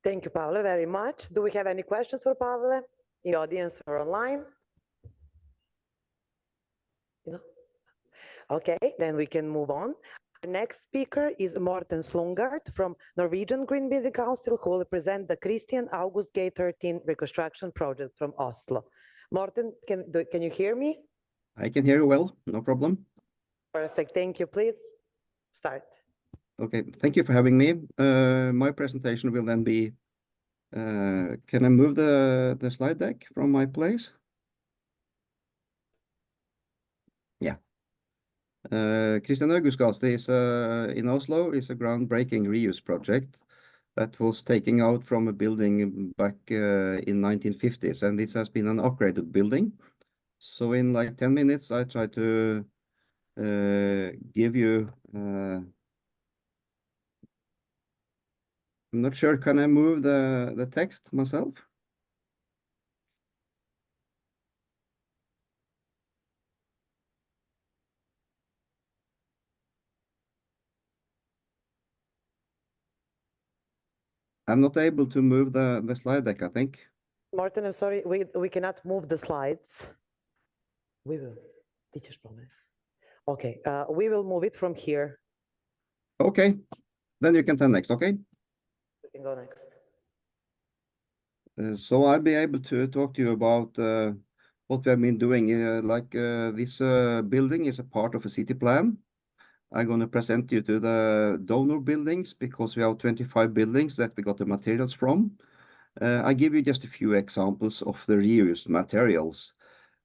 Speaker 1: Thank you, Pavle, very much. Do we have any questions for Pavle in the audience or online? No? Okay, then we can move on. The next speaker is Morten Slungård from Norwegian Green Building Council, who will present the Kristian Augusts Gate 13 reconstruction project from Oslo. Morten, can you hear me?
Speaker 14: I can hear you well, no problem.
Speaker 1: Perfect, thank you. Please start.
Speaker 14: Okay, thank you for having me. My presentation will then be, can I move the slide deck from my place? Yeah. Kristian Augusts Gate is in Oslo is a groundbreaking reuse project that was taken out from a building back in 1950s, and this has been an upgraded building. So in like 10 minutes, I try to give you. I'm not sure. Can I move the text myself? I'm not able to move the slide deck, I think.
Speaker 1: Morten, I'm sorry, we cannot move the slides. We will. Okay, we will move it from here.
Speaker 14: Okay, then you can turn next, okay?
Speaker 1: We can go next.
Speaker 14: So I'll be able to talk to you about what we have been doing. This building is a part of a city plan. I'm going to present you to the donor buildings because we have 25 buildings that we got the materials from. I give you just a few examples of the reused materials.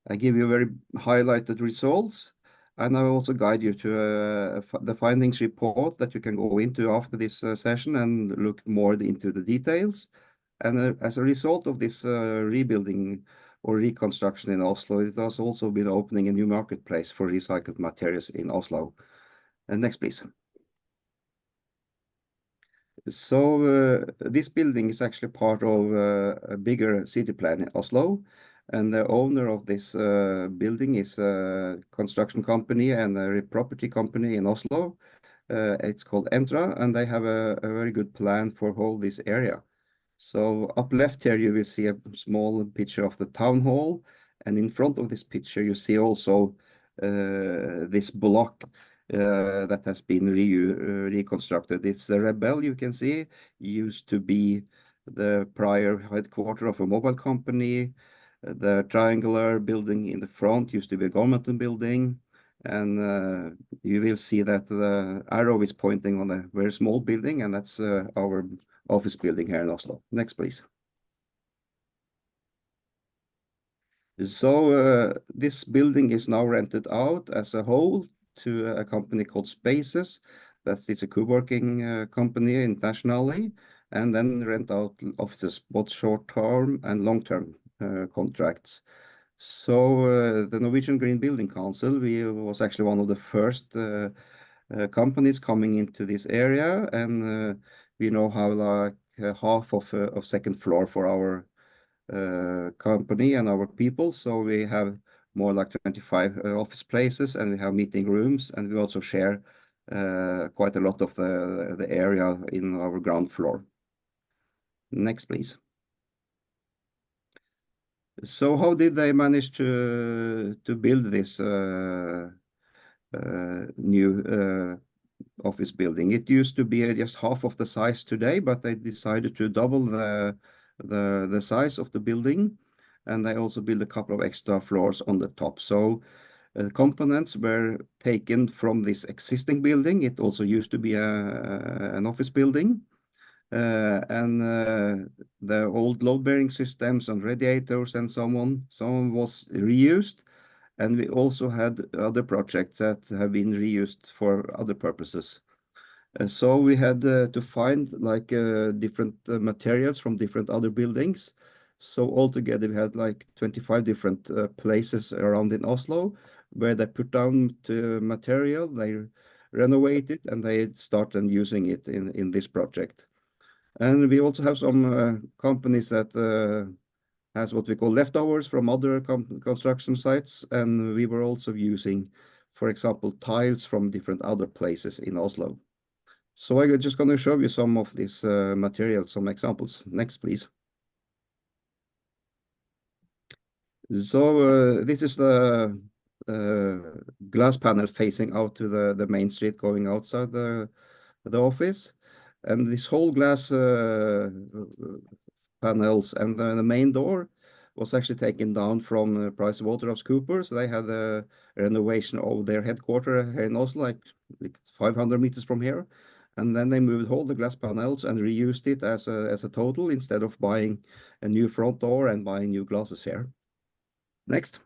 Speaker 14: I give you very highlighted results, and I will also guide you to the findings report that you can go into after this session and look more into the details. And as a result of this rebuilding or reconstruction in Oslo, it has also been opening a new marketplace for recycled materials in Oslo. Next, please. So this building is actually part of a bigger city plan in Oslo. And the owner of this building is a construction company and a property company in Oslo. It's called Entra, and they have a very good plan for whole this area. So up left here, you will see a small picture of the town hall. And in front of this picture, you see also this block that has been reconstructed. It's the Rebel, you can see, used to be the prior headquarters of a mobile company. The triangular building in the front used to be a government building. And you will see that the arrow is pointing on a very small building, and that's our office building here in Oslo. Next, please. So this building is now rented out as a whole to a company called Spaces. That is a co-working company internationally, and then rent out offices, both short-term and long-term contracts. So the Norwegian Green Building Council, we was actually one of the first companies coming into this area, and we now have like half of second floor for our company and our people. So we have more like 25 office places, and we have meeting rooms, and we also share quite a lot of the area in our ground floor. Next, please. So how did they manage to build this new office building? It used to be just half of the size today, but they decided to double the size of the building, and they also built a couple of extra floors on the top. So components were taken from this existing building. It also used to be an office building. And the old load-bearing systems and radiators and so on was reused. And we also had other projects that have been reused for other purposes. So we had to find like different materials from different other buildings. So altogether we had like 25 different places around in Oslo where they put down material, they renovate it, and they started using it in this project. And we also have some companies that has what we call leftovers from other construction sites. And we were also using, for example, tiles from different other places in Oslo. So I'm just going to show you some of these materials, some examples. Next, please. So this is the glass panel facing out to the main street going outside the office. And this whole glass panels and the main door was actually taken down from PricewaterhouseCoopers. They had a renovation of their headquarters here in Oslo, like 500 meters from here. And then they moved all the glass panels and reused it as a total instead of buying a new front door and buying new glasses here. Next.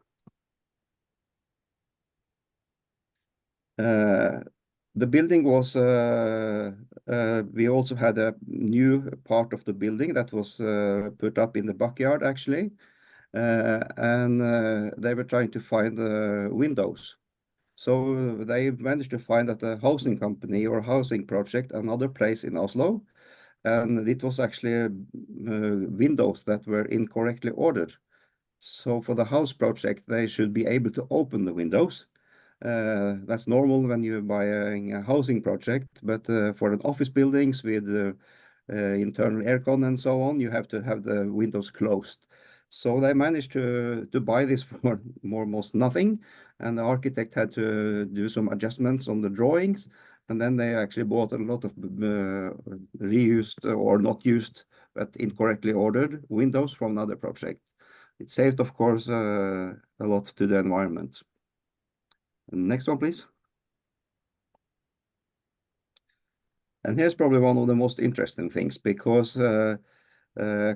Speaker 14: The building was, we also had a new part of the building that was put up in the backyard actually. And they were trying to find windows. So they managed to find that a housing company or housing project, another place in Oslo, and it was actually windows that were incorrectly ordered. So for the house project, they should be able to open the windows. That's normal when you buy a housing project, but for an office buildings with internal aircon and so on, you have to have the windows closed. So they managed to buy this for almost nothing, and the architect had to do some adjustments on the drawings, and then they actually bought a lot of reused or not used but incorrectly ordered windows from another project. It saved, of course, a lot to the environment. Next one, please. And here's probably one of the most interesting things, because a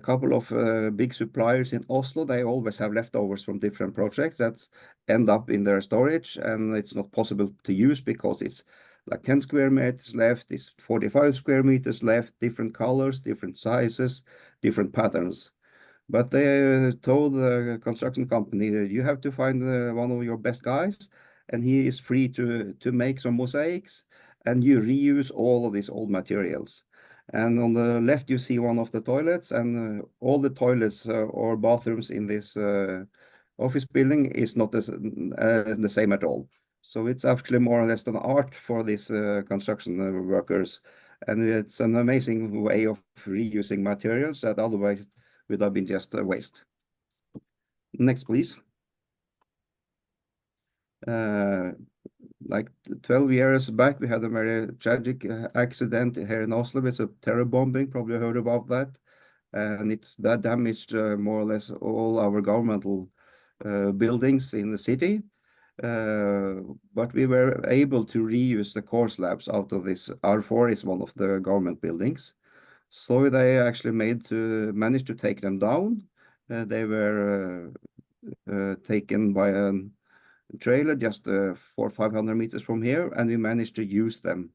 Speaker 14: couple of big suppliers in Oslo, they always have leftovers from different projects that end up in their storage, and it's not possible to use because it's like 10 square meters left, it's 45 square meters left, different colors, different sizes, different patterns. But they told the construction company that you have to find one of your best guys, and he is free to make some mosaics, and you reuse all of these old materials. And on the left, you see one of the toilets, and all the toilets or bathrooms in this office building is not the same at all. So it's actually more or less an art for these construction workers. And it's an amazing way of reusing materials that otherwise would have been just a waste. Next, please. Like 12 years back, we had a very tragic accident here in Oslo with a terror bombing. Probably heard about that. And that damaged more or less all our governmental buildings in the city. But we were able to reuse the core slabs out of this. R4 is one of the government buildings. So they actually managed to take them down. They were taken by a trailer just 400 or 500 meters from here, and we managed to use them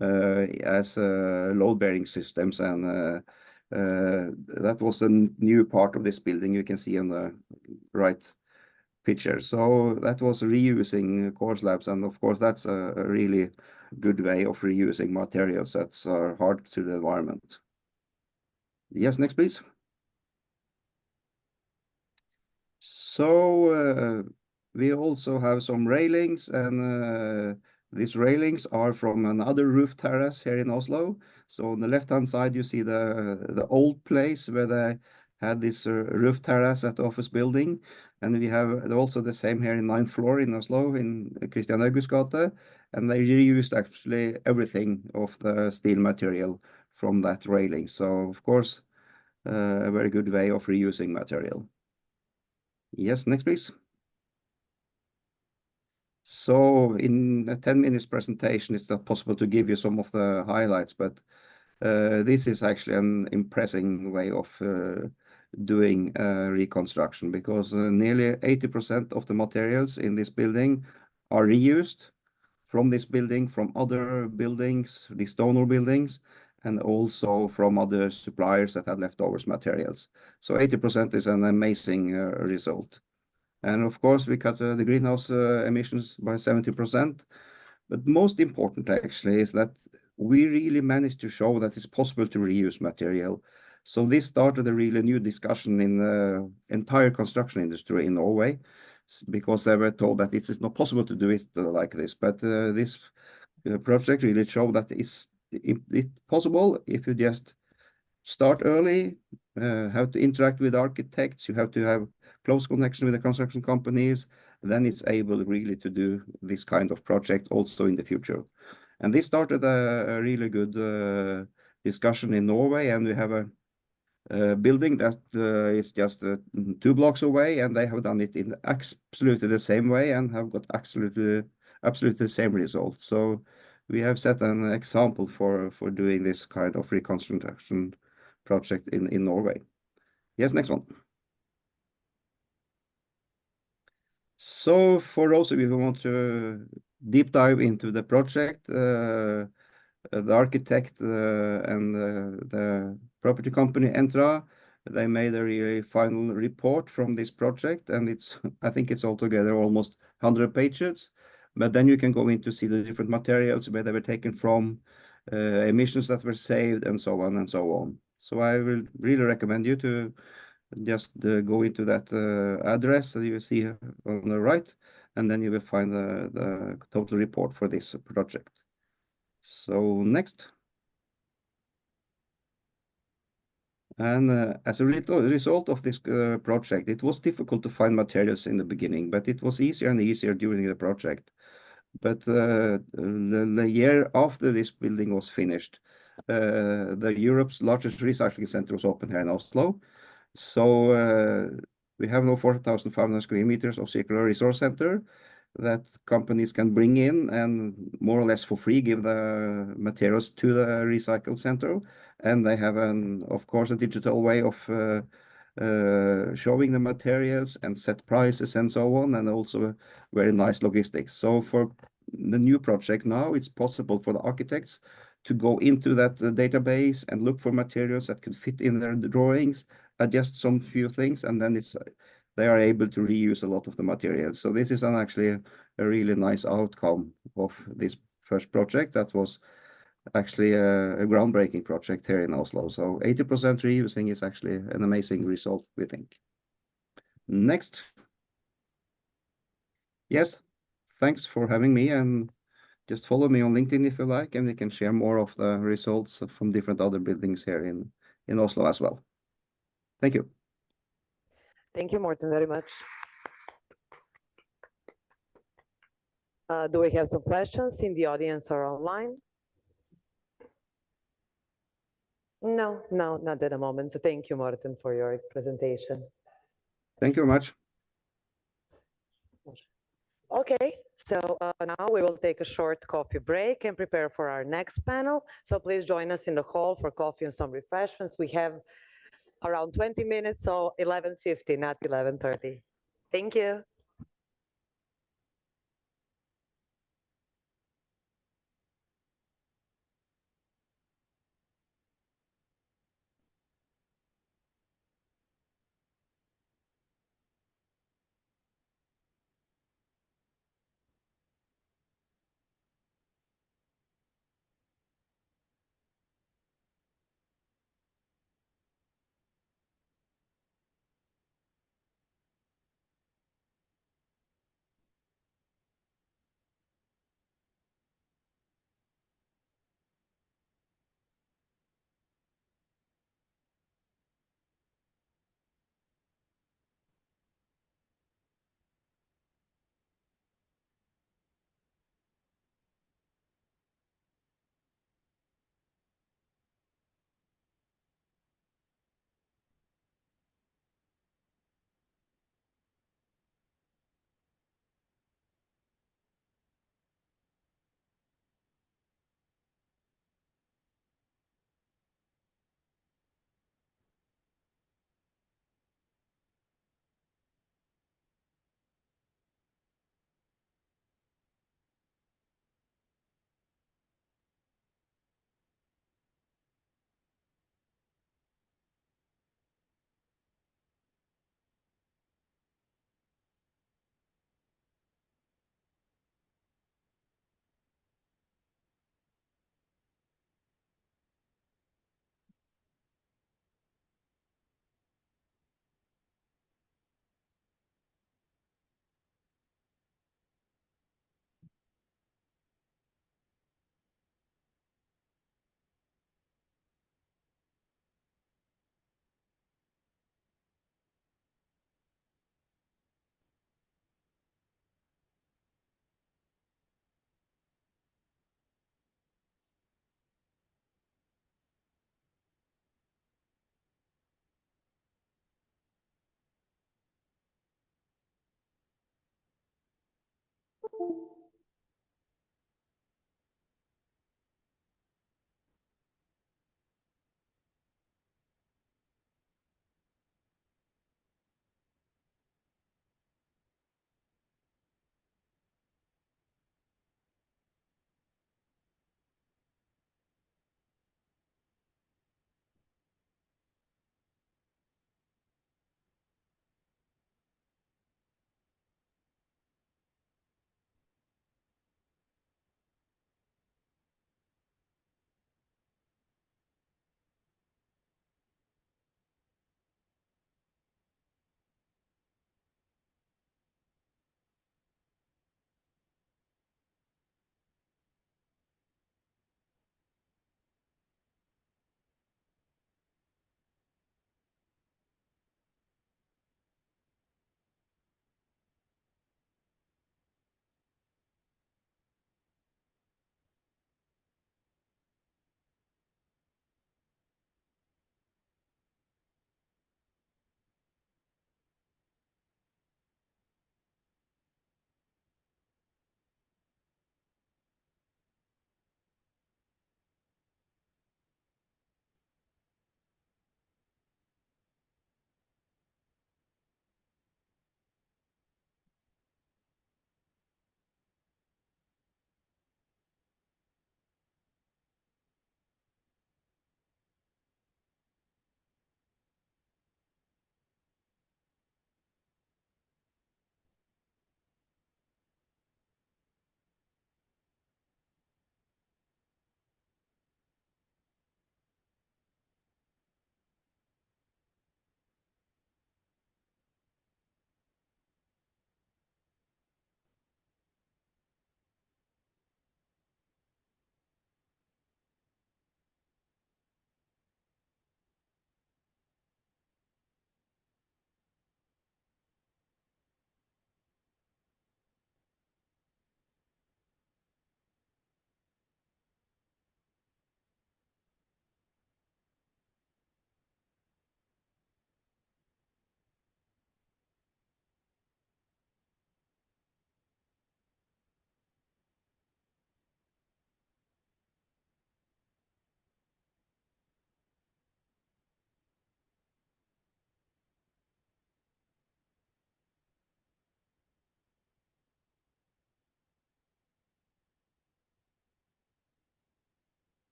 Speaker 14: as load-bearing systems. And that was a new part of this building you can see on the right picture. So that was reusing core slabs, and of course that's a really good way of reusing materials that are hard to the environment. Yes, next please. So we also have some railings, and these railings are from another roof terrace here in Oslo. So on the left-hand side, you see the old place where they had this roof terrace at the office building. And we have also the same here in 9th floor in Oslo, in Kristian Augusts gate. And they reused actually everything of the steel material from that railing. So, of course, a very good way of reusing material. Yes, next, please. So in a 10 minutes presentation, it's not possible to give you some of the highlights, but this is actually an impressive way of doing reconstruction, because nearly 80% of the materials in this building are reused from this building, from other buildings, these donor buildings, and also from other suppliers that had leftovers materials. So 80% is an amazing result. And of course, we cut the greenhouse emissions by 70%. But most important actually is that we really managed to show that it's possible to reuse material. So this started a really new discussion in the entire construction industry in Norway, because they were told that it is not possible to do it like this. But this project really showed that it's possible if you just start early, have to interact with architects, you have to have close connection with the construction companies, then it's able really to do this kind of project also in the future. And this started a really good discussion in Norway, and we have a building that is just 2 blocks away, and they have done it in absolutely the same way and have got absolutely the same results. So we have set an example for doing this kind of reconstruction project in Norway. Yes, next one. So for those of you who want to deep dive into the project, the architect and the property company Entra, they made a really final report from this project, and I think it's altogether almost 100 pages. But then you can go in to see the different materials, where they were taken from, emissions that were saved, and so on and so on. So I will really recommend you to just go into that address that you see on the right, and then you will find the total report for this project. So next. And as a result of this project, it was difficult to find materials in the beginning, but it was easier and easier during the project. But the year after this building was finished, the Europe's largest recycling center was opened here in Oslo. So we have now 4,500 square meters of circular resource center that companies can bring in and more or less for free give the materials to the recycle center. And they have, of course, a digital way of showing the materials and set prices and so on, and also very nice logistics. So for the new project now, it's possible for the architects to go into that database and look for materials that could fit in their drawings, adjust some few things, and then they are able to reuse a lot of the materials. So this is actually a really nice outcome of this first project that was actually a groundbreaking project here in Oslo. So 80% reusing is actually an amazing result, we think. Next. Yes, thanks for having me, and just follow me on LinkedIn if you like, and we can share more of the results from different other buildings here in Oslo as well. Thank you.
Speaker 1: Thank you, Morten, very much. Do we have some questions in the audience or online? No, not at the moment. So thank you, Morten, for your presentation.
Speaker 14: Thank you very much.
Speaker 1: Okay, so now we will take a short coffee break and prepare for our next panel. So please join us in the hall for coffee and some refreshments. We have around 20 minutes, so 11:50, not 11:30. Thank you.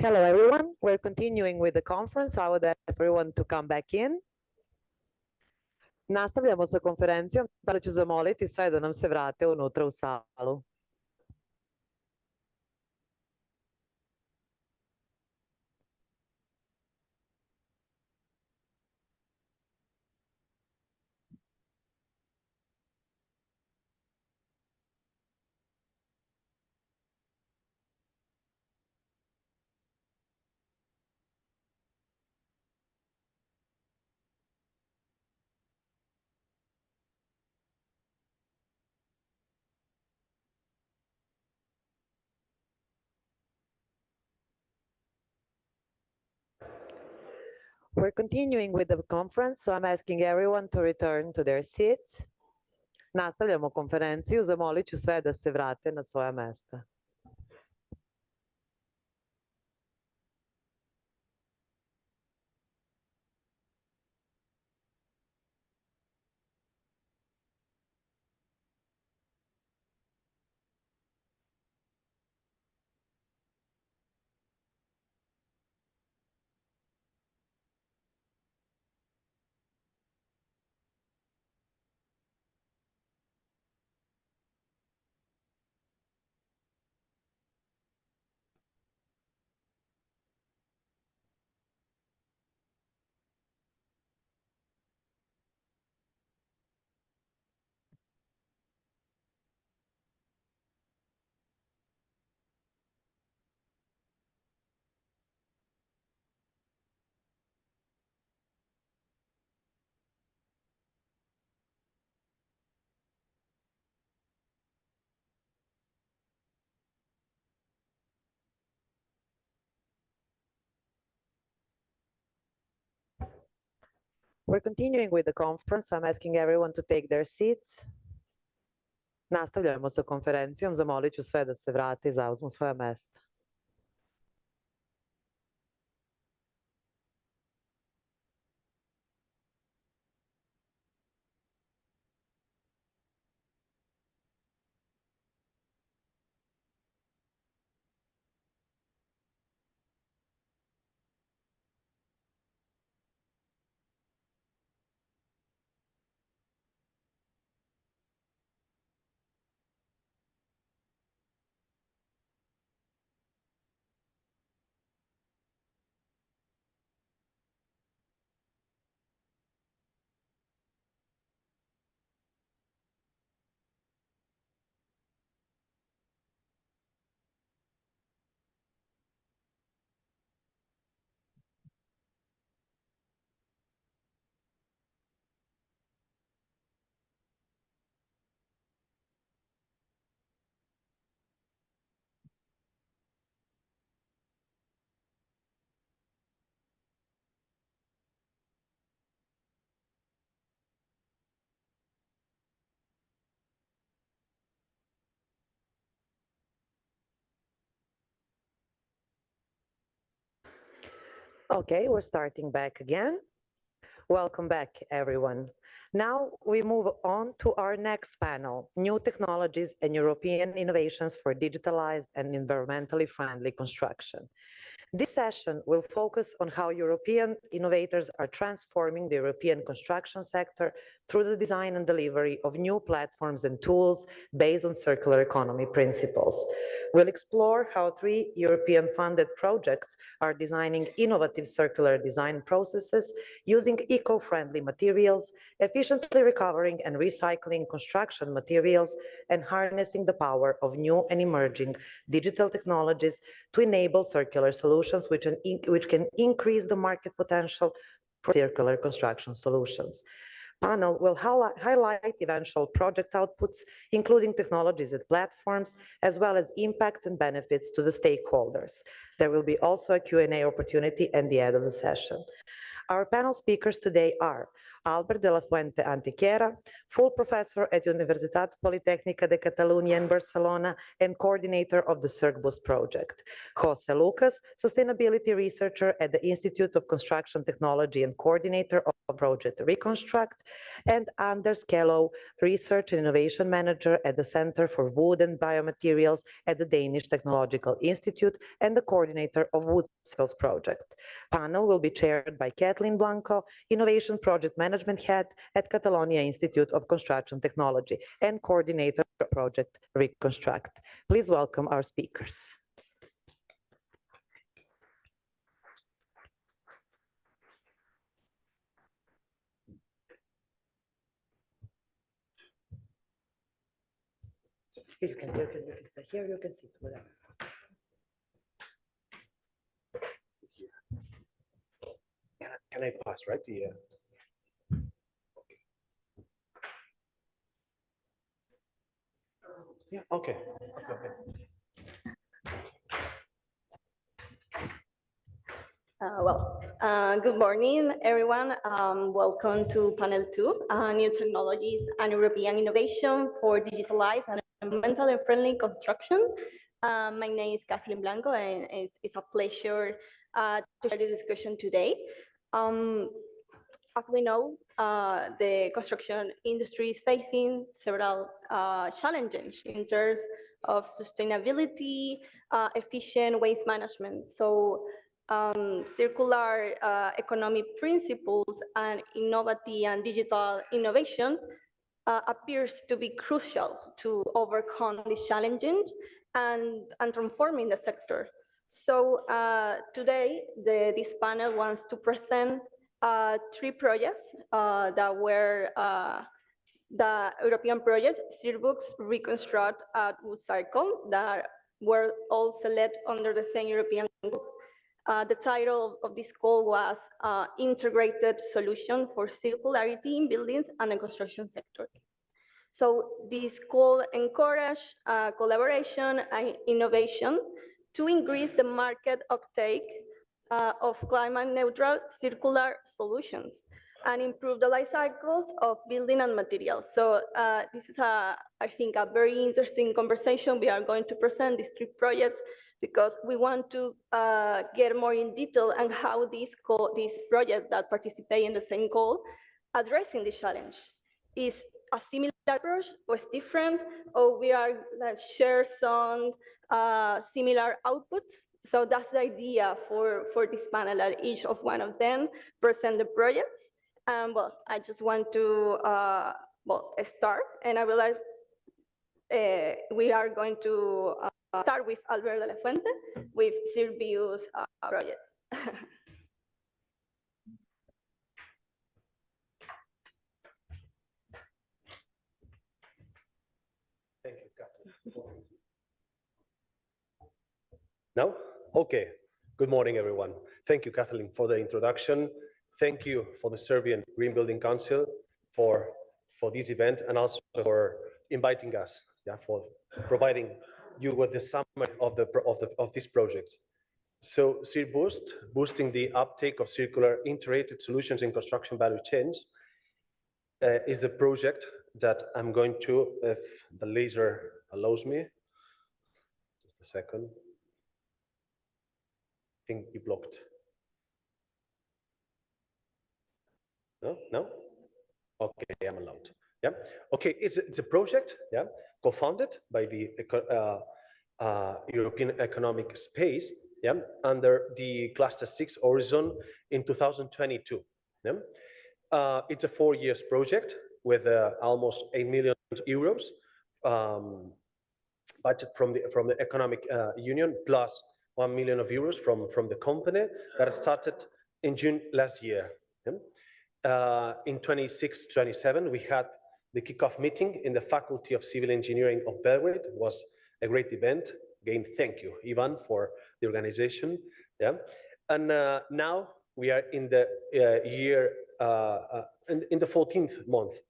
Speaker 1: Hello, everyone. We're continuing with the conference. I would ask everyone to come back in. Nastavljamo sa konferencijom, da ću zamoliti sve da nam se vrate unutra u salu. We're continuing with the conference, so I'm asking everyone to return to their seats. Nastavljamo konferenciju, zamolit ću sve da se vrate na svoja mesta. We're continuing with the conference, so I'm asking everyone to take their seats. Nastavljamo sa konferencijom, zamolit ću sve da se vrate i zauzmu svoja mesta. Okay, we're starting back again. Welcome back, everyone. Now we move on to our next panel, New Technologies and European Innovations for Digitalized and Environmentally Friendly Construction. This session will focus on how European innovators are transforming the European construction sector through the design and delivery of new platforms and tools based on circular economy principles. We'll explore how 3 European-funded projects are designing innovative circular design processes using eco-friendly materials, efficiently recovering and recycling construction materials, and harnessing the power of new and emerging digital technologies to enable circular solutions which can increase the market potential for circular construction solutions. Panel will highlight eventual project outputs, including technologies and platforms, as well as impacts and benefits to the stakeholders. There will be also a Q&A opportunity at the end of the session. Our panel speakers today are Albert de la Fuente Antequera, full professor at Universitat Politècnica de Catalunya in Barcelona and coordinator of the CircBoost project. Jose Lucas, sustainability researcher at the Institute of Construction Technology and coordinator of Project Reconstruct, and Anders Kello, research and innovation manager at the Center for Wood and Biomaterials at the Danish Technological Institute and the coordinator of Wood Skills project. Panel will be chaired by Kathleen Blanco, Innovation Project Management Head at Catalonia Institute of Construction Technology and coordinator of Project Reconstruct. Please welcome our speakers. You can stay here, you can sit whatever.
Speaker 15: Can I pass, right? Yeah, okay.
Speaker 6: Good morning, everyone. Welcome to panel 2, New Technologies and European Innovation for Digitalized and Environmental and Friendly Construction. My name is Kathleen Blanco, and it's a pleasure to share this discussion today. As we know, the construction industry is facing several challenges in terms of sustainability, efficient waste management. So circular economic principles and innovative and digital innovation appears to be crucial to overcome these challenges and transforming the sector. So today, this panel wants to present 3 projects that were the European projects, Circularne, Reconstruct, and Wood Circle, that were all selected under the same European group. The title of this call was Integrated Solution for Circularity in Buildings and the Construction Sector. So this call encouraged collaboration and innovation to increase the market uptake of climate-neutral circular solutions and improve the life cycles of building and materials. So this is, I think, a very interesting conversation. We are going to present these 3 projects because we want to get more in detail on how these projects that participate in the same call addressing this challenge. Is a similar approach or is different, or we are share some similar outputs? So that's the idea for this panel, that each of one of them present the projects. Well, I just want to start, and I will like we are going to start with Albert de la Fuente with Circularne's projects.
Speaker 15: Thank you, Kathleen. No? Okay. Good morning, everyone. Thank you, Kathleen, for the introduction. Thank you for the Serbian Green Building Council for this event, and also for inviting us, for providing you with the summary of these projects. So CirBoost, boosting the uptake of circular integrated solutions in construction value chains, is the project that I'm going to, if the laser allows me, just a second. I think you blocked. No? Okay, I'm allowed. Yeah. Okay, it's a project, co-founded by the European Economic Space, under the Cluster 6 Horizon in 2022. It's a 4-year project with almost 8 million euros budget from the Economic Union, plus 1 million euros from the company that started in June last year. In 26-27, we had the kickoff meeting in the Faculty of Civil Engineering of Belgrade. It was a great event. Again, thank you, Ivan, for the organization. And now we are in the year, in the 14th month.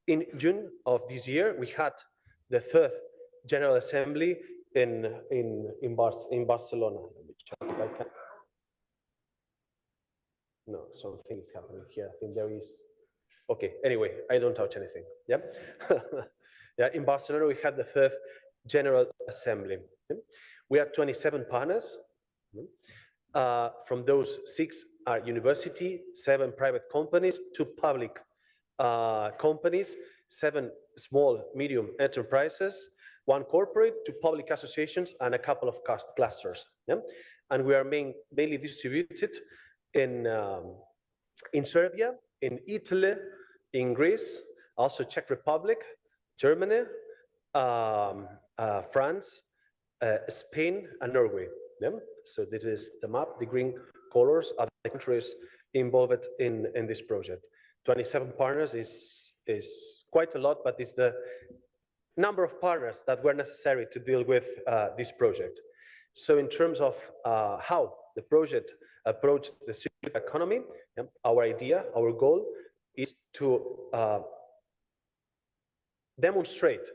Speaker 15: In June of this year, we had the 3rd General Assembly in Barcelona. Let me check if I can. No, something is happening here. I think there is Okay, anyway, I don't touch anything. Yeah. Yeah, in Barcelona, we had the third General Assembly. Yeah? We had 27 partners. From those, 6 are university, 7 private companies, 2 public companies, 7 small, medium enterprises, 1 corporate, 2 public associations, and a couple of clusters. Yeah? And we are mainly distributed in Serbia, in Italy, in Greece, also Czech Republic, Germany, France, Spain, and Norway. Yeah? So this is the map. The green colors are the countries involved in this project. 27 partners is quite a lot, but it's the number of partners that were necessary to deal with this project. So in terms of how the project approached the circular economy, our idea, our goal is to demonstrate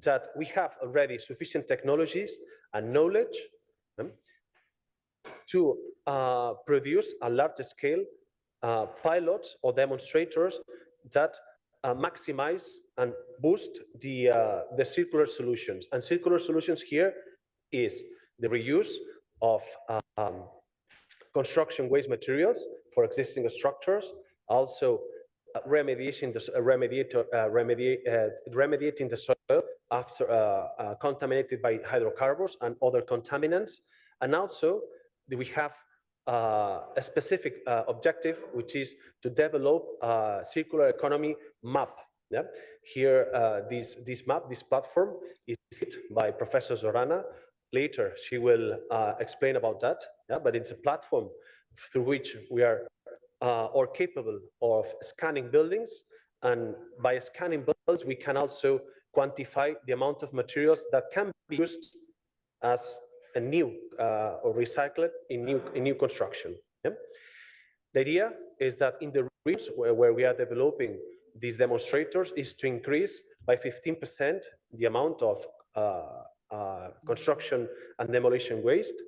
Speaker 15: that we have already sufficient technologies and knowledge to produce a large scale pilots or demonstrators that maximize and boost the circular solutions. And circular solutions here is the reuse of construction waste materials for existing structures, also remediating the soil after contaminated by hydrocarbons and other contaminants. And also we have a specific objective, which is to develop a circular economy map. Yeah? Here, this map, this platform is by Professor Zorana. Later, she will explain about that. Yeah? But it's a platform through which we are or capable of scanning buildings, and by scanning buildings, we can also quantify the amount of materials that can be used as a new or recycled in new construction. Yeah? The idea is that in the regions where we are developing these demonstrators is to increase by 15% the amount of construction and demolition waste,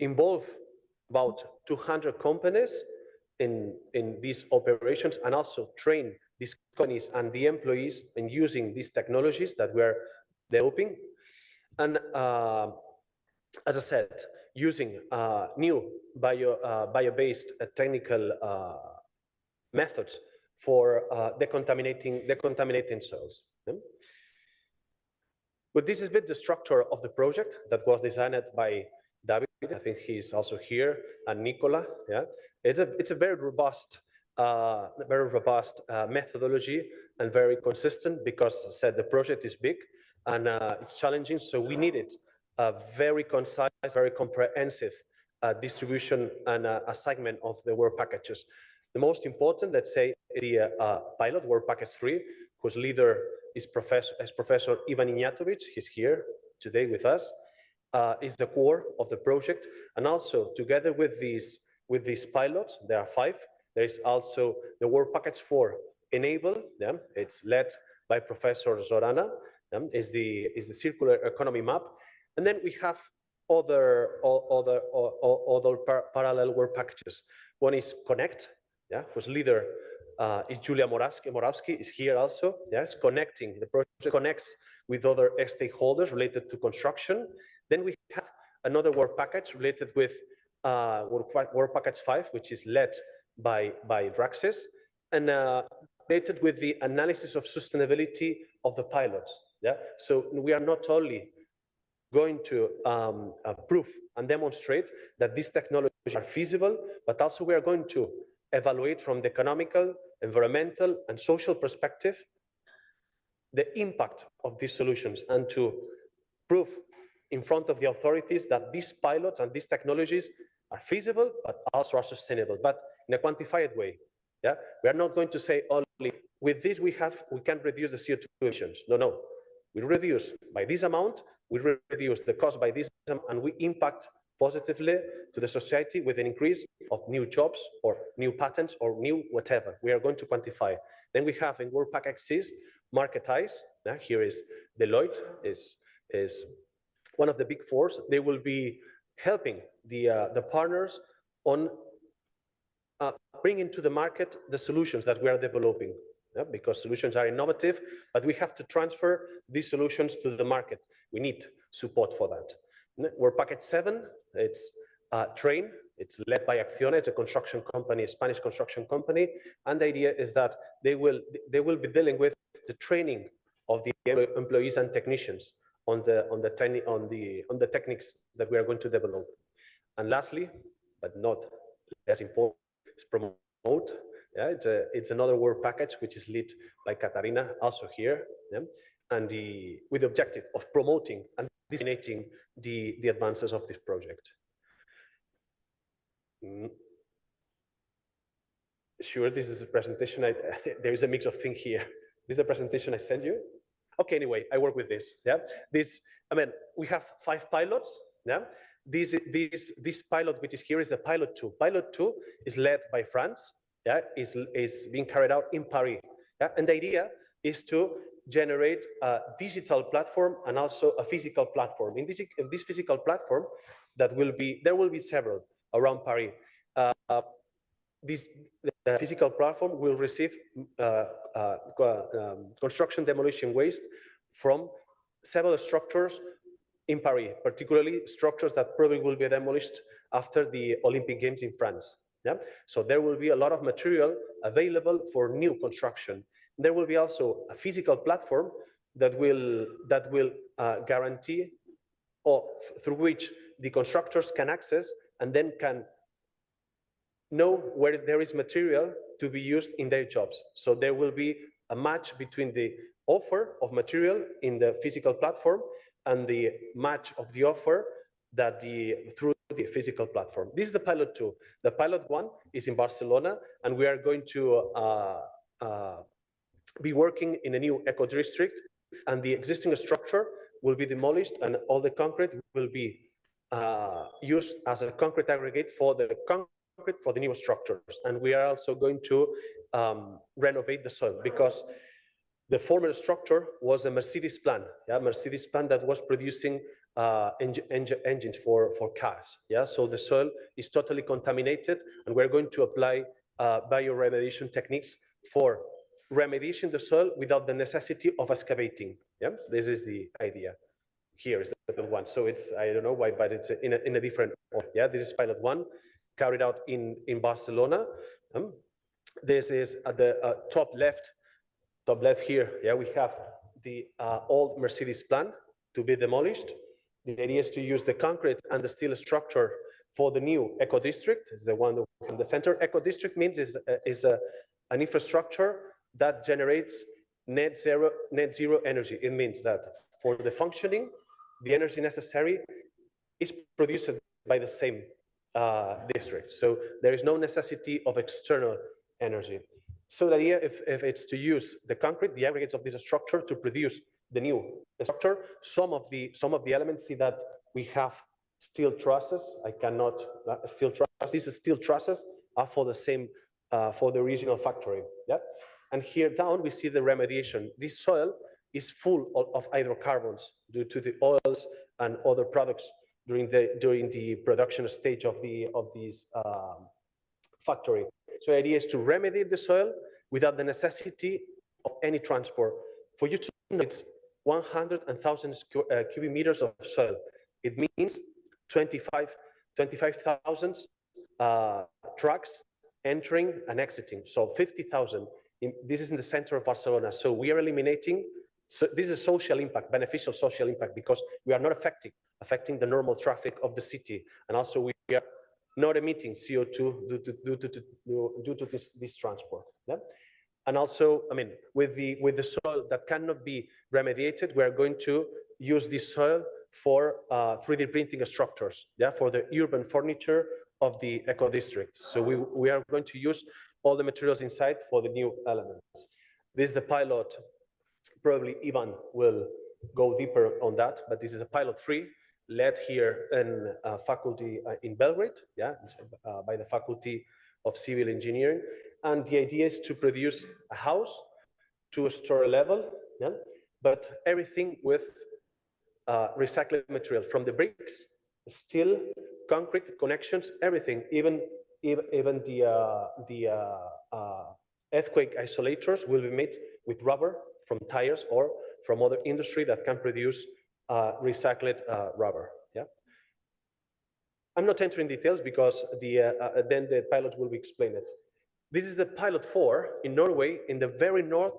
Speaker 15: involve about 200 companies in these operations, and also train these companies and the employees in using these technologies that we're developing. And as I said, using new bio-based technical methods for decontaminating soils. Yeah? But this is a bit the structure of the project that was designed by David. I think he's also here, and Nicola. Yeah, it's a very robust methodology and very consistent, because as I said, the project is big and it's challenging. So we needed a very concise, very comprehensive distribution and assignment of the work packages. The most important, let's say, the pilot work package 3, whose leader is Professor Ivan Ignjatović. He's here today with us. Is the core of the project, and also together with these pilots, there are 5. There is also the work package 4, Enable. Yeah? It's led by Professor Zorana. Is the circular economy map, and then we have other parallel work packages. One is Connect, yeah, whose leader is Julia Morawski is here also. Yes, connecting the project connects with other stakeholders related to construction. Then we have another work package related with work package 5, which is led by Draxis, and related with the analysis of sustainability of the pilots. Yeah, so we are not only going to prove and demonstrate that these technologies are feasible, but also we are going to evaluate from the economical, environmental, and social perspective the impact of these solutions, and to prove in front of the authorities that these pilots and these technologies are feasible, but also are sustainable, but in a quantified way. Yeah, we are not going to say only with this we can reduce the CO2 emissions. No, we reduce by this amount, we reduce the cost by this amount, and we impact positively to the society with an increase of new jobs or new patents or new whatever. We are going to quantify. Then we have in work package 6, Marketize. Here is Deloitte, is one of the big 4s. They will be helping the partners on bringing to the market the solutions that we are developing. Because solutions are innovative, but we have to transfer these solutions to the market. We need support for that. We're package 7. It's Train. It's led by Acciona. It's a construction company, a Spanish construction company. And the idea is that they will be dealing with the training of the employees and technicians on the techniques that we are going to develop. And lastly, but not less important, is Promote. Yeah, it's another work package which is led by Katarina, also here, yeah? And with the objective of promoting and disseminating the advances of this project. Sure, this is a presentation. There is a mix of things here. This is a presentation I sent you. Okay, anyway, I work with this. Yeah, we have 5 pilots. Yeah, this pilot which is here is the pilot 2. Pilot 2 is led by France. Yeah, is being carried out in Paris. Yeah? And the idea is to generate a digital platform and also a physical platform. In this physical platform, there will be several around Paris. The physical platform will receive construction demolition waste from several structures in Paris, particularly structures that probably will be demolished after the Olympic Games in France. Yeah? So there will be a lot of material available for new construction. There will be also a physical platform that will guarantee, or through which the constructors can access and then can know where there is material to be used in their jobs. So there will be a match between the offer of material in the physical platform and the match of the offer that through the physical platform. This is the pilot 2. The pilot 1 is in Barcelona, and we are going to be working in a new eco district, and the existing structure will be demolished, and all the concrete will be used as a concrete aggregate for the new structures. And we are also going to renovate the soil, because the former structure was a Mercedes plant, Mercedes plant that was producing engines for cars. Yeah, so the soil is totally contaminated, and we're going to apply bioremediation techniques for remediation the soil without the necessity of excavating. Yeah, this is the idea. Here is the one. So it's, I don't know why, but it's in a different order. Yeah, this is pilot 1 carried out in Barcelona. This is at the top left here. Yeah, we have the old Mercedes plant to be demolished. The idea is to use the concrete and the steel structure for the new eco district. Is the one in the center. Eco district means is an infrastructure that generates net zero energy. It means that for the functioning, the energy necessary is produced by the same district. So there is no necessity of external energy. So the idea, if it's to use the concrete, the aggregates of this structure to produce the new structure, some of the elements, see that we have steel trusses. I cannot steel trusses. These steel trusses are for the same for the original factory. Yeah, and here down we see the remediation. This soil is full of hydrocarbons due to the oils and other products during the production stage of this factory. So the idea is to remedy the soil without the necessity of any transport. For you to know, it's 100,000 cubic meters of soil. It means 25,000 trucks entering and exiting. So 50,000. This is in the center of Barcelona. So we are eliminating. So this is social impact, beneficial social impact, because we are not affecting the normal traffic of the city, and also we are not emitting CO2 due to this transport. Yeah? And also, I mean, with the soil that cannot be remediated, we are going to use this soil for 3D printing structures. Yeah, for the urban furniture of the eco district. So we are going to use all the materials inside for the new elements. This is the pilot. Probably Ivan will go deeper on that, but this is a pilot 3 led here in faculty in Belgrade, yeah, by the Faculty of Civil Engineering. And the idea is to produce a house to a story level, yeah, but everything with recycled material, from the bricks, steel, concrete connections, everything, even even the earthquake isolators will be made with rubber from tires or from other industry that can produce recycled rubber. Yeah. I'm not entering details because then the pilot will explain it. This is the pilot 4 in Norway, in the very north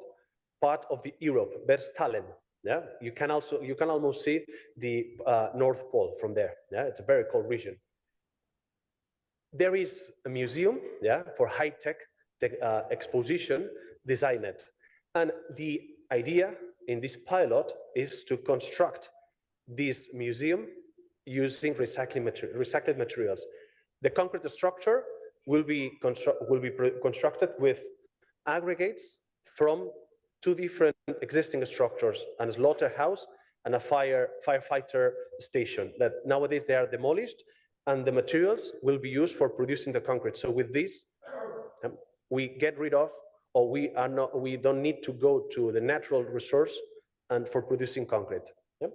Speaker 15: part of the Europe, Vestalen. Yeah, you can almost see the North Pole from there. Yeah, it's a very cold region. There is a museum, yeah, for high-tech exposition designed, and the idea in this pilot is to construct this museum using recycled materials. The concrete structure will be constructed with aggregates from 2 different existing structures, a slaughterhouse and a firefighter station that nowadays they are demolished, and the materials will be used for producing the concrete. So with this, we get rid of, or we don't need to go to the natural resource and for producing concrete. Yeah?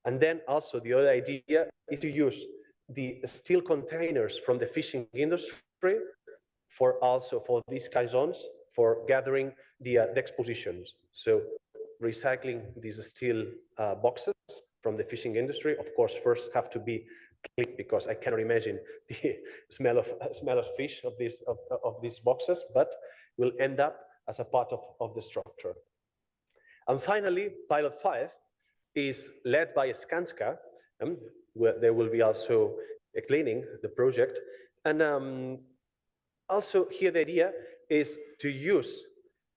Speaker 15: And then also the other idea is to use the steel containers from the fishing industry for these caissons for gathering the expositions. So recycling these steel boxes from the fishing industry, of course, first have to be cleaned because I cannot imagine the smell of fish of these boxes, but will end up as a part of the structure. And finally, pilot 5 is led by Skanska, where they will be also explaining the project. And also here the idea is to use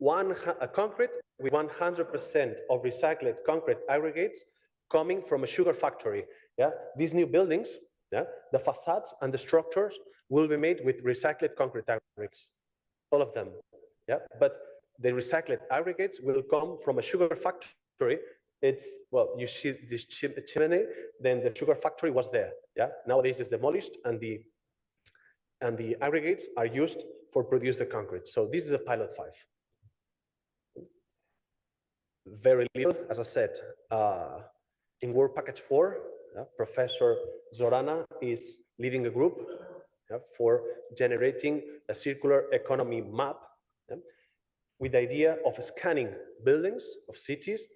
Speaker 15: a concrete with 100% of recycled concrete aggregates coming from a sugar factory. Yeah, these new buildings, yeah, the facades and the structures will be made with recycled concrete aggregates, all of them. Yeah, but the recycled aggregates will come from a sugar factory. It's, well, you see this chimney, then the sugar factory was there. Yeah, nowadays it's demolished, and the aggregates are used for produce the concrete. So this is a pilot 5. Very little, as I said, in work package 4, Professor Zorana is leading a group for generating a circular economy map with the idea of scanning buildings of cities,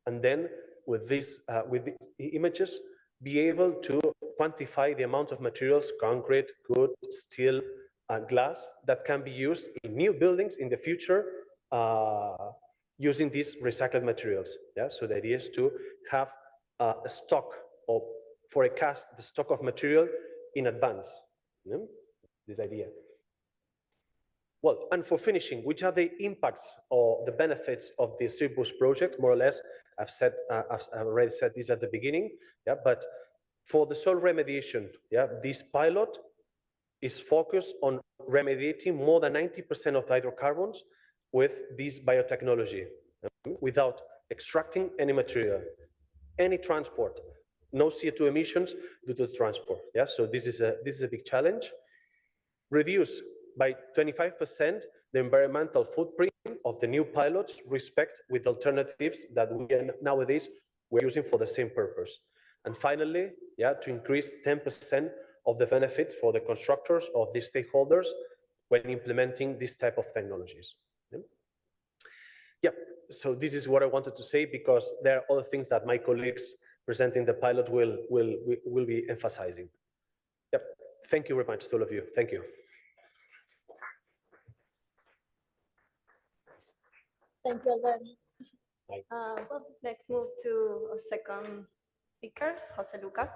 Speaker 15: and then with these images, be able to quantify the amount of materials, concrete, wood, steel, glass, that can be used in new buildings in the future using these recycled materials. Yeah? So the idea is to have a stock, or forecast the stock of material in advance. This idea. Well, and for finishing, which are the impacts or the benefits of the Cirbus project? More or less, I've already said this at the beginning. Yeah, but for the soil remediation, yeah, this pilot is focused on remediating more than 90% of hydrocarbons with this biotechnology, without extracting any material, any transport, no CO2 emissions due to the transport. Yeah, so this is a big challenge. Reduce by 25% the environmental footprint of the new pilots, respect with alternatives that nowadays we're using for the same purpose. And finally, yeah, to increase 10% of the benefit for the constructors of the stakeholders when implementing this type of technologies. Yeah, so this is what I wanted to say, because there are other things that my colleagues presenting the pilot will be emphasizing. Yep. Thank you very much to all of you. Thank you.
Speaker 6: Thank you, Alberto. Well, let's move to our second speaker, Jose Lucas.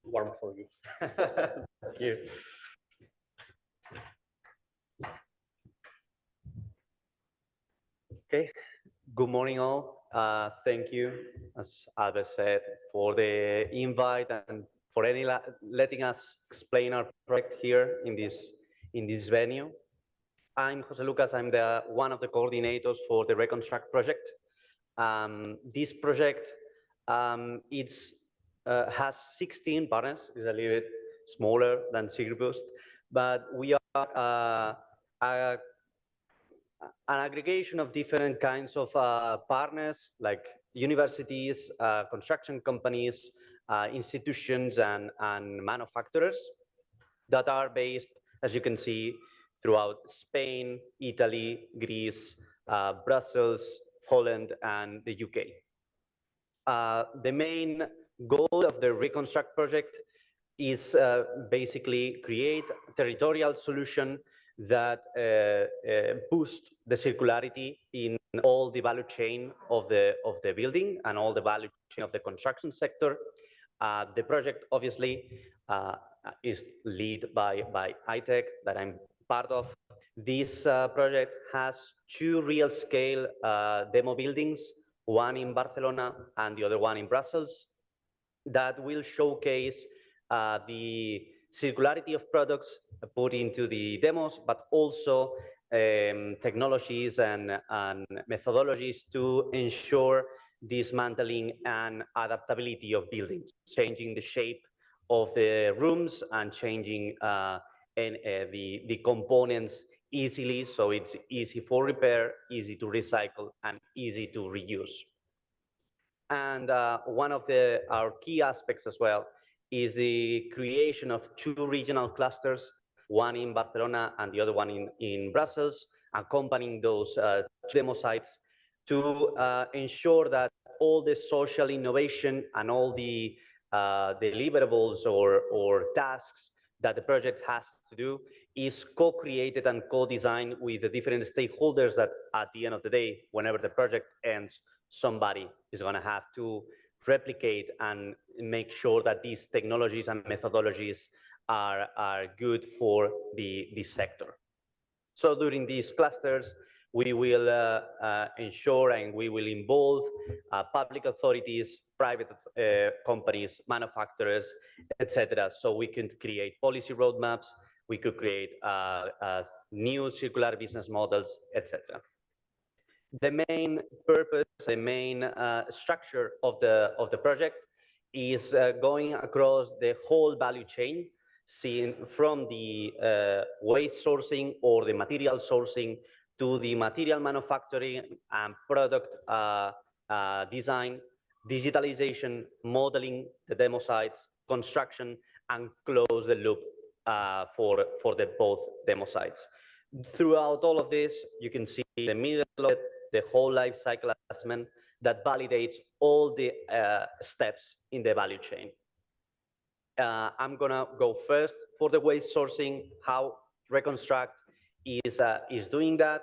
Speaker 15: Warm for you. Thank you.
Speaker 16: Okay, good morning all. Thank you, as Albert said, for the invite and for letting us explain our project here in this venue. I'm Jose Lucas. I'm one of the coordinators for the Reconstruct project. This project has 16 partners. It's a little bit smaller than Cirbus, but we are an aggregation of different kinds of partners, like universities, construction companies, institutions, and manufacturers. that are based, as you can see, throughout Spain, Italy, Greece, Brussels, Holland, and the UK. The main goal of the Reconstruct project is basically create a territorial solution that boosts the circularity in all the value chain of the building and all the value chain of the construction sector. The project obviously is led by ITEC that I'm part of. This project has two real scale demo buildings, one in Barcelona and the other one in Brussels, that will showcase the circularity of products put into the demos, but also technologies and methodologies to ensure dismantling and adaptability of buildings, changing the shape of the rooms and changing the components easily, so it's easy for repair, easy to recycle, and easy to reuse. And one of our key aspects as well is the creation of two regional clusters, one in Barcelona and the other one in Brussels, accompanying those demo sites to ensure that all the social innovation and all the deliverables or tasks that the project has to do is co-created and co-designed with the different stakeholders that at the end of the day, whenever the project ends, somebody is going to have to replicate and make sure that these technologies and methodologies are good for the sector. So during these clusters, we will ensure and we will involve public authorities, private companies, manufacturers, etc. So we can create policy roadmaps, we could create new circular business models, etc. The main purpose, the main structure of the project is going across the whole value chain, seen from the waste sourcing or the material sourcing to the material manufacturing and product design, digitalization, modeling the demo sites, construction, and close the loop for the both demo sites. Throughout all of this, you can see the middle of it, the whole life cycle assessment that validates all the steps in the value chain. I'm gonna go first for the waste sourcing, how Reconstruct is doing that.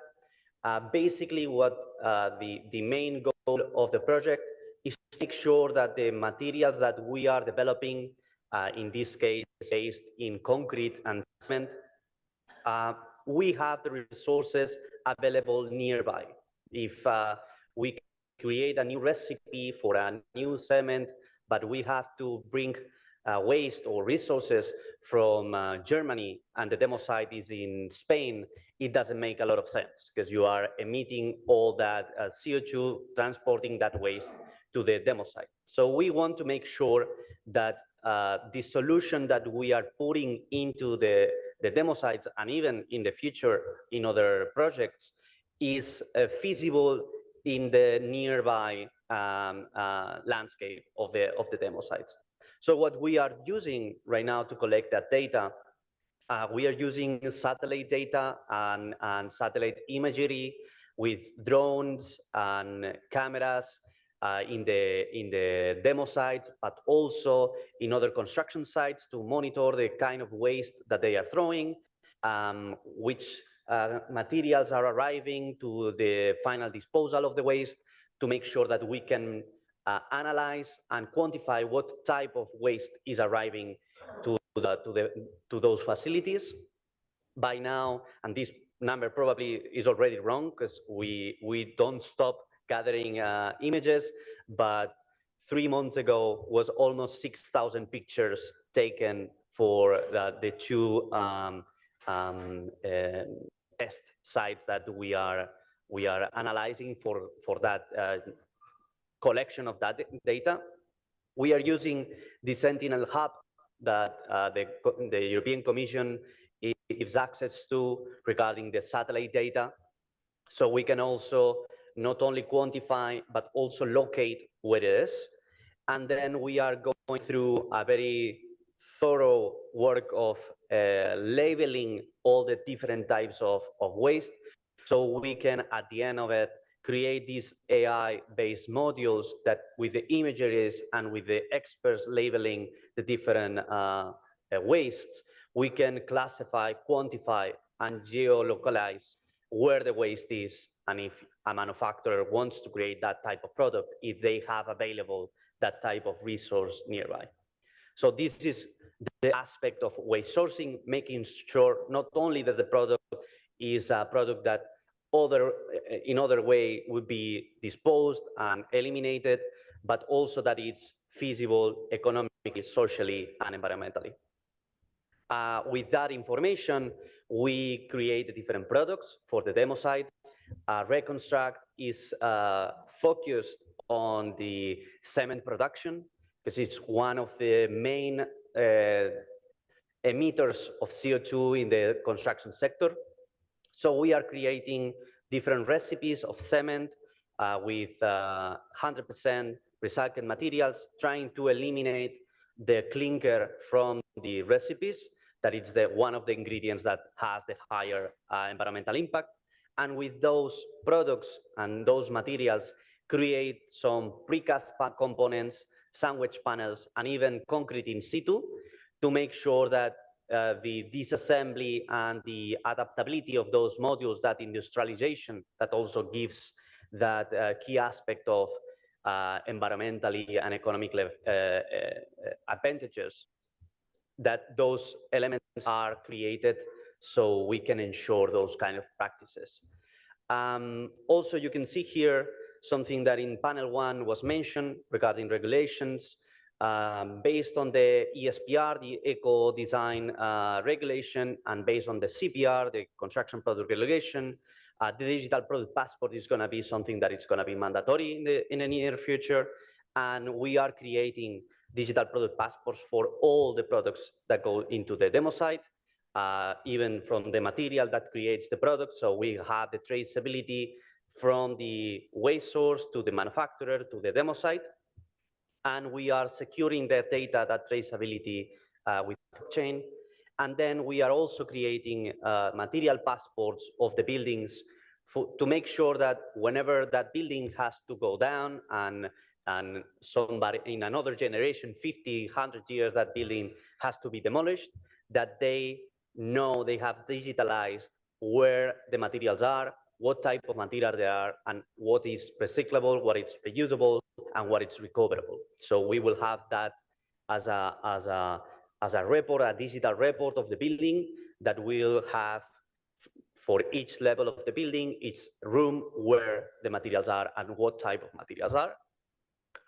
Speaker 16: Basically, what the main goal of the project is to make sure that the materials that we are developing, in this case, based in concrete and cement, we have the resources available nearby. If we create a new recipe for a new cement, but we have to bring waste or resources from Germany and the demo site is in Spain, it doesn't make a lot of sense because you are emitting all that CO2, transporting that waste to the demo site. So we want to make sure that the solution that we are putting into the demo sites and even in the future in other projects is feasible in the nearby landscape of the demo sites. So what we are using right now to collect that data, we are using satellite data and satellite imagery with drones and cameras in the demo sites, but also in other construction sites to monitor the kind of waste that they are throwing, which materials are arriving to the final disposal of the waste, to make sure that we can analyze and quantify what type of waste is arriving to those facilities. By now, and this number probably is already wrong because we don't stop gathering images, but 3 months ago was almost 6,000 pictures taken for the two test sites that we are analyzing for that collection of that data. We are using the Sentinel Hub that the European Commission gives access to regarding the satellite data. So we can also not only quantify, but also locate where it is. And then we are going through a very thorough work of labeling all the different types of waste, so we can, at the end of it, create these AI-based modules that with the imageries and with the experts labeling the different wastes, we can classify, quantify, and geolocalize where the waste is, and if a manufacturer wants to create that type of product, if they have available that type of resource nearby. So this is the aspect of waste sourcing, making sure not only that the product is a product that in other way would be disposed and eliminated, but also that it's feasible economically, socially, and environmentally. With that information, we create the different products for the demo site. Reconstruct is focused on the cement production, because it's one of the main emitters of CO2 in the construction sector. So we are creating different recipes of cement with 100% recycled materials, trying to eliminate the clinker from the recipes, that it's one of the ingredients that has the higher environmental impact. And with those products and those materials, create some precast components, sandwich panels, and even concrete in situ to make sure that the disassembly and the adaptability of those modules, that industrialization, that also gives that key aspect of environmentally and economically advantages, that those elements are created so we can ensure those kind of practices. Also, you can see here something that in panel 1 was mentioned regarding regulations. Based on the ESPR, the Eco Design Regulation, and based on the CPR, the Construction Product Regulation, the Digital Product Passport is going to be something that is going to be mandatory in the near future. And we are creating digital product passports for all the products that go into the demo site, even from the material that creates the product. So we have the traceability from the waste source to the manufacturer to the demo site. And we are securing the data, that traceability with blockchain. And then we are also creating material passports of the buildings to make sure that whenever that building has to go down and somebody in another generation, 50, 100 years, that building has to be demolished, that they know they have digitalized where the materials are, what type of material they are, and what is recyclable, what is reusable, and what is recoverable. So we will have that as a report, a digital report of the building that will have for each level of the building, each room, where the materials are and what type of materials are,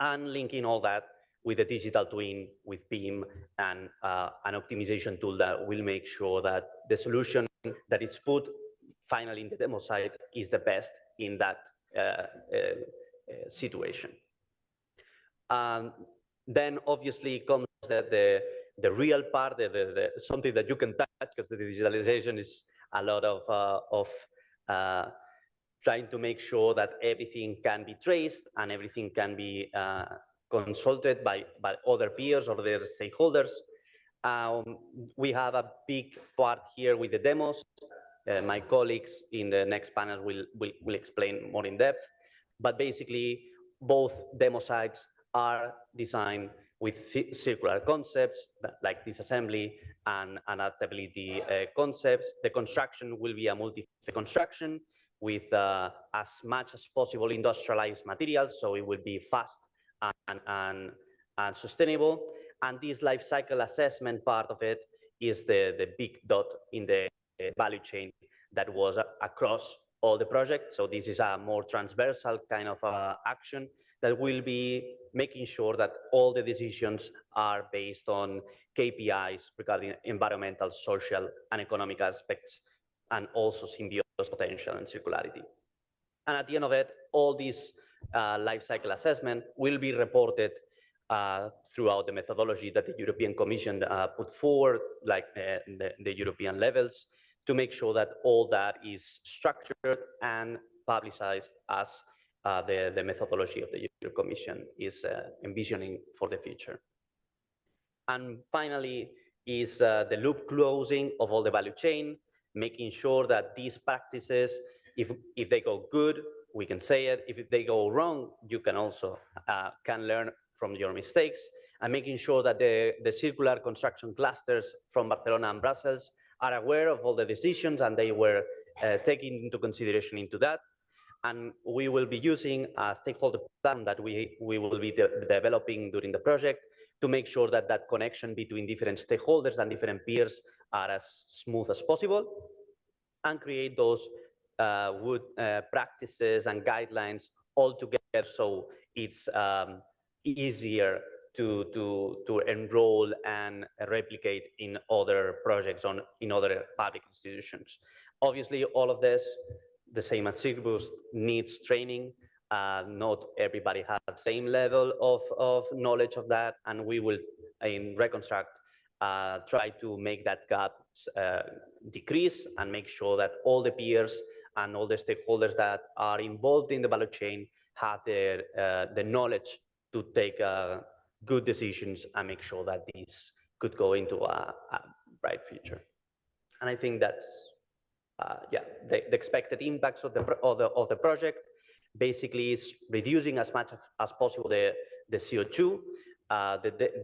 Speaker 16: and linking all that with a digital twin, with BIM, and an optimization tool that will make sure that the solution that is put finally in the demo site is the best in that situation. Then obviously comes the real part, something that you can touch, because the digitalization is a lot of trying to make sure that everything can be traced and everything can be consulted by other peers or their stakeholders. We have a big part here with the demos. My colleagues in the next panel will explain more in depth. But basically, both demo sites are designed with circular concepts like disassembly and adaptability concepts. The construction will be a multi-construction with as much as possible industrialized materials, so it will be fast and sustainable. And this life cycle assessment part of it is the big dot in the value chain that was across all the projects. So this is a more transversal kind of action that will be making sure that all the decisions are based on KPIs regarding environmental, social, and economic aspects, and also symbiosis potential and circularity. And at the end of it, all these life cycle assessment will be reported throughout the methodology that the European Commission put forward, like the European levels, to make sure that all that is structured and publicized as the methodology of the European Commission is envisioning for the future. And finally, is the loop closing of all the value chain, making sure that these practices, if they go good, we can say it. If they go wrong, you can also can learn from your mistakes, and making sure that the circular construction clusters from Barcelona and Brussels are aware of all the decisions and they were taking into consideration into that. And we will be using a stakeholder plan that we will be developing during the project to make sure that that connection between different stakeholders and different peers are as smooth as possible, and create those wood practices and guidelines all together, so it's easier to enroll and replicate in other projects in other public institutions. Obviously, all of this, the same as Circus, needs training. Not everybody has the same level of knowledge of that, and we will, in Reconstruct, try to make that gap decrease and make sure that all the peers and all the stakeholders that are involved in the value chain have the knowledge to take good decisions and make sure that these could go into a bright future. And I think that's yeah, the expected impacts of the project basically is reducing as much as possible the CO2.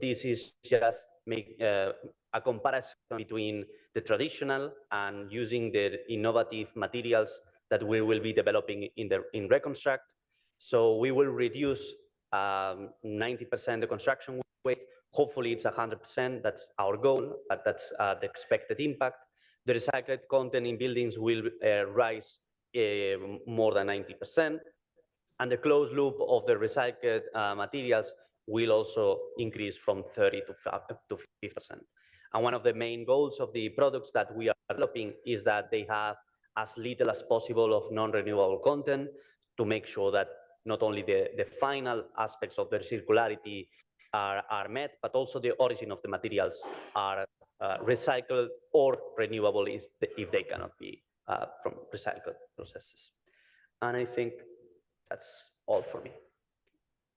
Speaker 16: This is just make a comparison between the traditional and using the innovative materials that we will be developing in Reconstruct. So we will reduce 90% the construction waste. Hopefully it's 100%, that's our goal, but that's the expected impact. The recycled content in buildings will rise more than 90%. And the closed loop of the recycled materials will also increase from 30 to 50%. And one of the main goals of the products that we are developing is that they have as little as possible of non-renewable content to make sure that not only the final aspects of their circularity are met, but also the origin of the materials are recycled or renewable if they cannot be from recycled processes. And I think that's all for me.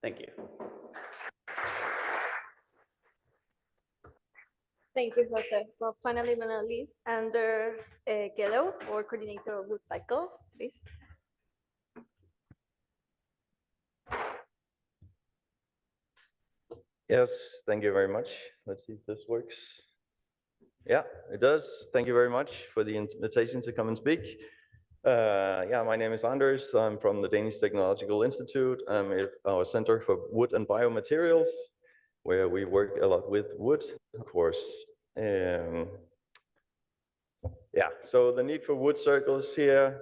Speaker 16: Thank you.
Speaker 6: Thank you, Jose. Well, finally, but not least, Anders Gello, for coordinator of Wood Cycle, please.
Speaker 17: Yes, thank you very much. Let's see if this works. Yeah, it does. Thank you very much for the invitation to come and speak. Yeah, my name is Anders. I'm from the Danish Technological Institute. I'm at our Center for Wood and Biomaterials, where we work a lot with wood, of course. Yeah, so the need for wood circles here,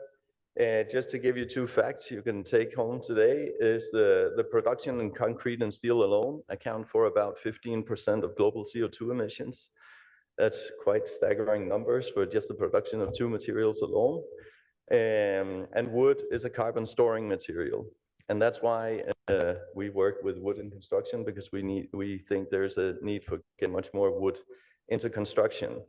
Speaker 17: just to give you two facts you can take home today, is the production in concrete and steel alone account for about 15% of global CO2 emissions. That's quite staggering numbers for just the production of two materials alone. And wood is a carbon storing material. And that's why we work with wood in construction, because we think there's a need for getting much more wood into construction.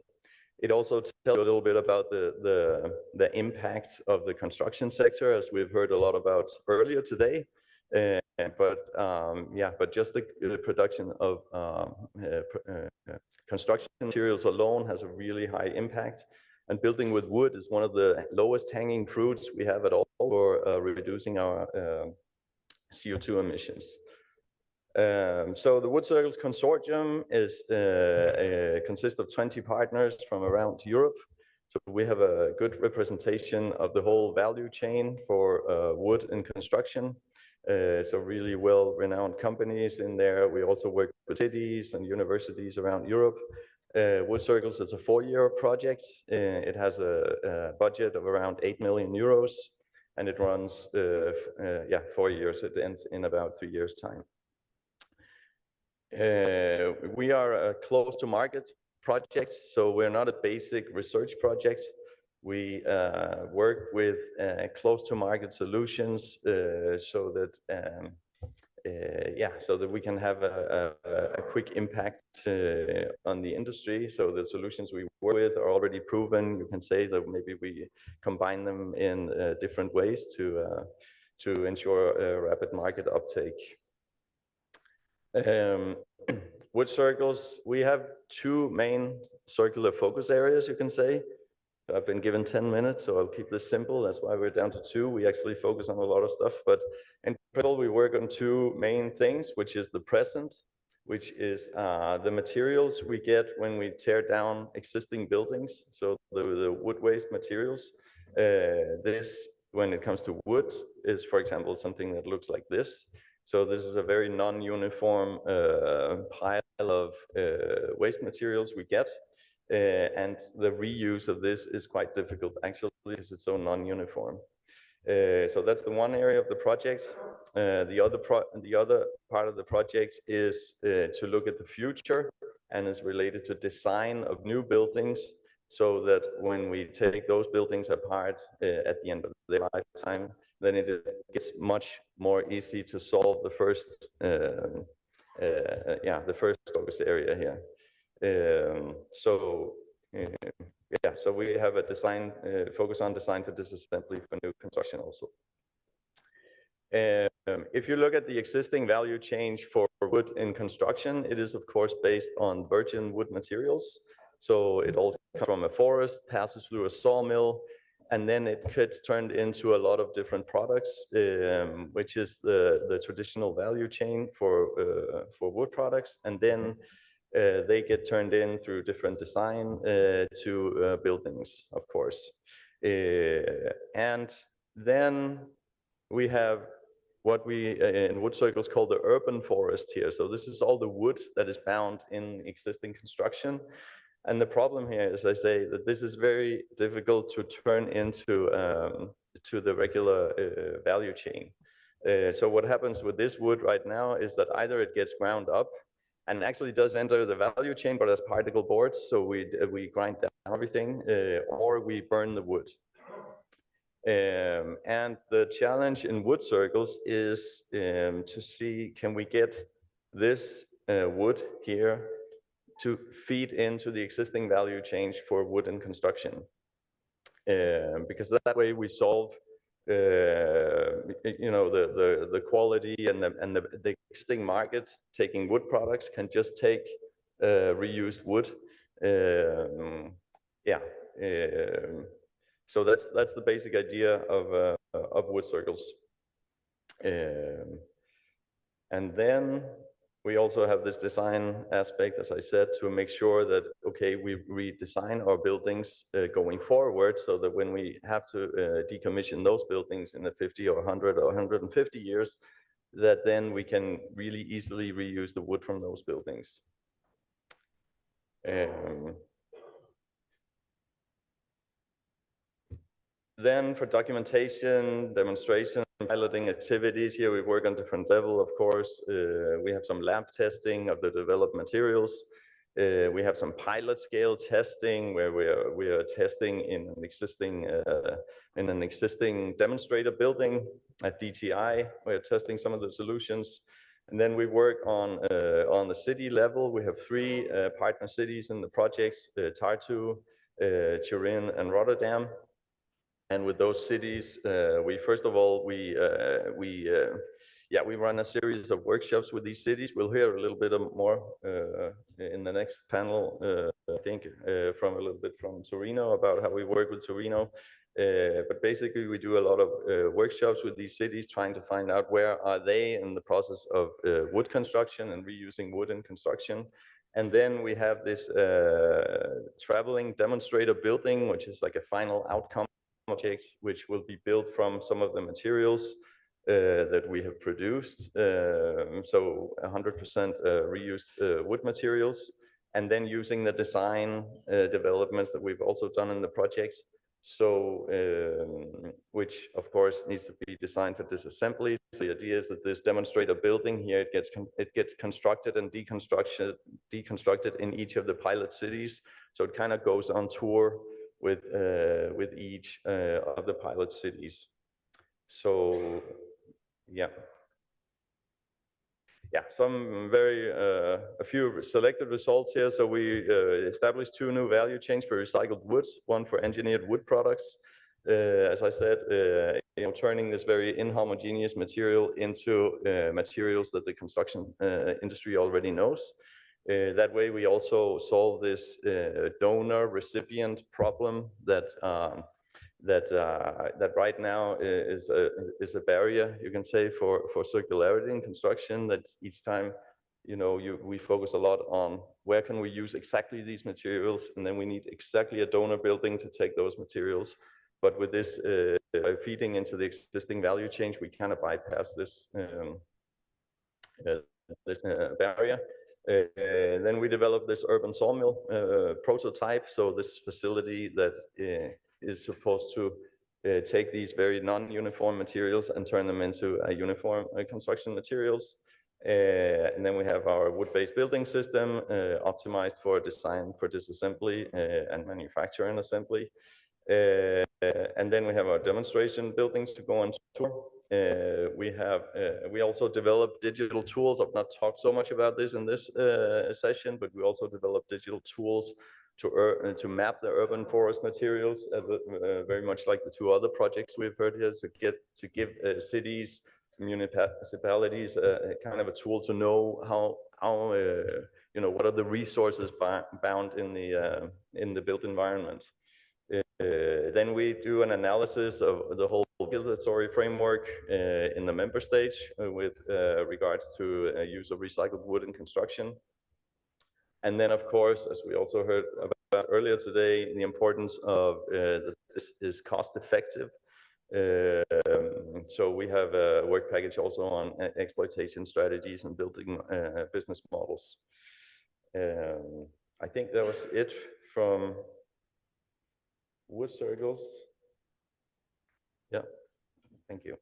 Speaker 17: It also tells you a little bit about the impact of the construction sector, as we've heard a lot about earlier today. But just the production of construction materials alone has a really high impact. And building with wood is one of the lowest hanging fruits we have at all for reducing our CO2 emissions. So the Wood Circles Consortium consists of 20 partners from around Europe. So we have a good representation of the whole value chain for wood and construction. So really well-renowned companies in there. We also work with cities and universities around Europe. Wood Circles is a 4-year project. It has a budget of around 8 million euros, and it runs 4 years. It ends in about 3 years' time. We are a close-to-market project, so we're not a basic research project. We work with close-to-market solutions so that we can have a quick impact on the industry. So the solutions we work with are already proven. You can say that maybe we combine them in different ways to ensure a rapid market uptake. wood circles, we have two main circular focus areas, you can say. I've been given 10 minutes, so I'll keep this simple. That's why we're down to two. We actually focus on a lot of stuff, but in total, we work on two main things, which is the present, which is the materials we get when we tear down existing buildings. So the wood waste materials. This, when it comes to wood, is, for example, something that looks like this. So this is a very non-uniform pile of waste materials we get. And the reuse of this is quite difficult, actually, because it's so non-uniform. So that's the one area of the project. The other part of the project is to look at the future, and is related to design of new buildings, so that when we take those buildings apart at the end of their lifetime, then it gets much more easy to solve the first, the first focus area here. So we have a design focus on design for disassembly for new construction also. If you look at the existing value chain for wood in construction, it is of course based on virgin wood materials. So it all comes from a forest, passes through a sawmill, and then it gets turned into a lot of different products, which is the traditional value chain for wood products, and then they get turned in through different design to buildings, of course. And then we have what we in wood circles call the urban forest here. So this is all the wood that is bound in existing construction. And the problem here is, I say, that this is very difficult to turn into to the regular value chain. So what happens with this wood right now is that either it gets ground up and actually does enter the value chain, but as particle boards, so we grind down everything, or we burn the wood. And the challenge in wood circles is to see, can we get this wood here to feed into the existing value chain for wood and construction? Because that way we solve the quality and the existing market taking wood products can just take reused wood. So that's the basic idea of wood circles. And then we also have this design aspect, as I said, to make sure that, okay, we redesign our buildings going forward, so that when we have to decommission those buildings in the 50 or 100 or 150 years, that then we can really easily reuse the wood from those buildings. Then for documentation, demonstration, piloting activities, here we work on different level, of course. We have some lab testing of the developed materials. We have some pilot scale testing where we are testing in an existing demonstrator building at DTI. We're testing some of the solutions. And then we work on the city level. We have 3 partner cities in the project, Tartu, Turin, and Rotterdam. And with those cities, we first of all, we run a series of workshops with these cities. We'll hear a little bit more in the next panel, I think, from a little bit from Torino about how we work with Torino. But basically, we do a lot of workshops with these cities, trying to find out where are they in the process of wood construction and reusing wood in construction. And then we have this traveling demonstrator building, which is like a final outcome project, which will be built from some of the materials that we have produced. So 100% reused wood materials, and then using the design developments that we've also done in the project. So, which of course needs to be designed for disassembly. So the idea is that this demonstrator building here, it gets constructed and deconstructed in each of the pilot cities. So it kind of goes on tour with each of the pilot cities. So, some a few selected results here. So we established 2 new value chains for recycled wood, one for engineered wood products. As I said, turning this very inhomogeneous material into materials that the construction industry already knows. That way, we also solve this donor-recipient problem that right now is a barrier, you can say, for circularity in construction. That each time, we focus a lot on where can we use exactly these materials, and then we need exactly a donor building to take those materials. But with this feeding into the existing value chain, we kind of bypass this barrier. Then we developed this urban sawmill prototype. So this facility that is supposed to take these very non-uniform materials and turn them into a uniform construction materials. And then we have our wood-based building system optimized for design for disassembly and manufacture and assembly. And then we have our demonstration buildings to go on tour. We also developed digital tools. I've not talked so much about this in this session, but we also developed digital tools to map the urban forest materials, very much like the two other projects we've heard here, to give cities, municipalities kind of a tool to know how what are the resources bound in the built environment. Then we do an analysis of the whole regulatory framework in the member states with regards to use of recycled wood in construction. And then, of course, as we also heard about earlier today, the importance of that this is cost effective. So we have a work package also on exploitation strategies and building business models. I think that was it from Wood Circles. Yeah, thank you.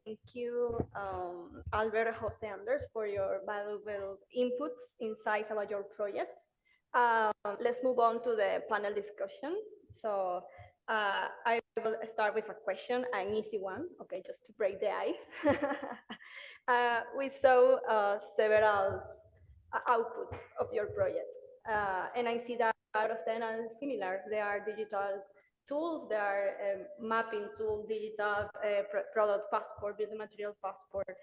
Speaker 6: Thank you, Albert Jose Anders, for your valuable inputs, insights about your projects. Let's move on to the panel discussion. So I will start with a question, an easy one, okay, just to break the ice. We saw several outputs of your project, and I see that out of 10 are similar. They are digital tools, there are mapping tool, digital product passport, building material passport,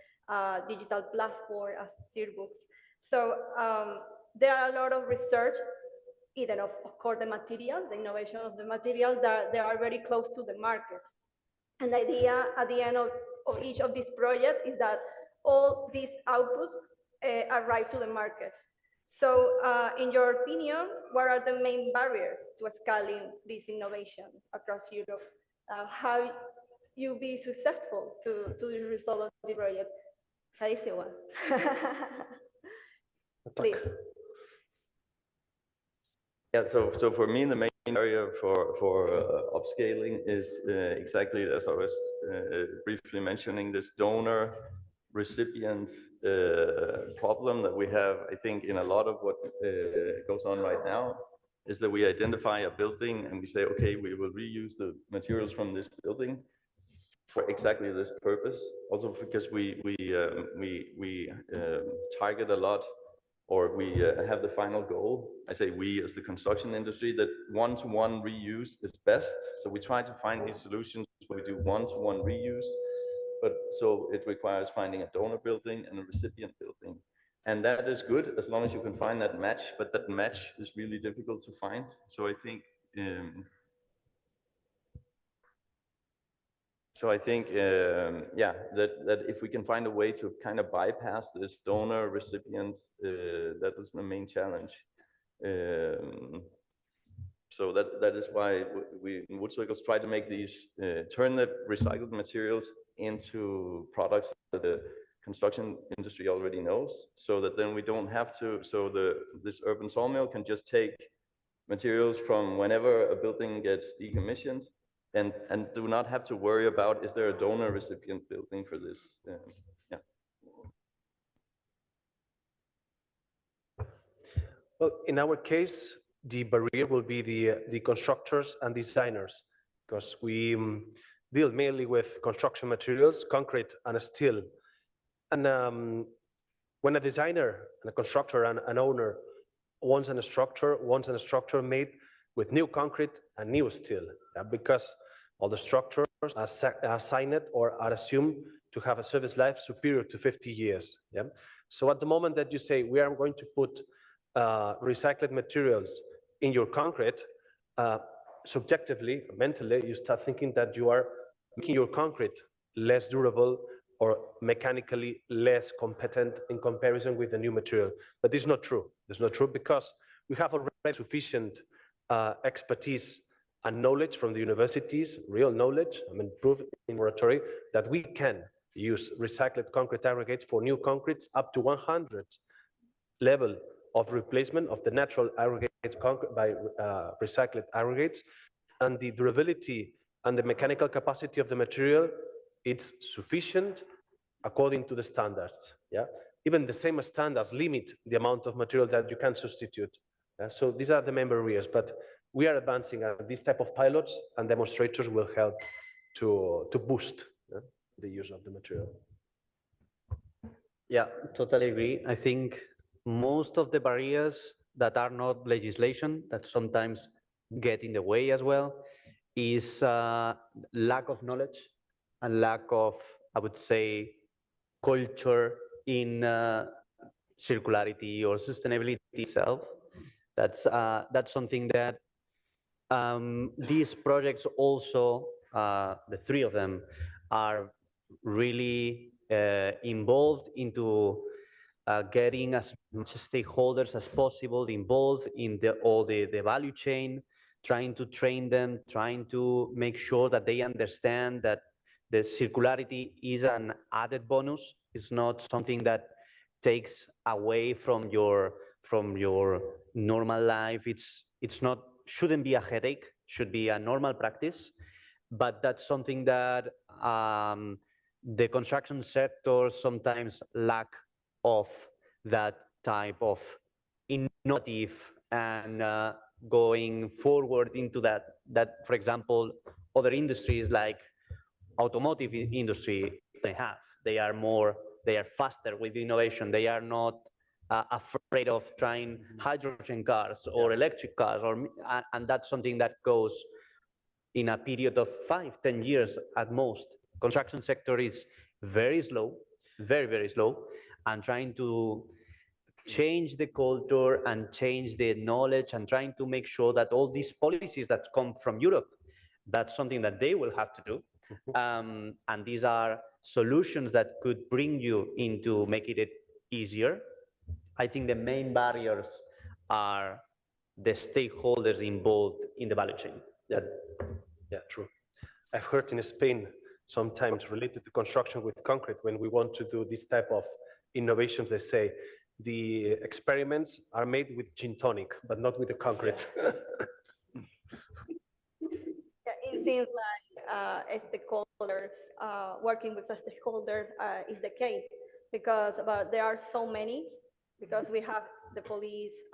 Speaker 6: digital platform as Cirbooks. So there are a lot of research, even of course the material, the innovation of the material, that they are very close to the market. And the idea at the end of each of these projects is that all these outputs arrive to the market. So in your opinion, what are the main barriers to scaling this innovation across Europe? How you be successful to the result of the project? Easy one. Please.
Speaker 17: Yeah, so for me, the main area for upscaling is exactly as I was briefly mentioning, this donor recipient problem that we have. I think in a lot of what goes on right now is that we identify a building and we say, okay, we will reuse the materials from this building for exactly this purpose. Also because we target a lot, or we have the final goal. I say we as the construction industry, that one-to-one reuse is best. So we try to find these solutions where we do one-to-one reuse. But so it requires finding a donor building and a recipient building. And that is good as long as you can find that match, but that match is really difficult to find. So I think, yeah, that if we can find a way to kind of bypass this donor recipient, that is the main challenge. So that is why we in Wood Circles try to make these, turn the recycled materials into products that the construction industry already knows, so that then we don't have to, so this urban sawmill can just take materials from whenever a building gets decommissioned and do not have to worry about, is there a donor recipient building for this? Yeah.
Speaker 15: Well, in our case, the barrier will be the constructors and designers, because we deal mainly with construction materials, concrete and steel. And when a designer and a constructor and an owner wants a structure made, with new concrete and new steel, because all the structures are signed or are assumed to have a service life superior to 50 years. Yeah? So at the moment that you say we are going to put recycled materials in your concrete, subjectively, mentally, you start thinking that you are making your concrete less durable or mechanically less competent in comparison with the new material. But this is not true. It's not true because we have already sufficient expertise and knowledge from the universities, real knowledge, I mean, proved in laboratory, that we can use recycled concrete aggregates for new concretes up to 100 level of replacement of the natural aggregate concrete by recycled aggregates, and the durability and the mechanical capacity of the material, it's sufficient according to the standards. Yeah, even the same standards limit the amount of material that you can substitute. So these are the main barriers, but we are advancing, and these type of pilots and demonstrators will help to boost the use of the material.
Speaker 16: Yeah, totally agree. I think most of the barriers that are not legislation, that sometimes get in the way as well, is lack of knowledge and lack of, I would say, culture in circularity or sustainability itself. That's something that these projects also, the three of them, are really involved into getting as much stakeholders as possible involved in all the value chain, trying to train them, trying to make sure that they understand that the circularity is an added bonus. It's not something that takes away from your normal life. It's not, shouldn't be a headache, should be a normal practice. But that's something that the construction sector sometimes lack of, that type of innovative and going forward into that, for example, other industries like automotive industry, they are faster with innovation. They are not afraid of trying hydrogen cars or electric cars, and that's something that goes in a period of 5-10 years at most. Construction sector is very slow, very slow, and trying to change the culture and change the knowledge and trying to make sure that all these policies that come from Europe, that's something that they will have to do. And these are solutions that could bring you into making it easier. I think the main barriers are the stakeholders involved in the value chain.
Speaker 15: Yeah, true. I've heard in Spain, sometimes related to construction with concrete, when we want to do this type of innovations, they say the experiments are made with gin tonic, but not with the concrete.
Speaker 6: Yeah, it seems like stakeholders, working with the stakeholders is the key, because there are so many, because we have the police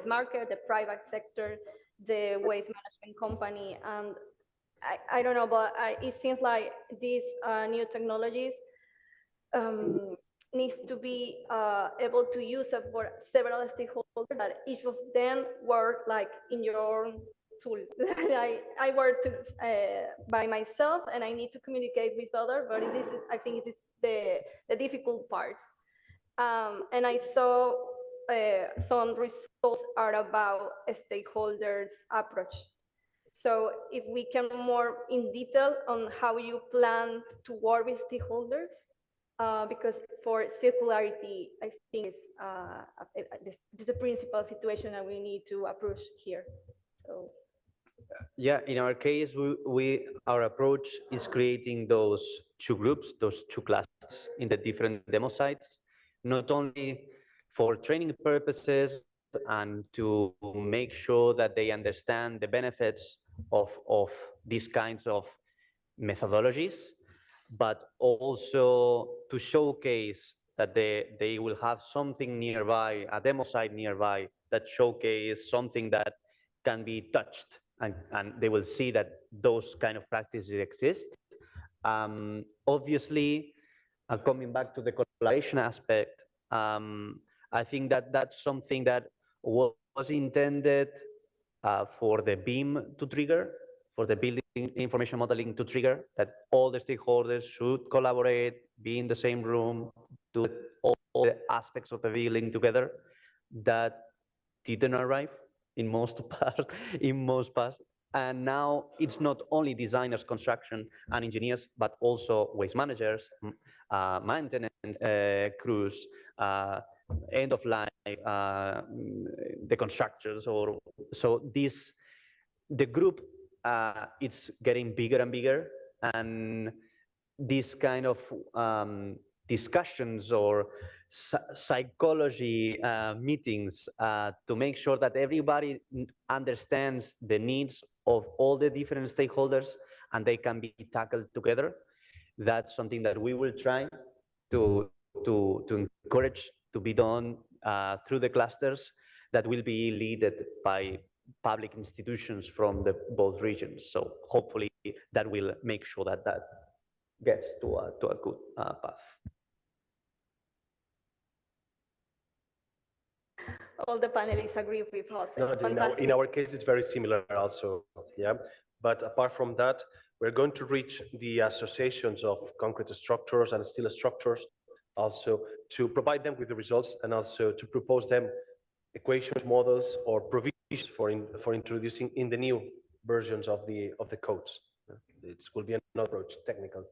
Speaker 6: market, the private sector, the waste management company, and I don't know, but it seems like these new technologies needs to be able to use it for several stakeholders, that each of them work like in your own tool. I work by myself, and I need to communicate with others, but I think it is the difficult parts. And I saw some results are about a stakeholders approach. So if we can more in detail on how you plan to work with stakeholders, because for circularity, I think it's a principal situation that we need to approach here. So.
Speaker 16: Yeah, in our case, our approach is creating those two groups, those two classes in the different demo sites, not only for training purposes and to make sure that they understand the benefits of these kinds of methodologies, but also to showcase that they will have something nearby, a demo site nearby, that showcase something that can be touched, and they will see that those kind of practices exist. Obviously, coming back to the collaboration aspect, I think that that's something that was intended for the BIM to trigger, for the building information modeling to trigger, that all the stakeholders should collaborate, be in the same room, do all the aspects of the building together. That didn't arrive in most parts. And now it's not only designers, construction, and engineers, but also waste managers, maintenance crews, end of life, the constructors. So the group, it's getting bigger and bigger, and this kind of discussions or psychology meetings to make sure that everybody understands the needs of all the different stakeholders and they can be tackled together. That's something that we will try to encourage to be done through the clusters that will be led by public institutions from both regions. So hopefully that will make sure that that gets to a good path.
Speaker 6: All the panelists agree with us.
Speaker 15: No, in our case, it's very similar also, yeah. But apart from that, we're going to reach the associations of concrete structures and steel structures also to provide them with the results and also to propose them equations, models, or provisions for introducing in the new versions of the codes. It will be another approach, technical.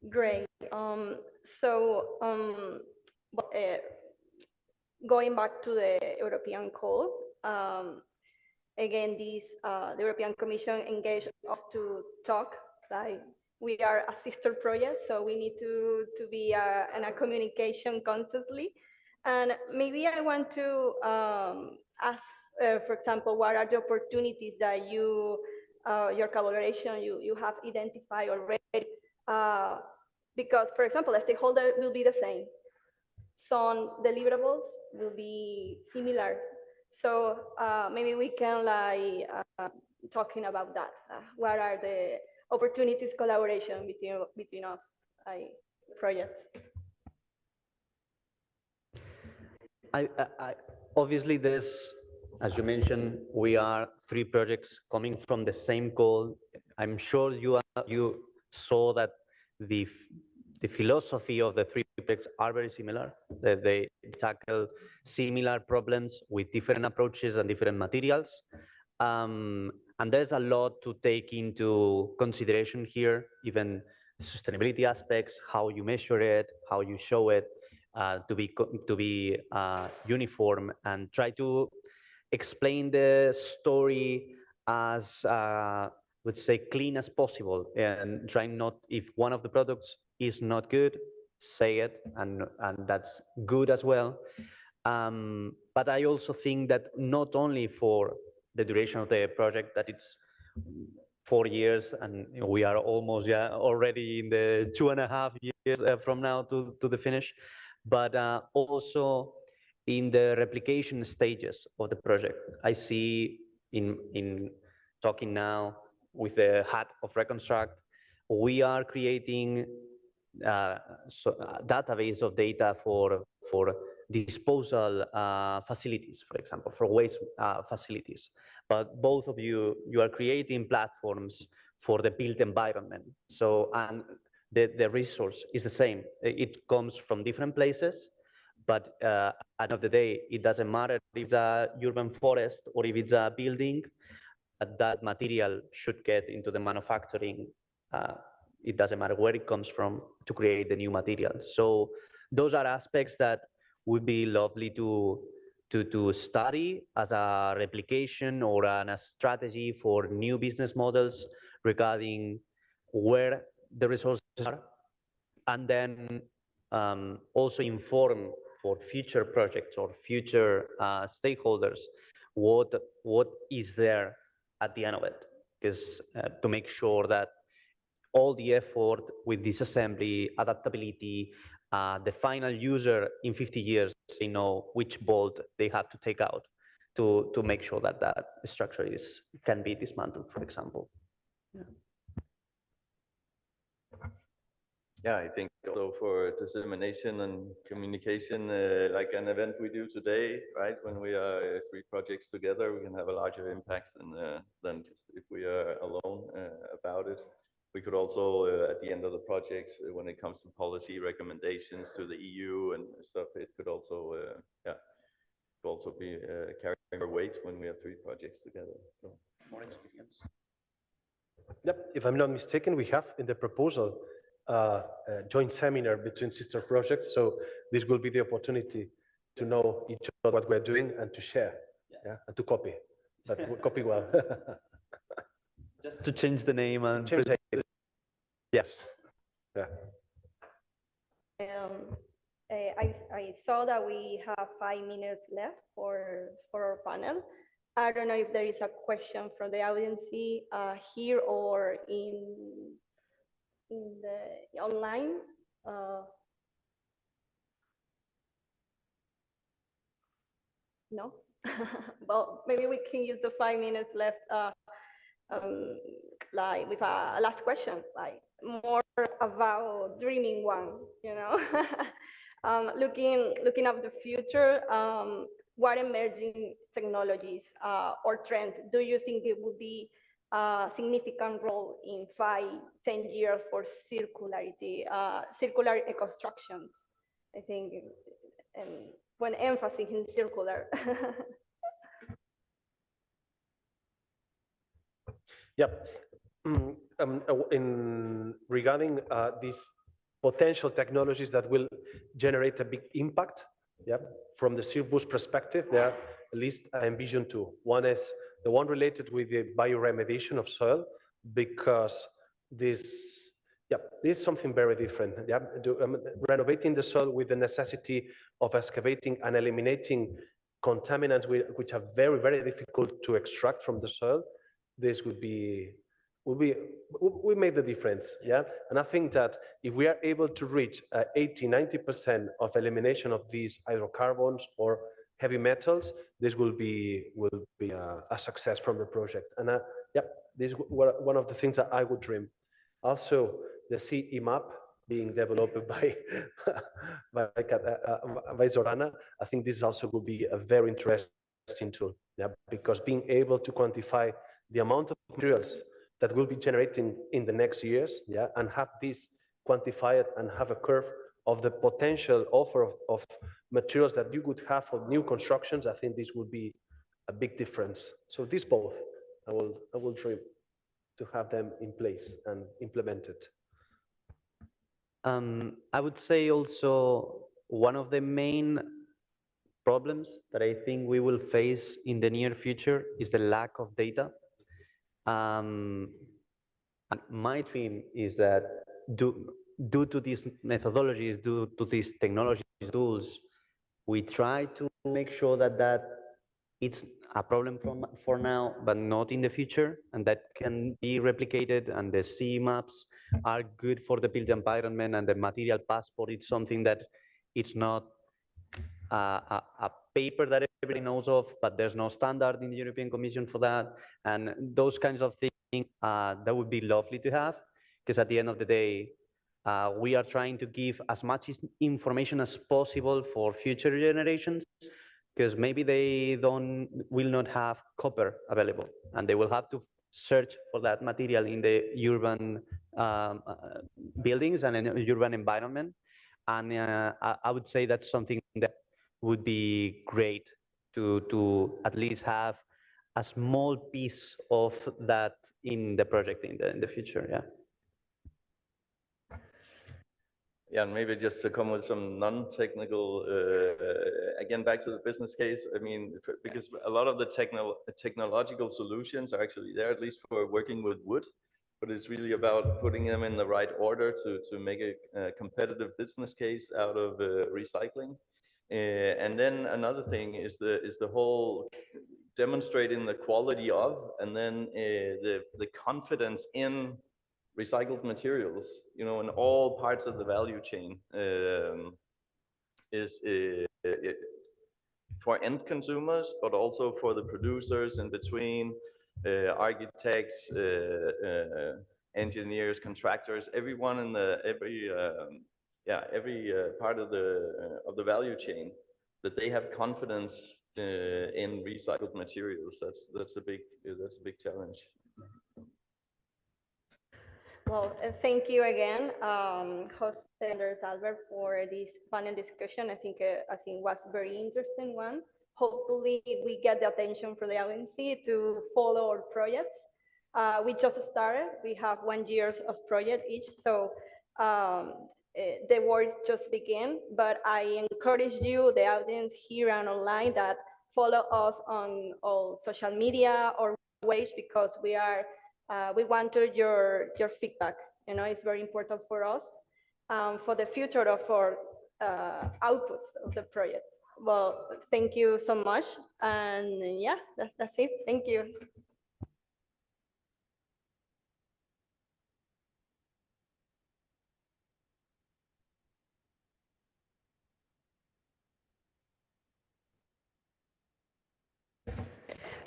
Speaker 6: Great. Going back to the European call, again, the European Commission engaged us to talk. Like, we are a sister project, so we need to be in a communication constantly. And maybe I want to ask, for example, what are the opportunities that your collaboration you have identified already? Because, for example, the stakeholder will be the same. Some deliverables will be similar. So maybe we can talking about that. What are the opportunities collaboration between us projects?
Speaker 16: Obviously, as you mentioned, we are 3 projects coming from the same goal. I'm sure you saw that the philosophy of the 3 projects are very similar. That they tackle similar problems with different approaches and different materials. And there's a lot to take into consideration here, even sustainability aspects, how you measure it, how you show it, to be uniform, and try to explain the story as let's say clean as possible, and try not, if one of the products is not good, say it, and that's good as well. But I also think that not only for the duration of the project, that it's 4 years, and we are almost already in the 2.5 years from now to the finish, but also in the replication stages of the project. I see in talking now with the hat of Reconstruct, we are creating a database of data for disposal facilities, for example, for waste facilities. But both of you are creating platforms for the built environment. So, and the resource is the same. It comes from different places, but at the end of the day, it doesn't matter if it's a urban forest or if it's a building, that material should get into the manufacturing. It doesn't matter where it comes from to create the new materials. So those are aspects that would be lovely to study as a replication or a strategy for new business models regarding where the resources are, and then also inform for future projects or future stakeholders what is there at the end of it, because to make sure that all the effort with disassembly, adaptability, the final user in 50 years, they know which bolt they have to take out to make sure that that structure can be dismantled, for example. Yeah.
Speaker 17: Yeah, I think also for dissemination and communication, like an event we do today, right? When we are three projects together, we can have a larger impact than just if we are alone about it. We could also, at the end of the projects, when it comes to policy recommendations to the EU and stuff, it could also, yeah, could also be carrying our weight when we have three projects together. So more experience.
Speaker 15: Yep, if I'm not mistaken, we have in the proposal a joint seminar between sister projects. So this will be the opportunity to know each other what we're doing and to share, yeah, and to copy. But we'll copy well.
Speaker 16: Just to change the name and
Speaker 15: change it. Yes. Yeah.
Speaker 18: I saw that we have 5 minutes left for our panel. I don't know if there is a question from the audience here or in the online. No? Well, maybe we can use the 5 minutes left like with a last question, like more about dreaming one, you know? Looking at the future, what emerging technologies or trends do you think it would be a significant role in 5-10 years for circularity, circular constructions? I think, when emphasis in circular.
Speaker 15: Yep. Regarding these potential technologies that will generate a big impact, yeah, from the Cirbus perspective, there are at least I envision two. One is the one related with the bioremediation of soil, because this is something very different. Yeah, renovating the soil with the necessity of excavating and eliminating contaminants which are very, very difficult to extract from the soil. This will make the difference, yeah? And I think that if we are able to reach 80-90% of elimination of these hydrocarbons or heavy metals, this will be a success from the project. And this is one of the things that I would dream. Also, the CE map being developed by Zorana, I think this also will be a very interesting tool, yeah? Because being able to quantify the amount of materials that will be generating in the next years, yeah, and have this quantified and have a curve of the potential offer of materials that you could have for new constructions, I think this would be a big difference. So these both, I will dream to have them in place and implemented.
Speaker 16: I would say also one of the main problems that I think we will face in the near future is the lack of data. And my dream is that due to these methodologies, due to these technologies, tools, we try to make sure that it's a problem for now, but not in the future, and that can be replicated, and the CE maps are good for the built environment, and the material passport is something that it's not a paper that everybody knows of, but there's no standard in the European Commission for that. And those kinds of things, that would be lovely to have, because at the end of the day, we are trying to give as much information as possible for future generations, because maybe they will not have copper available, and they will have to search for that material in the urban buildings and in the urban environment. And I would say that's something that would be great to at least have a small piece of that in the project in the future. Yeah.
Speaker 17: Yeah, and maybe just to come with some non-technical, again, back to the business case. I mean, because a lot of the technological solutions are actually there, at least for working with wood, but it's really about putting them in the right order to make a competitive business case out of recycling. And then another thing is the whole demonstrating the quality of, and then the confidence in recycled materials, you know, in all parts of the value chain, is for end consumers, but also for the producers in between, architects, engineers, contractors, everyone in every part of the value chain, that they have confidence in recycled materials. That's a big challenge.
Speaker 6: Well, thank you again, host Anders Albert, for this panel discussion. I think was a very interesting one. Hopefully, we get the attention from the audience to follow our projects. We just started. We have 1 year of project each, so the work just began. But I encourage you, the audience here and online, that follow us on all social media or ways, because we wanted your feedback. You know, it's very important for us, for the future of our outputs of the project. Well, thank you so much, and yes, that's it. Thank you.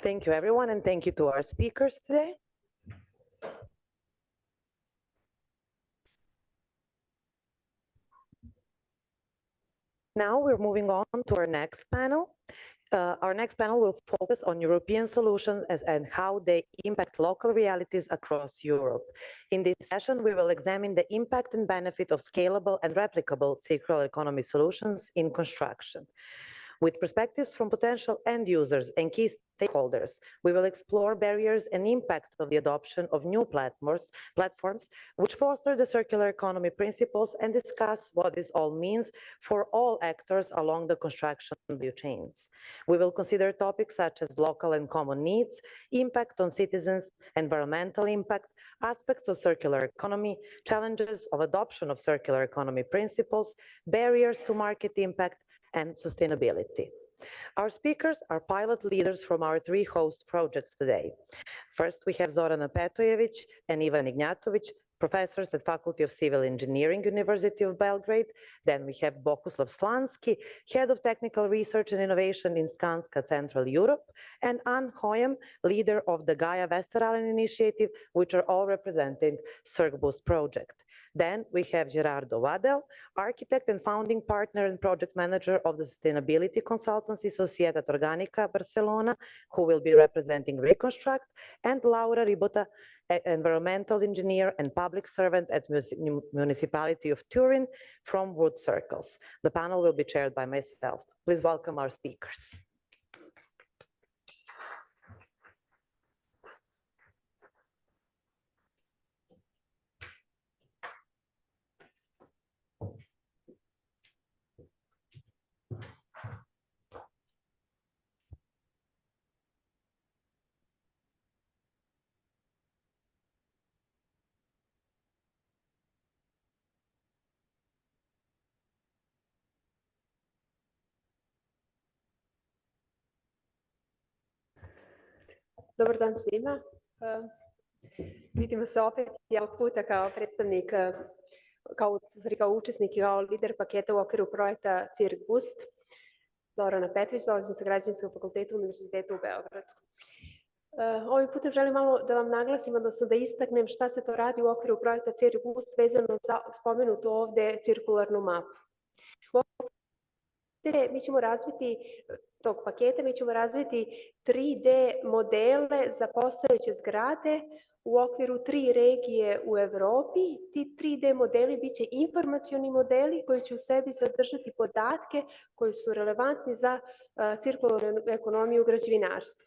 Speaker 1: Thank you, everyone, and thank you to our speakers today. Now we're moving on to our next panel. Our next panel will focus on European solutions and how they impact local realities across Europe. In this session, we will examine the impact and benefit of scalable and replicable circular economy solutions in construction. With perspectives from potential end users and key stakeholders, we will explore barriers and impact of the adoption of new platforms which foster the circular economy principles, and discuss what this all means for all actors along the construction value chains. We will consider topics such as local and common needs, impact on citizens, environmental impact, aspects of circular economy, challenges of adoption of circular economy principles, barriers to market impact, and sustainability. Our speakers are pilot leaders from our 3 host projects today. First, we have Zorana Petojević and Ivan Ignjatović, professors at Faculty of Civil Engineering, University of Belgrade. Then we have Bohuslav Slanski, Head of Technical Research and Innovation in Skanska, Central Europe, and Ann Hoyem, leader of the Gaia Vesteralen initiative, which are all representing CircBoost project. Then we have Gerardo Vadel, architect and founding partner and project manager of the sustainability consultancy Societat Organica Barcelona, who will be representing Reconstruct, and Laura Ribota, environmental engineer and public servant at Municipality of Turin from Wood Circles. The panel will be chaired by myself. Please welcome our speakers.
Speaker 5: Dobar dan svima. Vidimo se opet ovog puta kao predstavnik, kao učesnik i kao lider paketa u okviru projekta CirkBoost. Zorana Petojević, dolazim sa Građevinskog fakulteta Univerziteta u Beogradu. Ovim putem želim malo da vam naglasim, odnosno da istaknem šta se to radi u okviru projekta CirkBoost vezano za spomenutu ovde cirkularnu mapu. Mi ćemo razviti tog paketa, mi ćemo razviti 3D modele za postojeće zgrade u okviru 3 regije u Evropi. Ti 3D modeli biće informacioni modeli koji će u sebi sadržati podatke koji su relevantni za cirkularnu ekonomiju u građevinarstvu.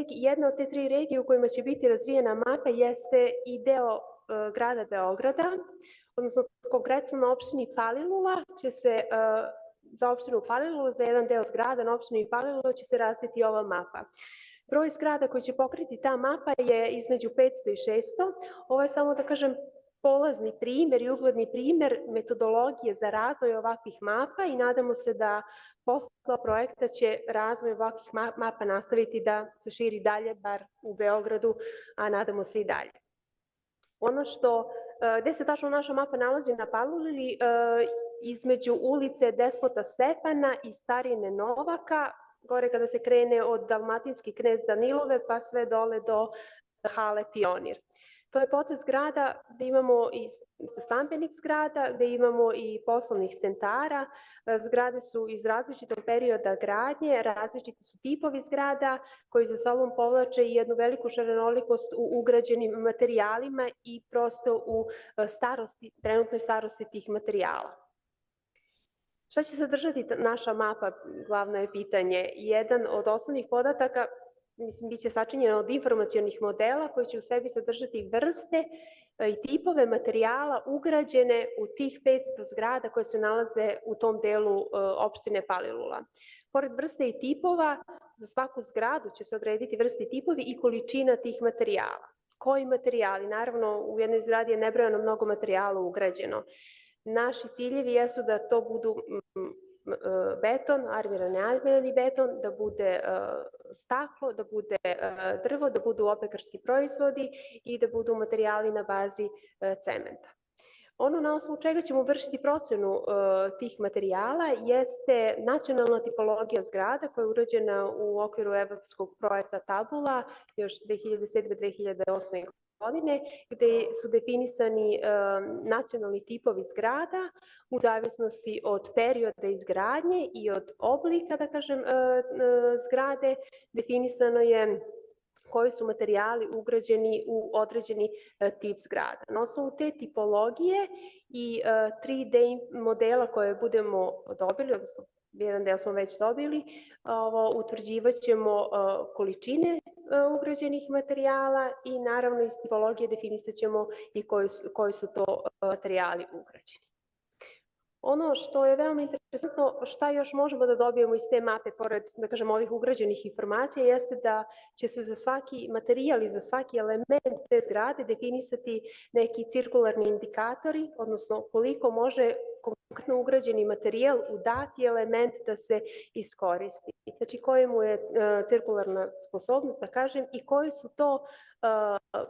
Speaker 5: Jedna od te 3 regije u kojima će biti razvijena mapa jeste i deo grada Beograda, odnosno konkretno na opštini Palilula će se za opštinu Palilula, za jedan deo zgrada na opštini Palilula će se razviti ova mapa. Broj zgrada koji će pokriti ta mapa je između 500 i 600. Ovo je samo, da kažem, polazni primer i ugledni primer metodologije za razvoj ovakvih mapa i nadamo se da posle projekta će razvoj ovakvih mapa nastaviti da se širi dalje, bar u Beogradu, a nadamo se i dalje. Ono što, gde se tačno naša mapa nalazi na Paliluli, između ulice Despota Stefana i Starine Novaka, gore kada se krene od Dalmatinski knez Danilove pa sve dole do hale Pionir. To je potez zgrada gde imamo i stambenih zgrada, gde imamo i poslovnih centara. Zgrade su iz različitog perioda gradnje, različiti su tipovi zgrada koji za sobom povlače i jednu veliku šarenolikost u ugrađenim materijalima i prosto u trenutnoj starosti tih materijala. Šta će sadržati naša mapa, glavno je pitanje. Jedan od osnovnih podataka, mislim, biće sačinjena od informacionih modela koji će u sebi sadržati vrste i tipove materijala ugrađene u tih 500 zgrada koje se nalaze u tom delu opštine Palilula. Pored vrste i tipova, za svaku zgradu će se odrediti vrste i tipovi i količina tih materijala. Koji materijali? Naravno, u jednoj zgradi je nebrojano mnogo materijala ugrađeno. Naši ciljevi jesu da to budu beton, armirani beton, da bude staklo, da bude drvo, da budu opekarski proizvodi i da budu materijali na bazi cementa. Ono na osnovu čega ćemo vršiti procenu tih materijala jeste nacionalna tipologija zgrada koja je urađena u okviru evropskog projekta Tabula još 2007-2008. godine, gde su definisani nacionalni tipovi zgrada u zavisnosti od perioda izgradnje i od oblika, da kažem, zgrade. Definisano je koji su materijali ugrađeni u određeni tip zgrada. Na osnovu te tipologije i 3D modela koje budemo dobili, odnosno jedan deo smo već dobili, utvrđivat ćemo količine ugrađenih materijala i naravno iz tipologije definisat ćemo i koji su to materijali ugrađeni. Ono što je veoma interesantno, šta još možemo da dobijemo iz te mape, pored, da kažem, ovih ugrađenih informacija, jeste da će se za svaki materijal i za svaki element te zgrade definisati neki cirkularni indikatori, odnosno koliko može konkretno ugrađeni materijal u dati element da se iskoristi. Znači, koja mu je cirkularna sposobnost, da kažem, i koji su to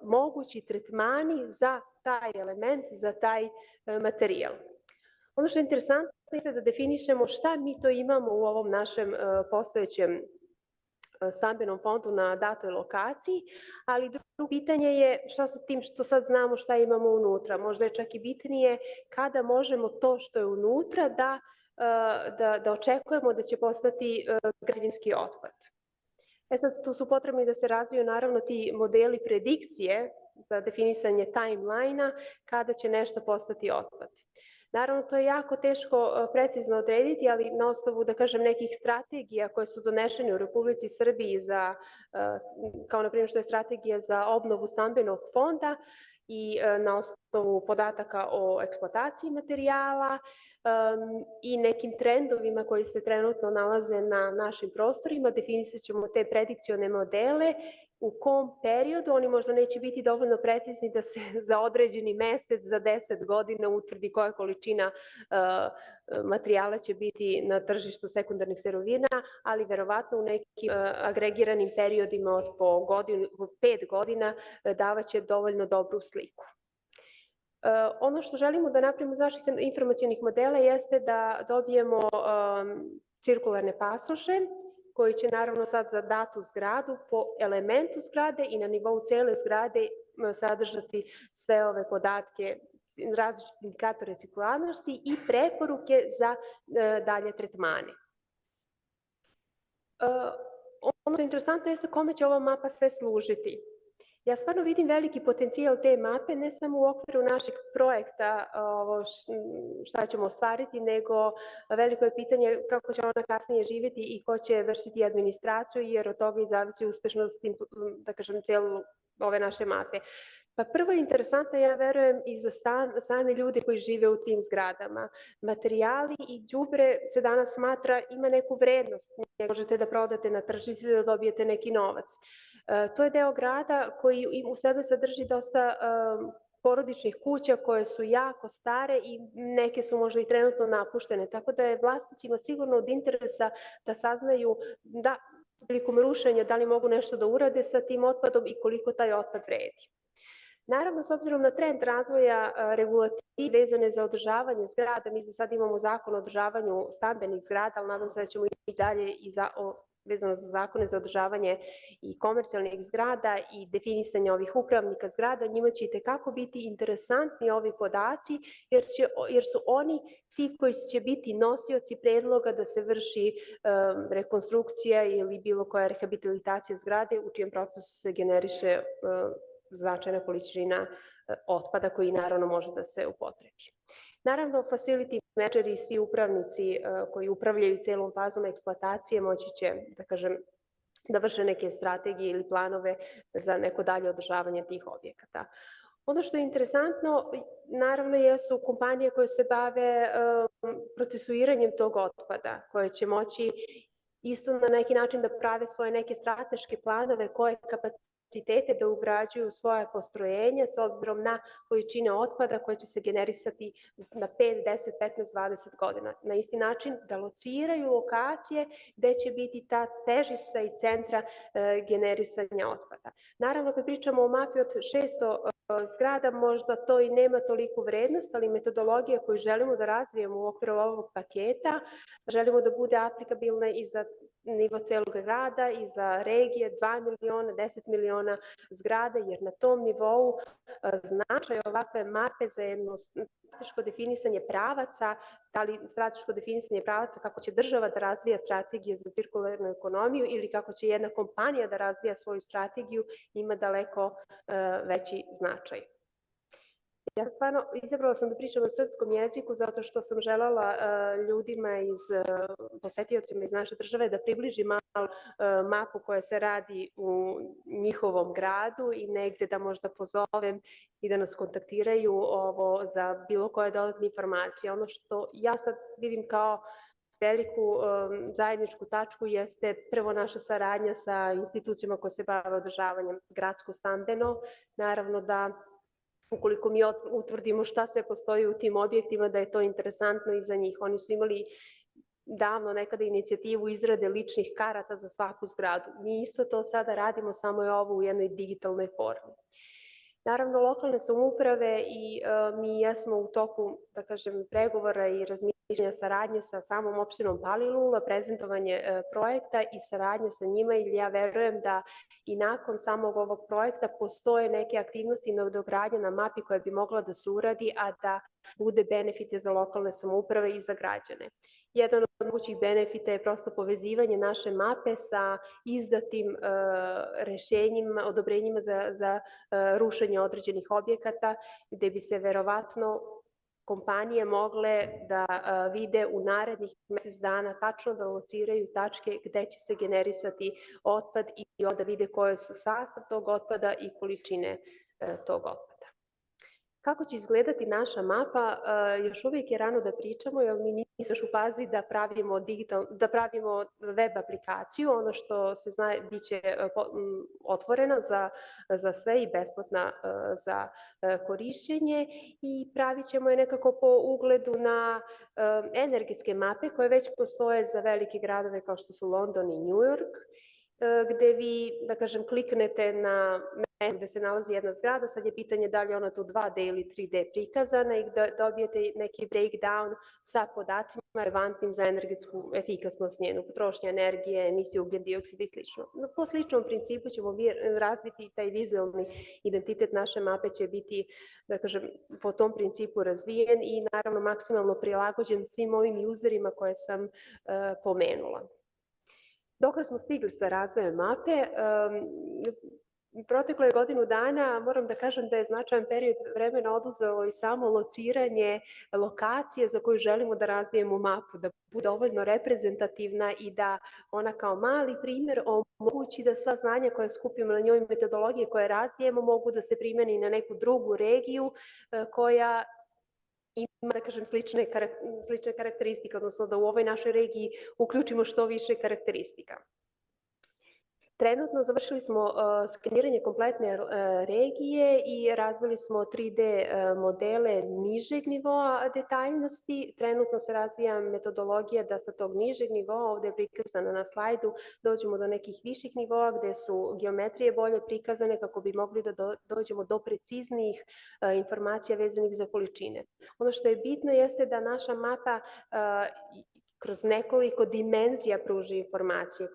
Speaker 5: mogući tretmani za taj element, za taj materijal. Ono što je interesantno je da definišemo šta mi to imamo u ovom našem postojećem stambenom fondu na datoj lokaciji, ali drugo pitanje je šta sa tim što sad znamo šta imamo unutra. Možda je čak i bitnije kada možemo to što je unutra da očekujemo da će postati građevinski otpad. Sad, tu su potrebni da se razviju naravno ti modeli predikcije za definisanje timeline-a kada će nešto postati otpad. Naravno, to je jako teško precizno odrediti, ali na osnovu, da kažem, nekih strategija koje su donešene u Republici Srbiji kao na primjer što je strategija za obnovu stambenog fonda i na osnovu podataka o eksploataciji materijala i nekim trendovima koji se trenutno nalaze na našim prostorima, definisat ćemo te predikcione modele u kom periodu. Oni možda neće biti dovoljno precizni da se za određeni mesec, za 10 godina utvrdi koja količina materijala će biti na tržištu sekundarnih sirovina, ali verovatno u nekim agregiranim periodima od po 5 godina davaće dovoljno dobru sliku. Ono što želimo da napravimo za naših informacionih modela jeste da dobijemo cirkularne pasoše koji će naravno sad za datu zgradu po elementu zgrade i na nivou cele zgrade sadržati sve ove podatke, različite indikatore cirkularnosti i preporuke za dalje tretmane. Ono što je interesantno jeste kome će ova mapa sve služiti. Ja stvarno vidim veliki potencijal te mape, ne samo u okviru našeg projekta šta ćemo ostvariti, nego veliko je pitanje kako će ona kasnije živjeti i ko će vršiti administraciju, jer od toga i zavisi uspešnost, da kažem, cijelu ove naše mape. Pa prvo je interesantno, ja verujem, i za sami ljudi koji žive u tim zgradama. Materijali i đubre se danas smatra ima neku vrednost. Možete da prodate na tržištu da dobijete neki novac. To je deo grada koji u sebe sadrži dosta porodičnih kuća koje su jako stare i neke su možda i trenutno napuštene. Tako da je vlasnicima sigurno od interesa da saznaju da prilikom rušenja da li mogu nešto da urade sa tim otpadom i koliko taj otpad vredi. Naravno, s obzirom na trend razvoja regulative vezane za održavanje zgrada, mi za sad imamo zakon o održavanju stambenih zgrada, ali nadam se da ćemo i dalje i vezano za zakone za održavanje i komercijalnih zgrada i definisanje ovih upravnika zgrada, njima će itekako biti interesantni ovi podaci jer su oni ti koji će biti nosioci predloga da se vrši rekonstrukcija ili bilo koja rehabilitacija zgrade u čijem procesu se generiše značajna količina otpada koji naravno može da se upotrebi. Naravno, facility manageri i svi upravnici koji upravljaju celom fazom eksploatacije moći će, da kažem, da vrše neke strategije ili planove za neko dalje održavanje tih objekata. Ono što je interesantno, naravno, jesu kompanije koje se bave procesuiranjem tog otpada, koje će moći isto na neki način da prave svoje neke strateške planove, koje kapacitete da ugrađuju svoje postrojenja s obzirom na količine otpada koje će se generisati na 5, 10, 15, 20 godina. Na isti način da lociraju lokacije gde će biti ta težišta i centra generisanja otpada. Naravno, kad pričamo o mapi od 600 zgrada, možda to i nema toliku vrednost, ali metodologija koju želimo da razvijemo u okviru ovog paketa, želimo da bude aplikabilna i za nivo celog grada i za regije 2 miliona, 10 miliona zgrada, jer na tom nivou značaj ovakve mape za jedno strateško definisanje pravaca, strateško definisanje pravaca kako će država da razvija strategije za cirkularnu ekonomiju ili kako će jedna kompanija da razvija svoju strategiju, ima daleko veći značaj. Ja stvarno izabrala sam da pričam na srpskom jeziku zato što sam želela ljudima, posetiocima iz naše države da približim malo mapu koja se radi u njihovom gradu i negde da možda pozovem i da nas kontaktiraju za bilo koje dodatne informacije. Ono što ja sad vidim kao veliku zajedničku tačku jeste prvo naša saradnja sa institucijama koje se bave održavanjem gradsko-stambeno. Naravno da ukoliko mi utvrdimo šta sve postoji u tim objektima, da je to interesantno i za njih. Oni su imali davno nekada inicijativu izrade ličnih karata za svaku zgradu. Mi isto to sada radimo, samo je ovo u jednoj digitalnoj formi. Naravno, lokalne samouprave i mi jesmo u toku, da kažem, pregovora i razmišljanja saradnje sa samom opštinom Palilula, prezentovanje projekta i saradnje sa njima, jer ja verujem da i nakon samog ovog projekta postoje neke aktivnosti na dogradnje na mapi koja bi mogla da se uradi, a da bude benefite za lokalne samouprave i za građane. Jedan od mogućih benefita je prosto povezivanje naše mape sa izdatim rešenjima, odobrenjima za rušenje određenih objekata, gde bi se verovatno kompanije mogle da vide u narednih mesec dana tačno da lociraju tačke gde će se generisati otpad i onda vide koje su sastav tog otpada i količine tog otpada. Kako će izgledati naša mapa, još uvijek je rano da pričamo, jer mi nismo još u fazi da pravimo web aplikaciju. Ono što se zna biće otvorena za sve i besplatna za korišćenje i pravit ćemo je nekako po ugledu na energetske mape koje već postoje za velike gradove kao što su London i New York, gde vi, da kažem, kliknete na mesto gde se nalazi jedna zgrada, sad je pitanje da li je ona tu 2D ili 3D prikazana i da dobijete neki breakdown sa podacima relevantnim za energetsku efikasnost, njenu potrošnju energije, emisiju ugljen-dioksida i slično. Po sličnom principu ćemo razviti taj vizualni identitet naše mape, će biti, da kažem, po tom principu razvijen i naravno maksimalno prilagođen svim ovim userima koje sam pomenula. Dokle smo stigli sa razvojem mape, proteklo je godinu dana, moram da kažem da je značajan period vremena oduzelo i samo lociranje lokacije za koju želimo da razvijemo mapu, da bude dovoljno reprezentativna i da ona kao mali primjer omogući da sva znanja koje skupimo na njoj, metodologije koje razvijemo, mogu da se primeni na neku drugu regiju koja ima, da kažem, slične karakteristike, odnosno da u ovoj našoj regiji uključimo što više karakteristika. Trenutno završili smo skeniranje kompletne regije i razvili smo 3D modele nižeg nivoa detaljnosti. Trenutno se razvija metodologija da sa tog nižeg nivoa, ovde je prikazana na slajdu, dođemo do nekih viših nivoa gde su geometrije bolje prikazane kako bi mogli da dođemo do preciznijih informacija vezanih za količine. Ono što je bitno jeste da naša mapa kroz nekoliko dimenzija pruži informacije,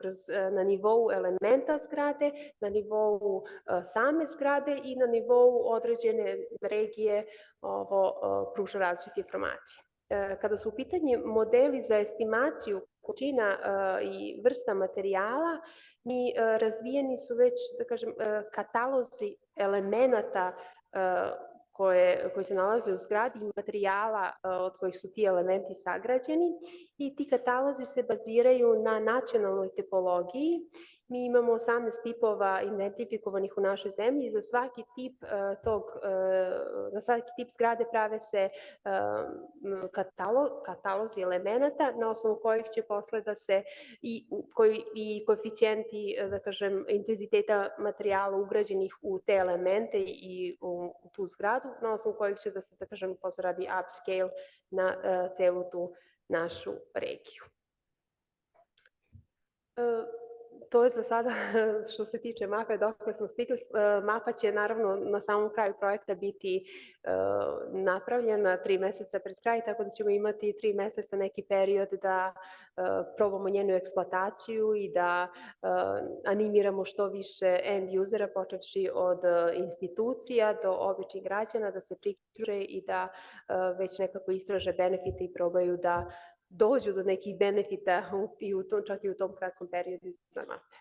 Speaker 5: na nivou elementa zgrade, na nivou same zgrade i na nivou određene regije pruža različite informacije. Kada su u pitanju modeli za estimaciju količina i vrsta materijala, razvijeni su već, da kažem, katalozi elemenata koji se nalaze u zgradi i materijala od kojih su ti elementi sagrađeni i ti katalozi se baziraju na nacionalnoj tipologiji. Mi imamo 18 tipova identifikovanih u našoj zemlji i za svaki tip zgrade prave se katalozi elemenata na osnovu kojih će posle da se i koeficijenti, da kažem, intenziteta materijala ugrađenih u te elemente i u tu zgradu, na osnovu kojih će da se, da kažem, posle radi upscale na celu tu našu regiju. To je za sada što se tiče mape, dokle smo stigli. Mapa će naravno na samom kraju projekta biti napravljena 3 meseca pred kraj, tako da ćemo imati 3 meseca neki period da probamo njenu eksploataciju i da animiramo što više end usera, počevši od institucija do običnih građana, da se priključe i da već nekako istraže benefite i probaju da dođu do nekih benefita čak i u tom kratkom periodu za mape.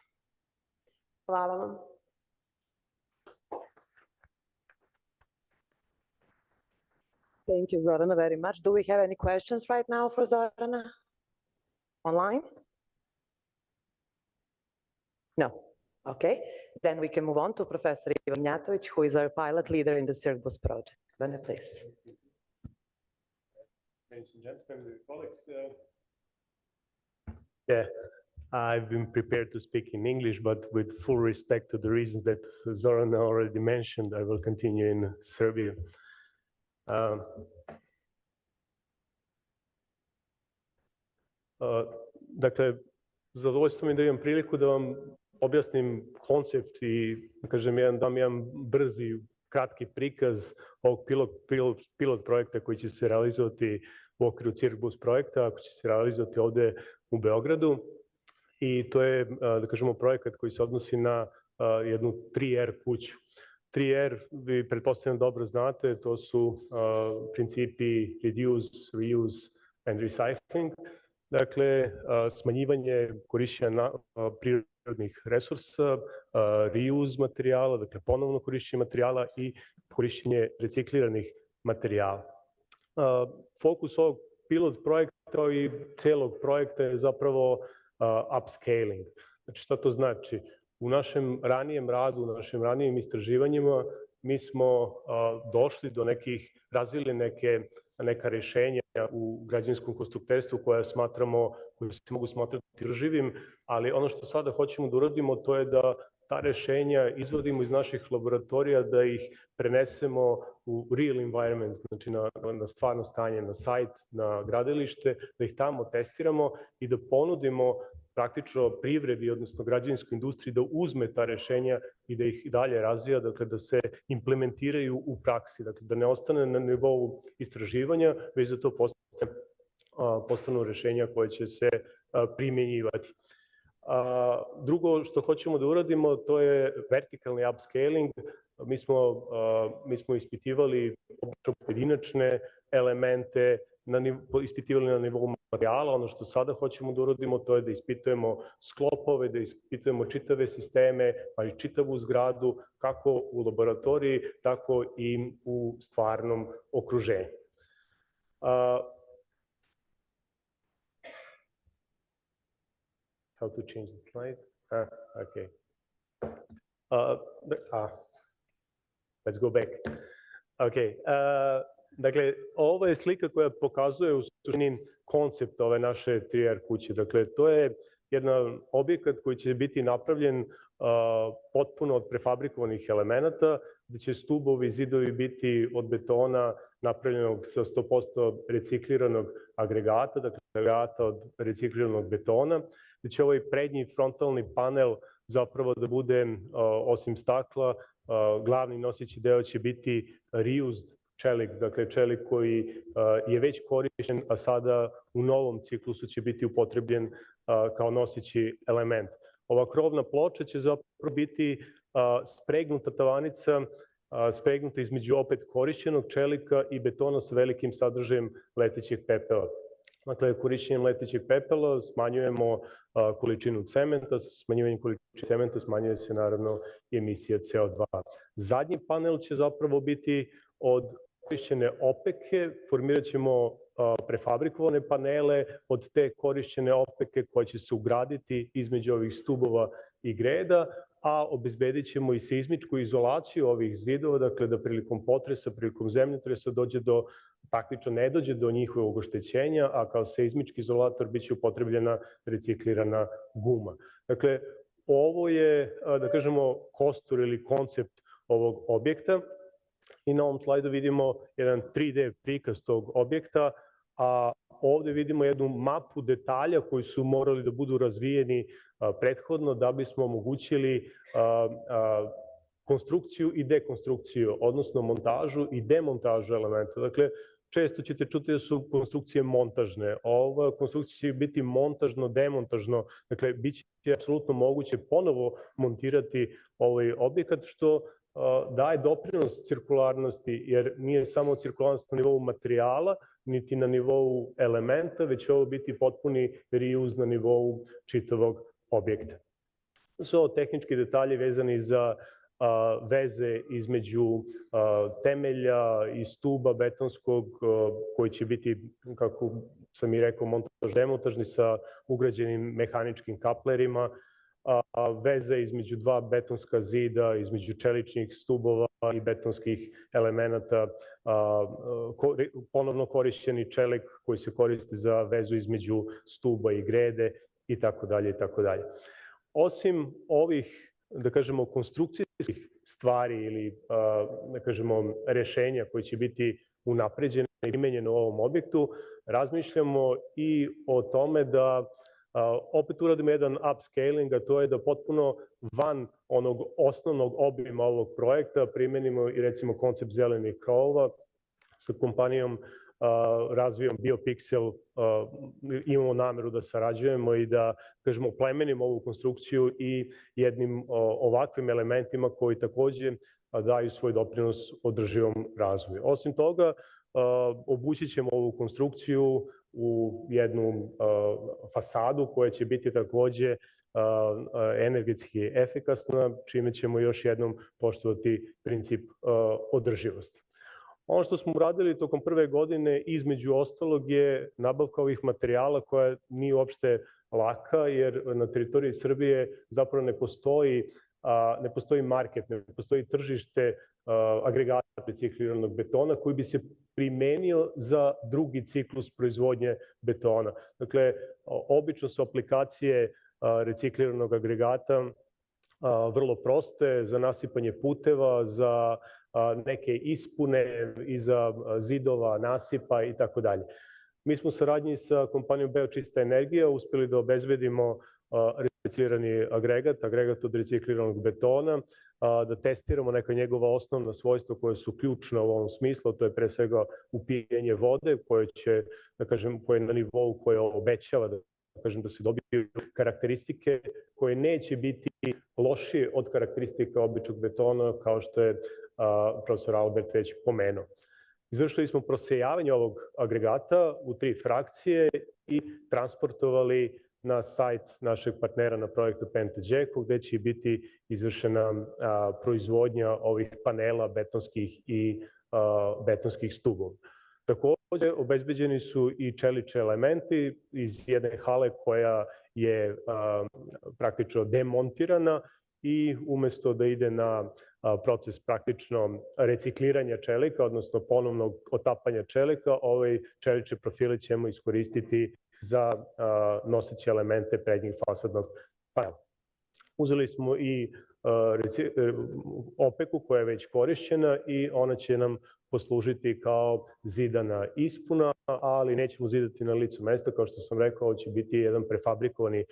Speaker 5: Hvala vam.
Speaker 1: Thank you, Zorana, very much. Do we have any questions right now for Zorana? Online? No. Okay. Then we can move on to Professor Ivan Mijatović, who is our pilot leader in the CIRBUS project. Ivane, please.
Speaker 19: Ladies and gentlemen, dear colleagues, I've been prepared to speak in English, but with full respect to the reasons that Zorana already mentioned, I will continue in Serbian. Dakle, zadovoljstvo mi da imam priliku da vam objasnim koncept i da kažem dam jedan brzi, kratki prikaz ovog pilot projekta koji će se realizovati u okviru CIRBUS projekta, koji će se realizovati ovde u Beogradu. I to je, da kažemo, projekat koji se odnosi na jednu 3R kuću. 3R, vi pretpostavljam dobro znate, to su principi reduce, reuse and recycling. Dakle, smanjivanje korišćenja prirodnih resursa, reuse materijala, dakle ponovno korišćenje materijala i korišćenje recikliranih materijala. Fokus ovog pilot projekta i celog projekta je zapravo upscaling. Znači, šta to znači? U našem ranijem radu, u našim ranijim istraživanjima mi smo došli do razvili neka rešenja u građevinskom konstrukterstvu koje se mogu smatrati održivim, ali ono što sada hoćemo da uradimo to je da ta rešenja izvodimo iz naših laboratorija, da ih prenesemo u real environment, znači na stvarno stanje, na sajt, na gradilište, da ih tamo testiramo i da ponudimo praktično privredi, odnosno građevinskoj industriji da uzme ta rešenja i da ih dalje razvija, dakle da se implementiraju u praksi, dakle da ne ostane na nivou istraživanja, već da to postanu rešenja koje će se primjenjivati. Drugo što hoćemo da uradimo, to je vertikalni upscaling. Mi smo ispitivali pojedinačne elemente, ispitivali na nivou materijala. Ono što sada hoćemo da uradimo, to je da ispitujemo sklopove, da ispitujemo čitave sisteme, pa i čitavu zgradu, kako u laboratoriji, tako i u stvarnom okruženju. How to change the slide? Okay. Let's go back. Okay. Dakle, ovo je slika koja pokazuje u suštini koncept ove naše 3R kuće. Dakle, to je jedan objekat koji će biti napravljen potpuno od prefabrikovanih elemenata, gde će stubovi i zidovi biti od betona napravljenog sa 100% recikliranog agregata, dakle agregata od recikliranog betona, gde će ovaj prednji frontalni panel zapravo da bude, osim stakla, glavni noseći deo će biti reused čelik, dakle čelik koji je već korišćen, a sada u novom ciklusu će biti upotrebljen kao noseći element. Ova krovna ploča će zapravo biti spregnuta tavanica, spregnuta između opet korišćenog čelika i betona sa velikim sadržajem letećeg pepela. Dakle, korišćenjem letećeg pepela smanjujemo količinu cementa, sa smanjivanjem količine cementa smanjuje se naravno i emisija CO2. Zadnji panel će zapravo biti od korišćene opeke, formirat ćemo prefabrikovane panele od te korišćene opeke koje će se ugraditi između ovih stubova i greda, a obezbedit ćemo i seizmičku izolaciju ovih zidova, dakle da prilikom potresa, prilikom zemljotresa praktično ne dođe do njihovog oštećenja, a kao seizmički izolator biće upotrebljena reciklirana guma. Dakle, ovo je, da kažemo, kostur ili koncept ovog objekta i na ovom slajdu vidimo jedan 3D prikaz tog objekta, a ovde vidimo jednu mapu detalja koji su morali da budu razvijeni prethodno da bismo omogućili konstrukciju i dekonstrukciju, odnosno montažu i demontažu elementa. Dakle, često ćete čuti da su konstrukcije montažne. Ova konstrukcija će biti montažno-demontažno, dakle, bit će apsolutno moguće ponovo montirati ovaj objekat, što daje doprinos cirkularnosti, jer nije samo cirkularnost na nivou materijala, niti na nivou elementa, već će ovo biti potpuni reuse na nivou čitavog objekta. To su ovo tehnički detalji vezani za veze između temelja i stuba betonskog koji će biti, kako sam i rekao, montaž-demontažni sa ugrađenim mehaničkim kaplerima, veze između dva betonska zida, između čeličnih stubova i betonskih elemenata, ponovno korišćeni čelik koji se koristi za vezu između stuba i grede i tako dalje i tako dalje. Osim ovih, da kažemo, konstrukcijskih stvari ili, da kažemo, rešenja koji će biti unapređene i primenjene u ovom objektu, razmišljamo i o tome da opet uradimo jedan upscaling, a to je da potpuno van onog osnovnog obima ovog projekta primenimo i recimo koncept zelenih krovova. Sa kompanijom razvijom BioPixel imamo nameru da sarađujemo i da, kažemo, plemenimo ovu konstrukciju i jednim ovakvim elementima koji takođe daju svoj doprinos održivom razvoju. Osim toga, obući ćemo ovu konstrukciju u jednu fasadu koja će biti takođe energetski efikasna, čime ćemo još jednom poštovati princip održivosti. Ono što smo uradili tokom prve godine, između ostalog, je nabavka ovih materijala koja nije uopšte laka, jer na teritoriji Srbije zapravo ne postoji market, ne postoji tržište agregata recikliranog betona koji bi se primenio za drugi ciklus proizvodnje betona. Dakle, obično su aplikacije recikliranog agregata vrlo proste za nasipanje puteva, za neke ispune iza zidova, nasipa i tako dalje. Mi smo u saradnji sa kompanijom Beočista energija uspeli da obezbedimo reciklirani agregat od recikliranog betona, da testiramo neka njegova osnovna svojstva koja su ključna u ovom smislu, to je pre svega upijanje vode koje će, da kažem, koje je na nivou koje obećava da se dobiju karakteristike koje neće biti lošije od karakteristika običnog betona, kao što je profesor Albert već pomenuo. Izvršili smo prosejavanje ovog agregata u 3 frakcije i transportovali na sajt našeg partnera na projektu Penteđeku, gde će biti izvršena proizvodnja ovih panela betonskih i betonskih stubova. Takođe, obezbeđeni su i čelični elementi iz jedne hale koja je praktično demontirana i umesto da ide na proces praktično recikliranja čelika, odnosno ponovnog otapanja čelika, ovaj čelične profile ćemo iskoristiti za noseće elemente prednjeg fasadnog panela. Uzeli smo i opeku koja je već korišćena i ona će nam poslužiti kao zidana ispuna, ali nećemo zidati na licu mesta, kao što sam rekao, ovo će biti jedan prefabrikovani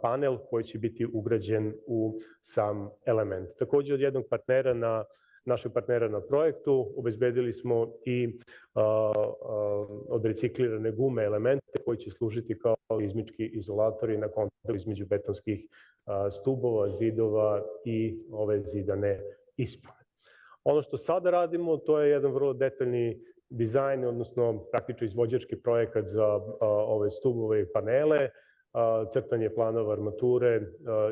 Speaker 19: panel koji će biti ugrađen u sam element. Takođe, od jednog partnera na našeg partnera na projektu. Obezbedili smo i od reciklirane gume elemente koji će služiti kao izmički izolatori na kontaktu između betonskih stubova, zidova i ove zidane ispone. Ono što sada radimo, to je jedan vrlo detaljni dizajn, odnosno praktično izvođački projekat za ove stubove i panele, crtanje planova armature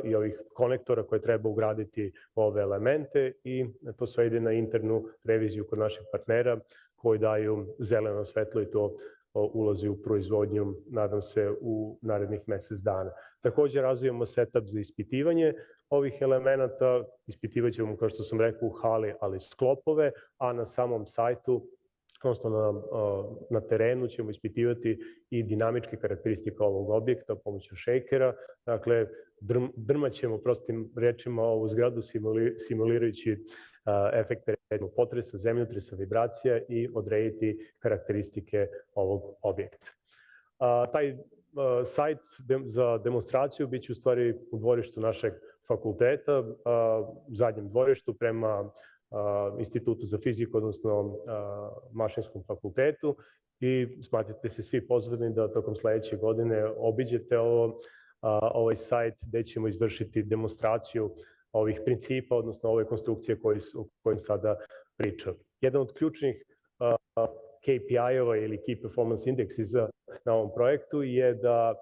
Speaker 19: i ovih konektora koje treba ugraditi u ove elemente i to sve ide na internu reviziju kod naših partnera koji daju zeleno svetlo i to ulazi u proizvodnju, nadam se, u narednih mesec dana. Takođe razvijamo setup za ispitivanje ovih elemenata, ispitivat ćemo, kao što sam rekao, u hali, ali sklopove, a na samom sajtu, odnosno na terenu ćemo ispitivati i dinamičke karakteristike ovog objekta pomoću šejkera. Dakle, drmaćemo prostim rečima ovu zgradu simulirajući efekte potresa, zemljotresa, vibracija i odrediti karakteristike ovog objekta. Taj sajt za demonstraciju biće u stvari u dvorištu našeg fakulteta, u zadnjem dvorištu prema Institutu za fiziku, odnosno Mašinskom fakultetu i smatrate se svi pozvani da tokom sledeće godine obiđete ovaj sajt gde ćemo izvršiti demonstraciju ovih principa, odnosno ove konstrukcije o kojim sada pričam. Jedan od ključnih KPI-ova ili Key Performance Indexes na ovom projektu je da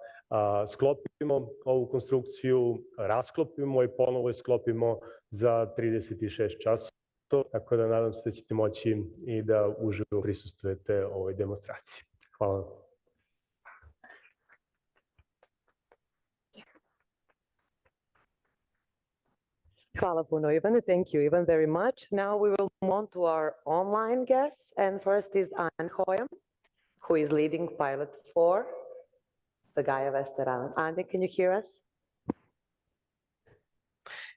Speaker 19: sklopimo ovu konstrukciju, rasklopimo i ponovo je sklopimo za 36 časova. Tako da nadam se da ćete moći i da uživo prisustujete ovoj demonstraciji. Hvala.
Speaker 1: Hvala puno, Ivan. Thank you, Ivan, very much. Now we will move on to our online guests. And first is Anne Hoyam, who is leading pilot for the Gaia Vesteran. Anne, can you hear us?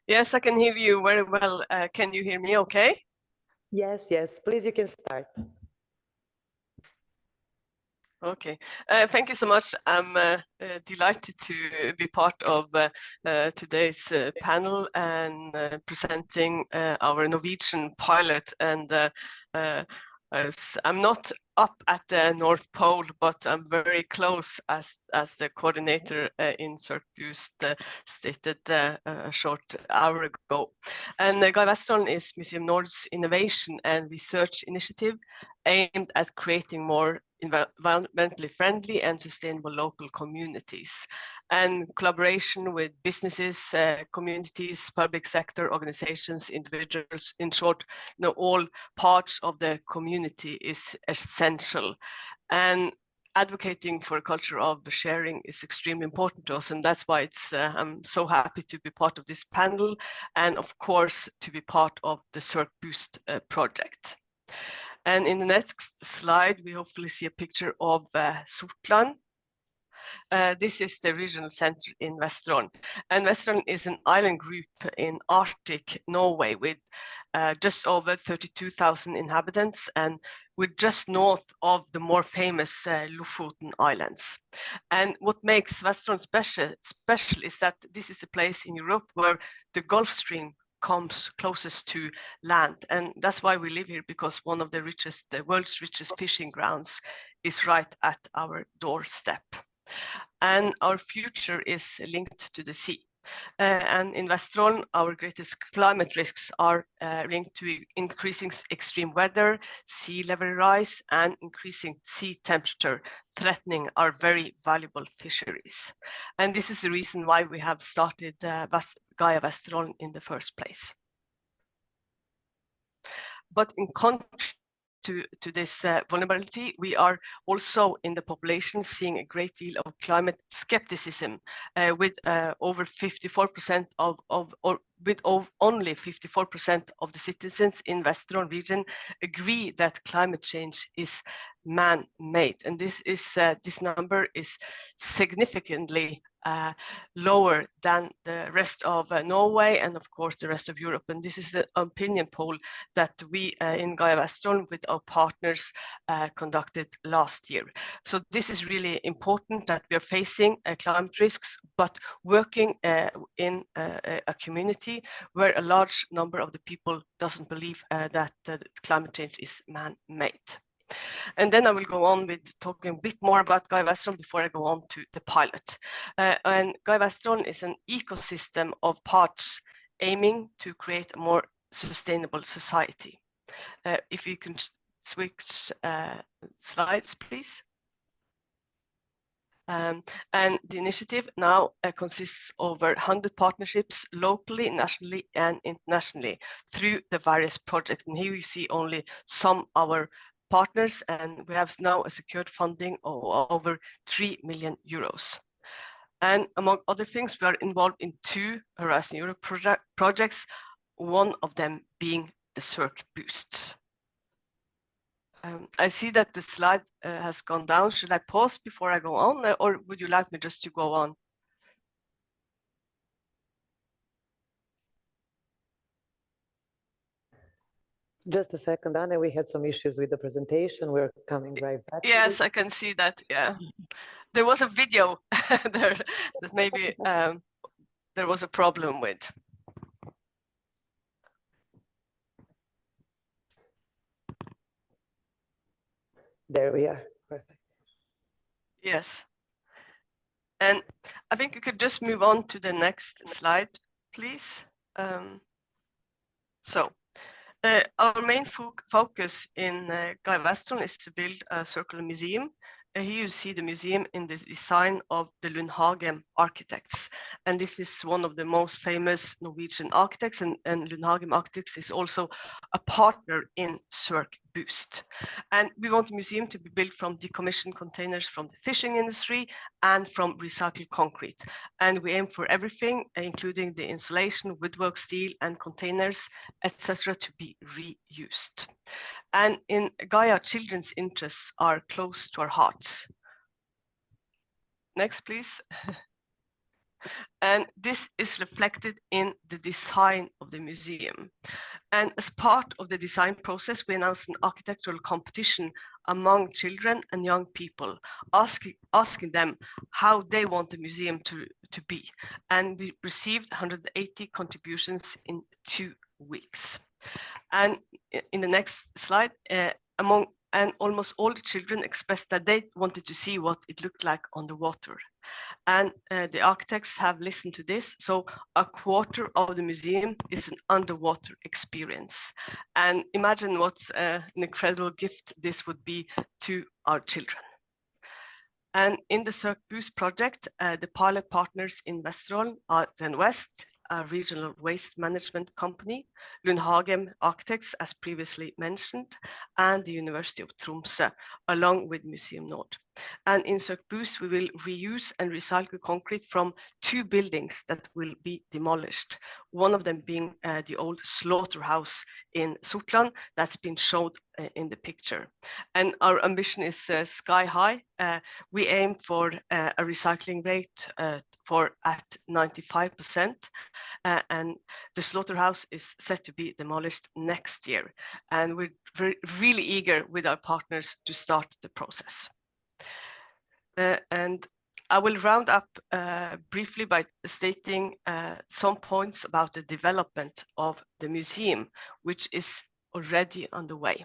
Speaker 20: Yes, I can hear you very well. Can you hear me okay?
Speaker 1: Yes, yes. Please, you can start.
Speaker 20: Okay. Thank you so much. I'm delighted to be part of today's panel and presenting our Norwegian pilot. And I'm not up at the North Pole, but I'm very close, as the coordinator in CircBoost stated a short hour ago. And Gaia Vesteran is Museum Nord's innovation and research initiative aimed at creating more environmentally friendly and sustainable local communities, and collaboration with businesses, communities, public sector organizations, individuals, in short, all parts of the community is essential. And advocating for a culture of sharing is extremely important to us, and that's why I'm so happy to be part of this panel, and of course to be part of the CircBoost project. And in the next slide, we hopefully see a picture of Sortland. This is the regional center in Vesterålen. And Vesterålen is an island group in Arctic Norway with just over 32,000 inhabitants, and we're just north of the more famous Lofoten Islands. And what makes Vesterålen special is that this is a place in Europe where the Gulf Stream comes closest to land, and that's why we live here, because one of the world's richest fishing grounds is right at our doorstep. And our future is linked to the sea. And in Vesterålen, our greatest climate risks are linked to increasing extreme weather, sea level rise, and increasing sea temperature, threatening our very valuable fisheries. And this is the reason why we have started Gaia Vesterålen in the first place. But in contrast to this vulnerability, we are also in the population seeing a great deal of climate skepticism, with over 54% only 54% of the citizens in Vesterålen region agree that climate change is man-made, and this number is significantly lower than the rest of Norway and of course the rest of Europe. And this is the opinion poll that we in Gaia Vestron with our partners conducted last year. So this is really important, that we are facing climate risks, but working in a community where a large number of the people doesn't believe that climate change is man-made. And then I will go on with talking a bit more about Gaia Vestron before I go on to the pilot. And Gaia Vestron is an ecosystem of parts aiming to create a more sustainable society. If you can switch slides, please. And the initiative now consists of over 100 partnerships locally, nationally, and internationally through the various projects. And here you see only some of our partners, and we have now a secured funding of over 3 million euros. And among other things, we are involved in 2 Horizon Euripe projects, one of them being the Circ Boosts. I see that the slide has gone down. Should I pause before I go on, or would you like me just to go on?
Speaker 1: Just a second, Anna, we had some issues with the presentation. We're coming right back.
Speaker 20: Yes, I can see that, yeah. There was a video there that maybe there was a problem with.
Speaker 1: There we are, perfect.
Speaker 20: Yes. And I think you could just move on to the next slide, please. Our main focus in Gaia Vestron is to build a circular museum. Here you see the museum in the design of the Lundhagen architects. And this is one of the most famous Norwegian architects, and Lundhagen Architects is also a partner in Circ Boost. And we want the museum to be built from decommissioned containers from the fishing industry and from recycled concrete. And we aim for everything, including the insulation, woodwork, steel, and containers, etc., to be reused. And in Gaia, children's interests are close to our hearts. Next, please. And this is reflected in the design of the museum. And as part of the design process, we announced an architectural competition among children and young people, asking them how they want the museum to be. And we received 180 contributions in 2 weeks. And in the next slide, almost all the children expressed that they wanted to see what it looked like on the water. And the architects have listened to this. So a quarter of the museum is an underwater experience. And imagine what an incredible gift this would be to our children. And in the Circ Boost project, the pilot partners in Vestron are Den West, a regional waste management company, Lundhagen Architects, as previously mentioned, and the University of Tromsø, along with Museum Nord. And in Circ Boost, we will reuse and recycle concrete from 2 buildings that will be demolished. One of them being the old slaughterhouse in Sortland that's been showed in the picture. And our ambition is sky high. We aim for a recycling rate at 95%, and the slaughterhouse is set to be demolished next year. And we're really eager with our partners to start the process. And I will round up briefly by stating some points about the development of the museum, which is already underway.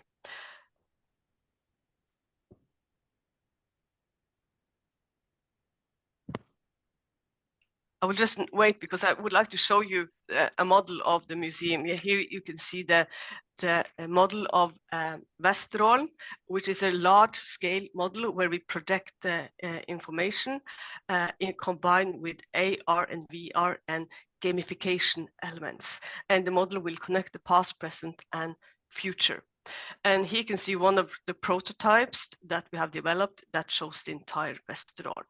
Speaker 20: I will just wait because I would like to show you a model of the museum. Here you can see the model of Vesterålen, which is a large-scale model where we project the information combined with AR and VR and gamification elements. And the model will connect the past, present, and future. And here you can see one of the prototypes that we have developed that shows the entire Vesterålen.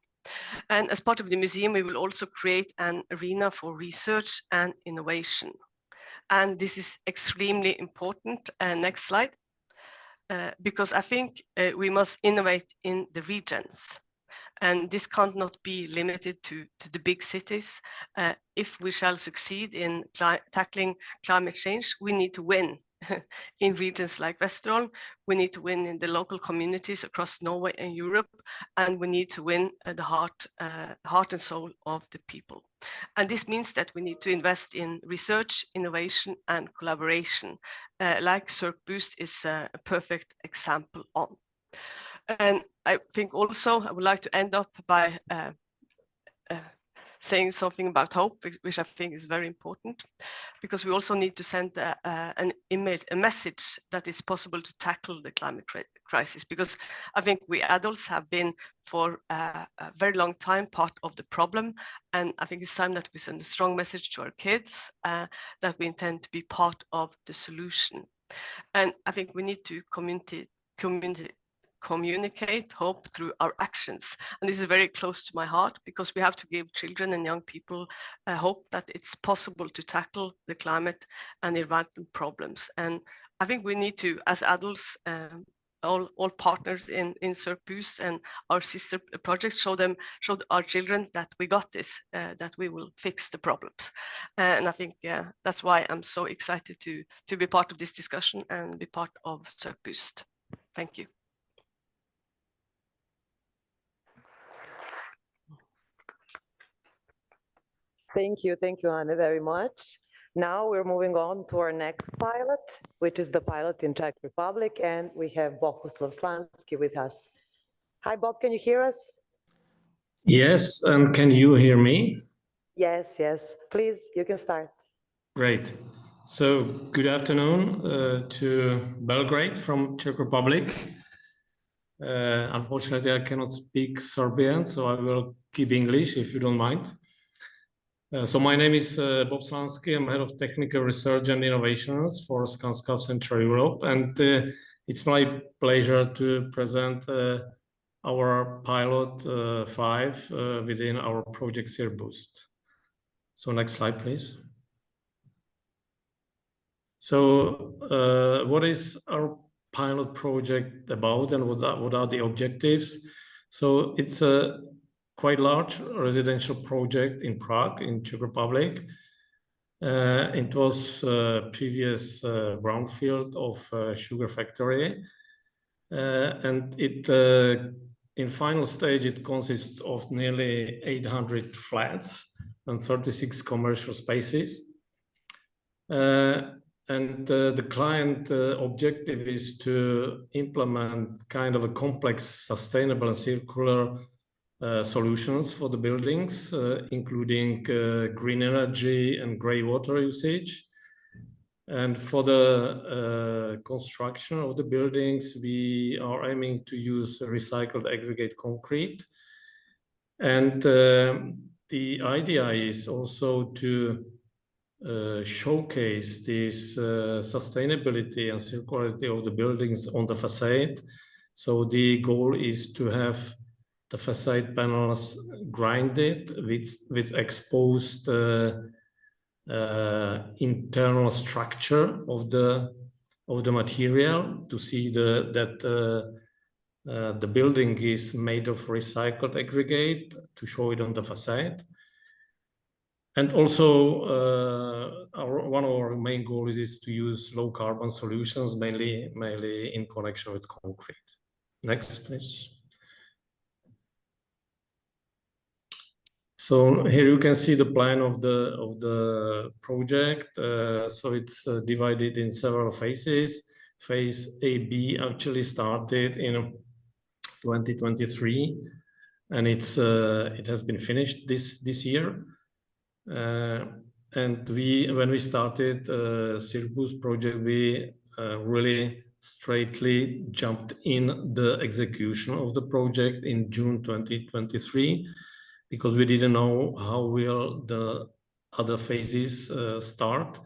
Speaker 20: And as part of the museum, we will also create an arena for research and innovation. And this is extremely important. Next slide. because I think we must innovate in the regions. And this can't not be limited to the big cities. If we shall succeed in tackling climate change, we need to win in regions like Vesterålen. We need to win in the local communities across Norway and Europe, and we need to win the heart and soul of the people. And this means that we need to invest in research, innovation, and collaboration, like CircBoost is a perfect example on. And I think also I would like to end up by saying something about hope, which I think is very important, because we also need to send a message that it's possible to tackle the climate crisis, because I think we adults have been for a very long time part of the problem, and I think it's time that we send a strong message to our kids that we intend to be part of the solution. And I think we need to communicate hope through our actions. And this is very close to my heart, because we have to give children and young people hope that it's possible to tackle the climate and environmental problems. And I think we need to, as adults, all partners in CircBoost and our sister projects, show our children that we got this, that we will fix the problems. And I think that's why I'm so excited to be part of this discussion and be part of CircBoost. Thank you.
Speaker 1: Thank you, Anne, very much. Now we're moving on to our next pilot, which is the pilot in Czech Republic, and we have Bob Slansky with us. Hi, Bob, can you hear us?
Speaker 21: Yes, and can you hear me?
Speaker 1: Yes, please, you can start.
Speaker 21: Great. So, good afternoon to Belgrade from Czech Republic. Unfortunately, I cannot speak Serbian, so I will keep English if you don't mind. So my name is Bob Slansky. I'm head of technical research and innovations for Skanska Central Europe, and it's my pleasure to present our pilot 5 within our project CircBoost. So next slide, please. So what is our pilot project about, and what are the objectives? So it's a quite large residential project in Prague, in Czech Republic. It was previous brownfield of a sugar factory. And it, in final stage, it consists of nearly 800 flats and 36 commercial spaces. And the client objective is to implement kind of a complex, sustainable and circular solutions for the buildings, including green energy and grey water usage. And for the construction of the buildings, we are aiming to use recycled aggregate concrete. And the idea is also to showcase this sustainability and circularity of the buildings on the facade. So the goal is to have the facade panels grinded with exposed internal structure of the material, to see that the building is made of recycled aggregate, to show it on the facade. And also one of our main goals is to use low carbon solutions, mainly in connection with concrete. Next, please. So here you can see the plan of the project. So it's divided in several phases. Phase A-B actually started in 2023, and it has been finished this year. And when we started CircBoost project, we really straightly jumped in the execution of the project in June 2023. Because we didn't know how will the other phases start.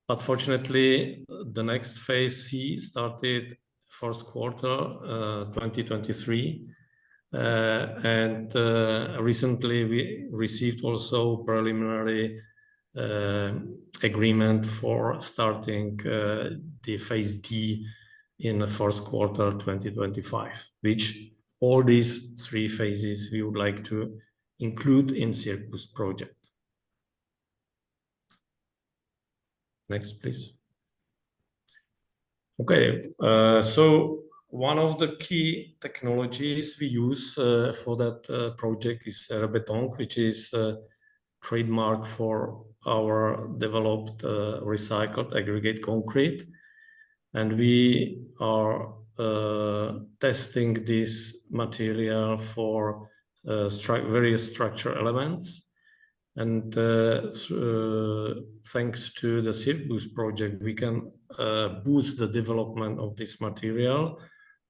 Speaker 21: But fortunately, the next phase C started first quarter 2023. And recently we received also preliminary agreement for starting the phase D in the first quarter 2025, which all these 3 phases we would like to include in Circus project. Next, please. Okay, so one of the key technologies we use for that project is Rebeton, which is a trademark for our developed recycled aggregate concrete. And we are testing this material for various structure elements. And thanks to the Circus project, we can boost the development of this material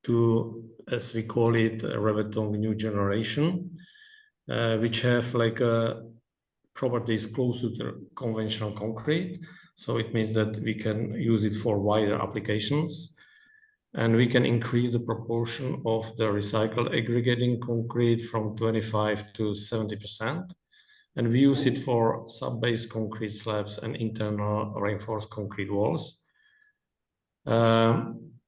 Speaker 21: to, as we call it, Rebeton new generation, which have like properties close to the conventional concrete. So it means that we can use it for wider applications, and we can increase the proportion of the recycled aggregating concrete from 25 to 70%. And we use it for sub-base concrete slabs and internal reinforced concrete walls.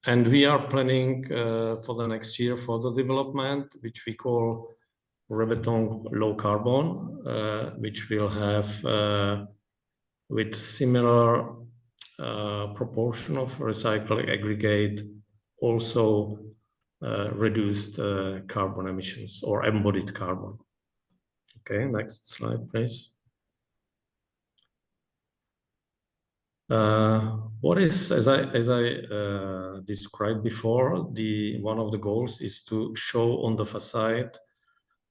Speaker 21: And we are planning for the next year further development, which we call Rebeton low carbon, which will have with similar proportion of recycled aggregate also reduced carbon emissions or embodied carbon. Okay, next slide, please. What is, as I described before, one of the goals is to show on the facade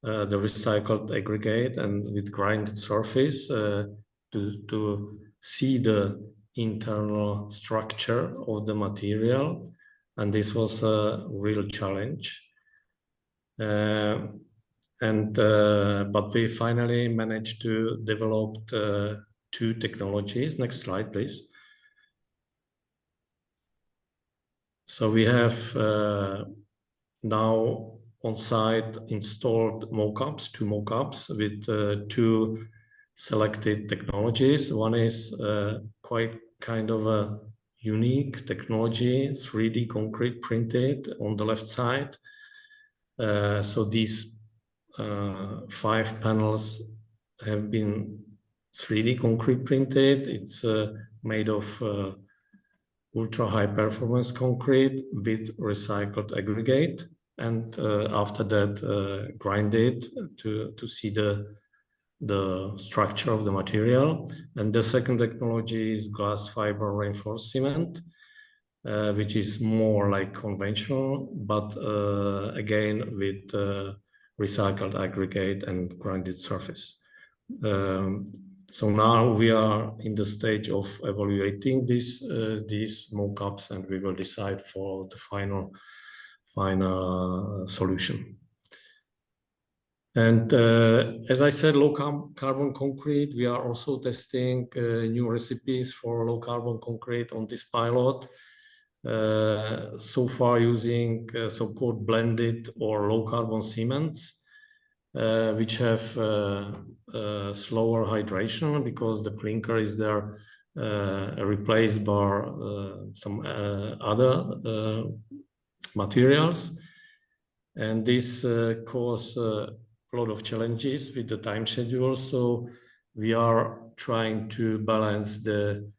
Speaker 21: the recycled aggregate and with grinded surface to see the internal structure of the material, and this was a real challenge. But we finally managed to develop 2 technologies. Next slide, please. So we have now on site installed mock-ups, 2 mock-ups with 2 selected technologies. One is quite kind of a unique technology, 3D concrete printed on the left side. So these 5 panels have been 3D concrete printed. It's made of ultra high performance concrete with recycled aggregate, and after that grinded to see the structure of the material. And the second technology is glass fiber reinforced cement, which is more like conventional, but again with recycled aggregate and grinded surface. So now we are in the stage of evaluating these mock-ups, and we will decide for the final solution. And as I said, low carbon concrete, we are also testing new recipes for low carbon concrete on this pilot. So far using so-called blended or low carbon cements, which have slower hydration because the clinker is there replaced by some other materials. And this causes a lot of challenges with the time schedule. So we are trying to balance the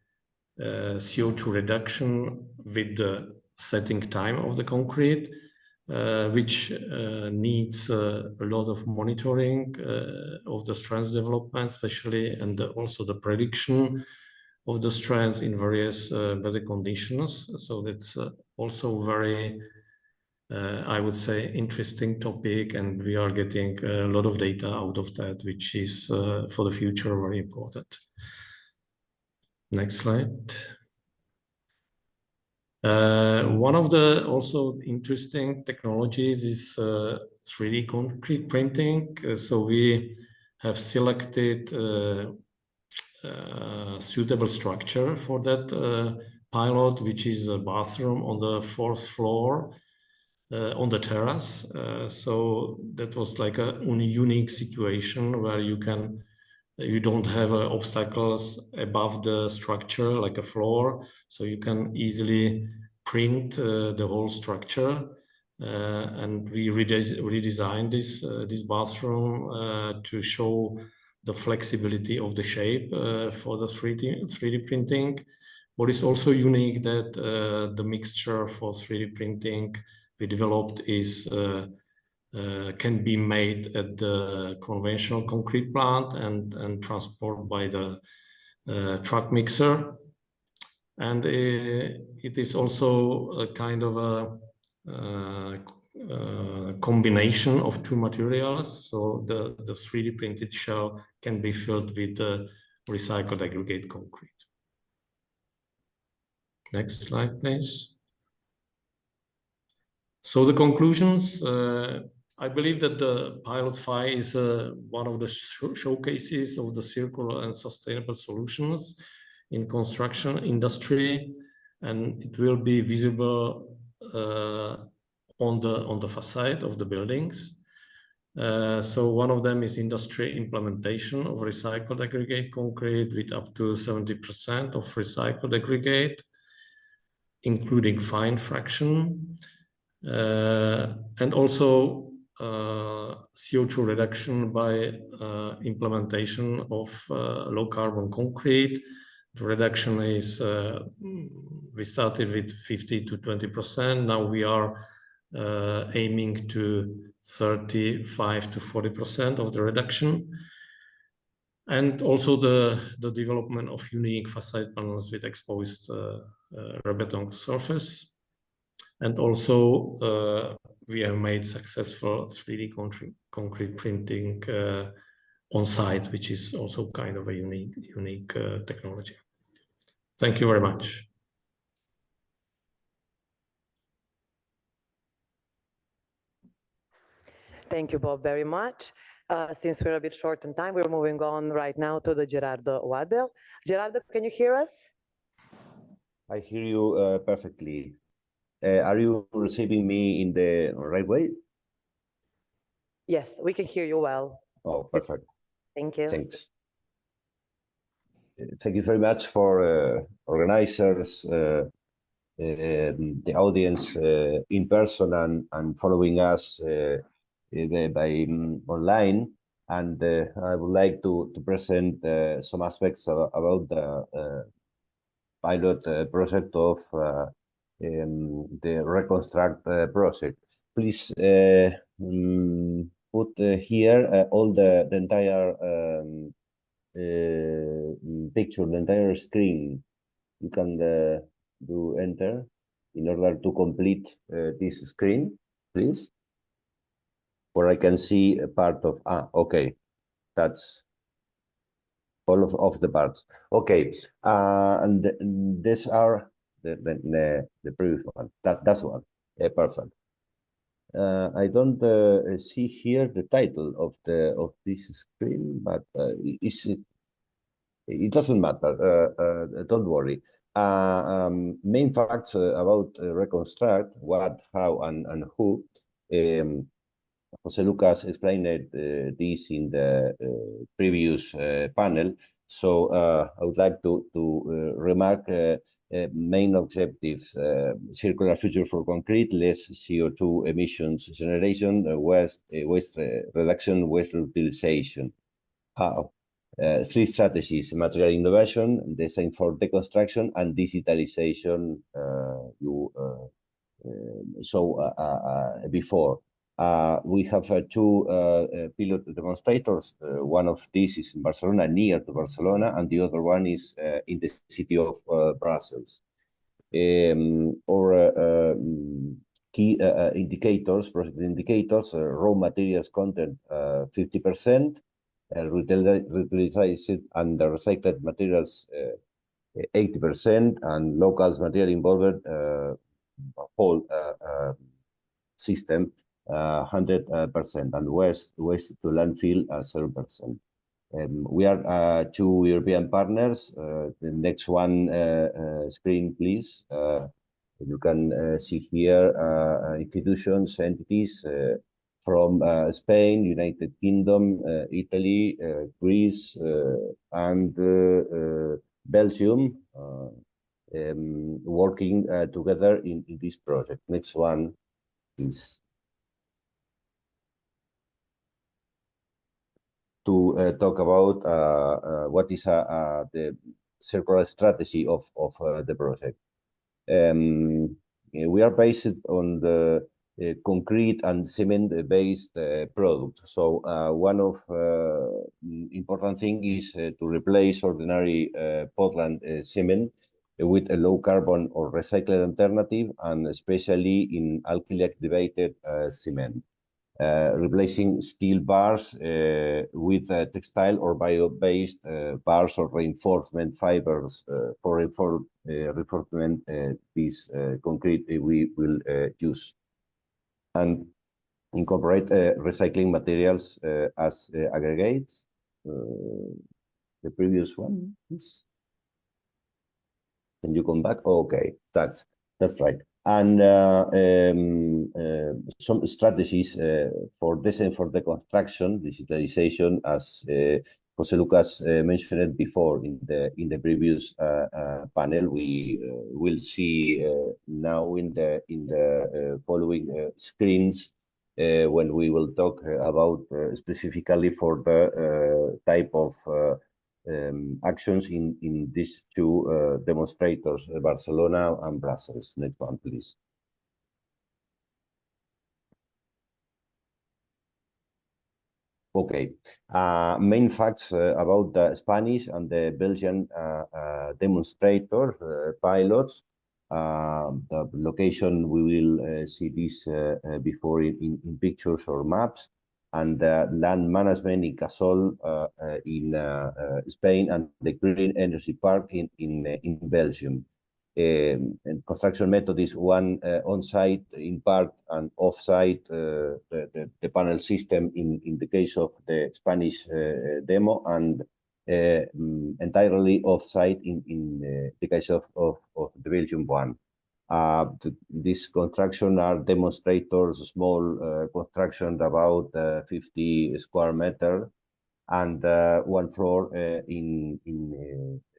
Speaker 21: CO2 reduction with the setting time of the concrete, which needs a lot of monitoring of the strands development, especially, and also the prediction of the strands in various weather conditions. So that's also very, I would say, interesting topic, and we are getting a lot of data out of that, which is for the future very important. Next slide. One of the also interesting technologies is 3D concrete printing. So we have selected suitable structure for that pilot, which is a bathroom on the 4th floor on the terrace. So that was like a unique situation where you don't have obstacles above the structure like a floor, so you can easily print the whole structure, and we redesigned this bathroom to show the flexibility of the shape for the 3D printing. What is also unique that the mixture for 3D printing we developed is can be made at the conventional concrete plant and transported by the truck mixer. And it is also a kind of a combination of two materials. So the 3D printed shell can be filled with the recycled aggregate concrete. Next slide, please. So the conclusions, I believe that the Pilot Phi is one of the showcases of the circular and sustainable solutions in construction industry, and it will be visible on the facade of the buildings. So one of them is industry implementation of recycled aggregate concrete with up to 70% of recycled aggregate, including fine fraction, and also CO2 reduction by implementation of low carbon concrete. The reduction is, we started with 50 to 20%. Now we are aiming to 35 to 40% of the reduction. And also the development of unique facade panels with exposed rebeton surface. And also we have made successful 3D concrete printing on site, which is also kind of a unique technology. Thank you very much.
Speaker 1: Thank you, Bob, very much. Since we're a bit short on time, we're moving on right now to the Gerardo Wadel. Gerardo, can you hear us?
Speaker 2: I hear you perfectly. Are you receiving me in the right way?
Speaker 1: Yes, we can hear you well.
Speaker 2: Oh, perfect.
Speaker 1: Thank you.
Speaker 2: Thanks. Thank you very much for organizers, the audience in person and following us by online. And I would like to present some aspects about the pilot project of the Reconstruct project. Please put here all the entire picture, the entire screen. You can do enter in order to complete this screen, please. Where I can see a part of, okay, that's all of the parts. Okay, and these are the previous one. That's one. Perfect. I don't see here the title of this screen, but it doesn't matter. Don't worry. Main facts about Reconstruct: what, how, and who. Jose Lucas explained this in the previous panel. So I would like to remark main objectives: circular future for concrete, less CO2 emissions generation, waste reduction, waste utilization. How? 3 strategies: material innovation, design for deconstruction, and digitalization. You saw before. We have 2 pilot demonstrators. One of these is in Barcelona, near to Barcelona, and the other one is in the city of Brussels. Or key indicators, project indicators: raw materials content 50%, reutilized and recycled materials 80%, and local material involved whole system 100%, and waste to landfill 0%. We are 2 European partners. The next one screen, please. You can see here institutions, entities from Spain, United Kingdom, Italy, Greece, and Belgium. working together in this project. Next one is to talk about what is the circular strategy of the project. We are based on the concrete and cement-based product. So one of important thing is to replace ordinary Portland cement with a low carbon or recycled alternative, and especially in alkali activated cement. Replacing steel bars with textile or bio-based bars or reinforcement fibers for reinforcement this concrete we will use, and incorporate recycling materials as aggregates. The previous one, please. Can you come back? Okay, that's right. And some strategies for this and for the construction, digitalization, as José Lucas mentioned before in the previous panel. We will see now in the following screens when we will talk about specifically for the type of actions in these two demonstrators, Barcelona and Brussels. Next one, please. Okay, main facts about the Spanish and the Belgian demonstrator pilots. The location, we will see this before in pictures or maps. And land management in Casol in Spain, and the Green Energy Park in Belgium. And construction method is one on-site in part and off-site, the panel system in the case of the Spanish demo, and entirely off-site in the case of the Belgium one. This construction are demonstrators, small construction about 50 square meter, and one floor in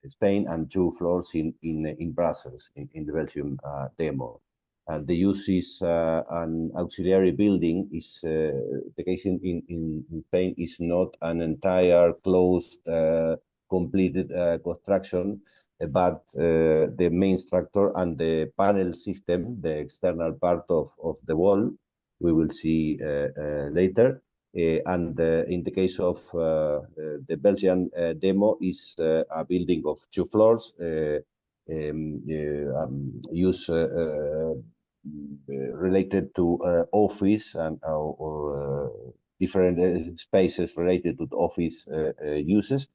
Speaker 2: Spain and 2 floors in Brussels in the Belgium demo. And the use is an auxiliary building. Is the case in Spain is not an entire closed completed construction, but the main structure and the panel system, the external part of the wall, we will see later. And in the case of the Belgian demo, is a building of 2 floors, use related to office and or different spaces related to office uses.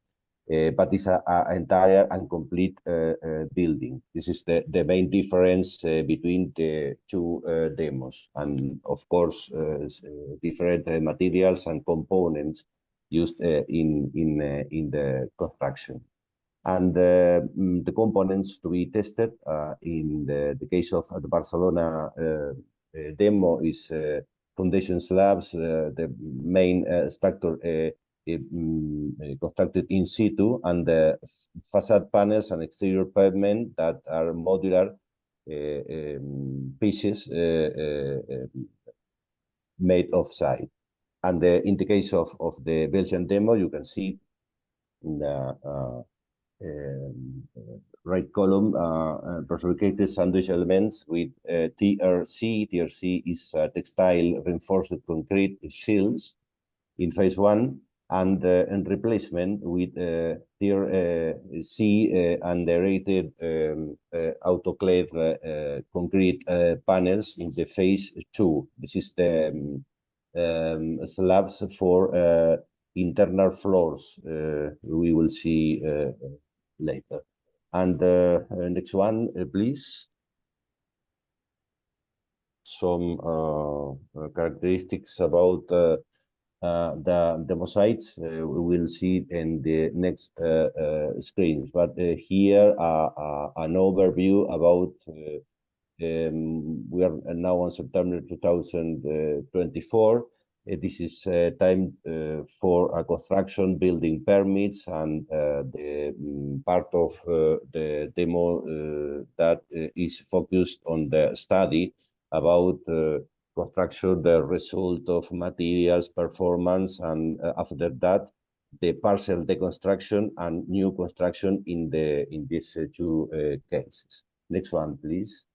Speaker 2: But it's an entire and complete building. This is the main difference between the two demos. And of course, different materials and components used in the construction. And the components to be tested in the case of the Barcelona demo is foundation slabs, the main structure constructed in situ, and the facade panels and exterior pavement that are modular pieces made off-site. And in the case of the Belgian demo, you can see in the right column prefabricated sandwich elements with TRC. TRC is textile reinforced concrete shields in phase 1. And replacement with tier C and aerated autoclave concrete panels in the phase 2. This is the slabs for internal floors. We will see later. And next one, please. Some characteristics about the demo sites we will see in the next screens, but here an overview about we are now on September 2024. This is time for construction, building permits, and the part of the demo that is focused on the study about construction, the result of materials, performance, and after that, the partial deconstruction and new construction in these two cases. Next one, please.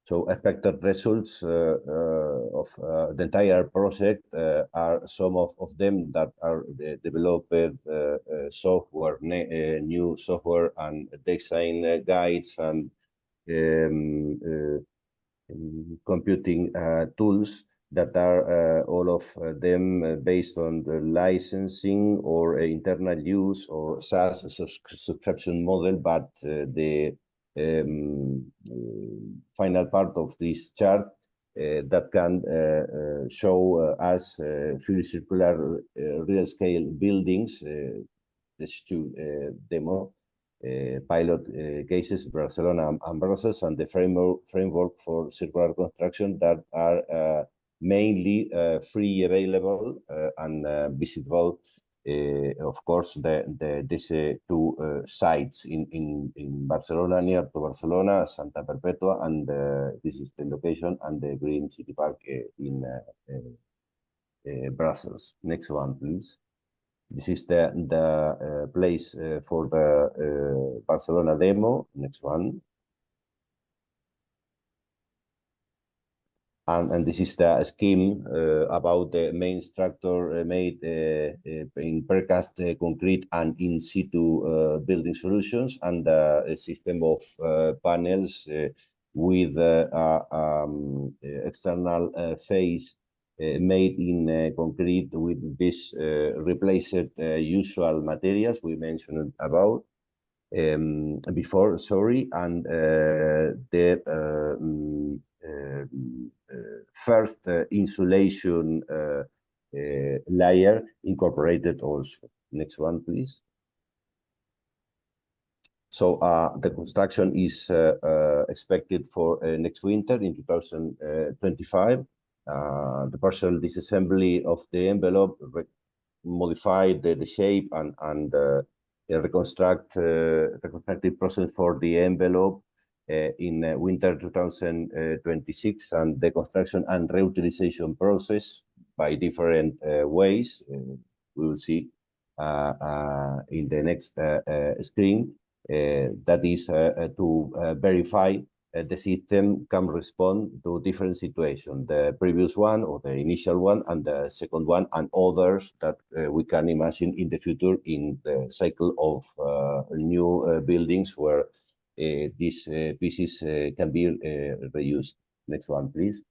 Speaker 2: So expected results of the entire project are some of them that are developed software, new software and design guides and computing tools that are all of them based on the licensing or internal use or SaaS subscription model, but the final part of this chart that can show us fully circular real-scale buildings. These two demo pilot cases, Barcelona and Brussels, and the framework for circular construction that are mainly free available and visitable. Of course, these two sites in Barcelona, near to Barcelona, Santa Perpetua, and this is the location, and the Green City Park in Brussels. Next one, please. This is the place for the Barcelona demo. Next one. And this is the scheme about the main structure made in precast concrete and in situ building solutions, and a system of panels with external face made in concrete with this replaced usual materials we mentioned about before, sorry, and the first insulation layer incorporated also. Next one, please. So the construction is expected for next winter in 2025. The partial disassembly of the envelope modified the shape and reconstructive process for the envelope in winter 2026, and the construction and reutilization process by different ways. We will see in the next screen. That is to verify the system can respond to different situations, the previous one or the initial one and the second one, and others that we can imagine in the future in the cycle of new buildings where these pieces can be reused. Next one, please.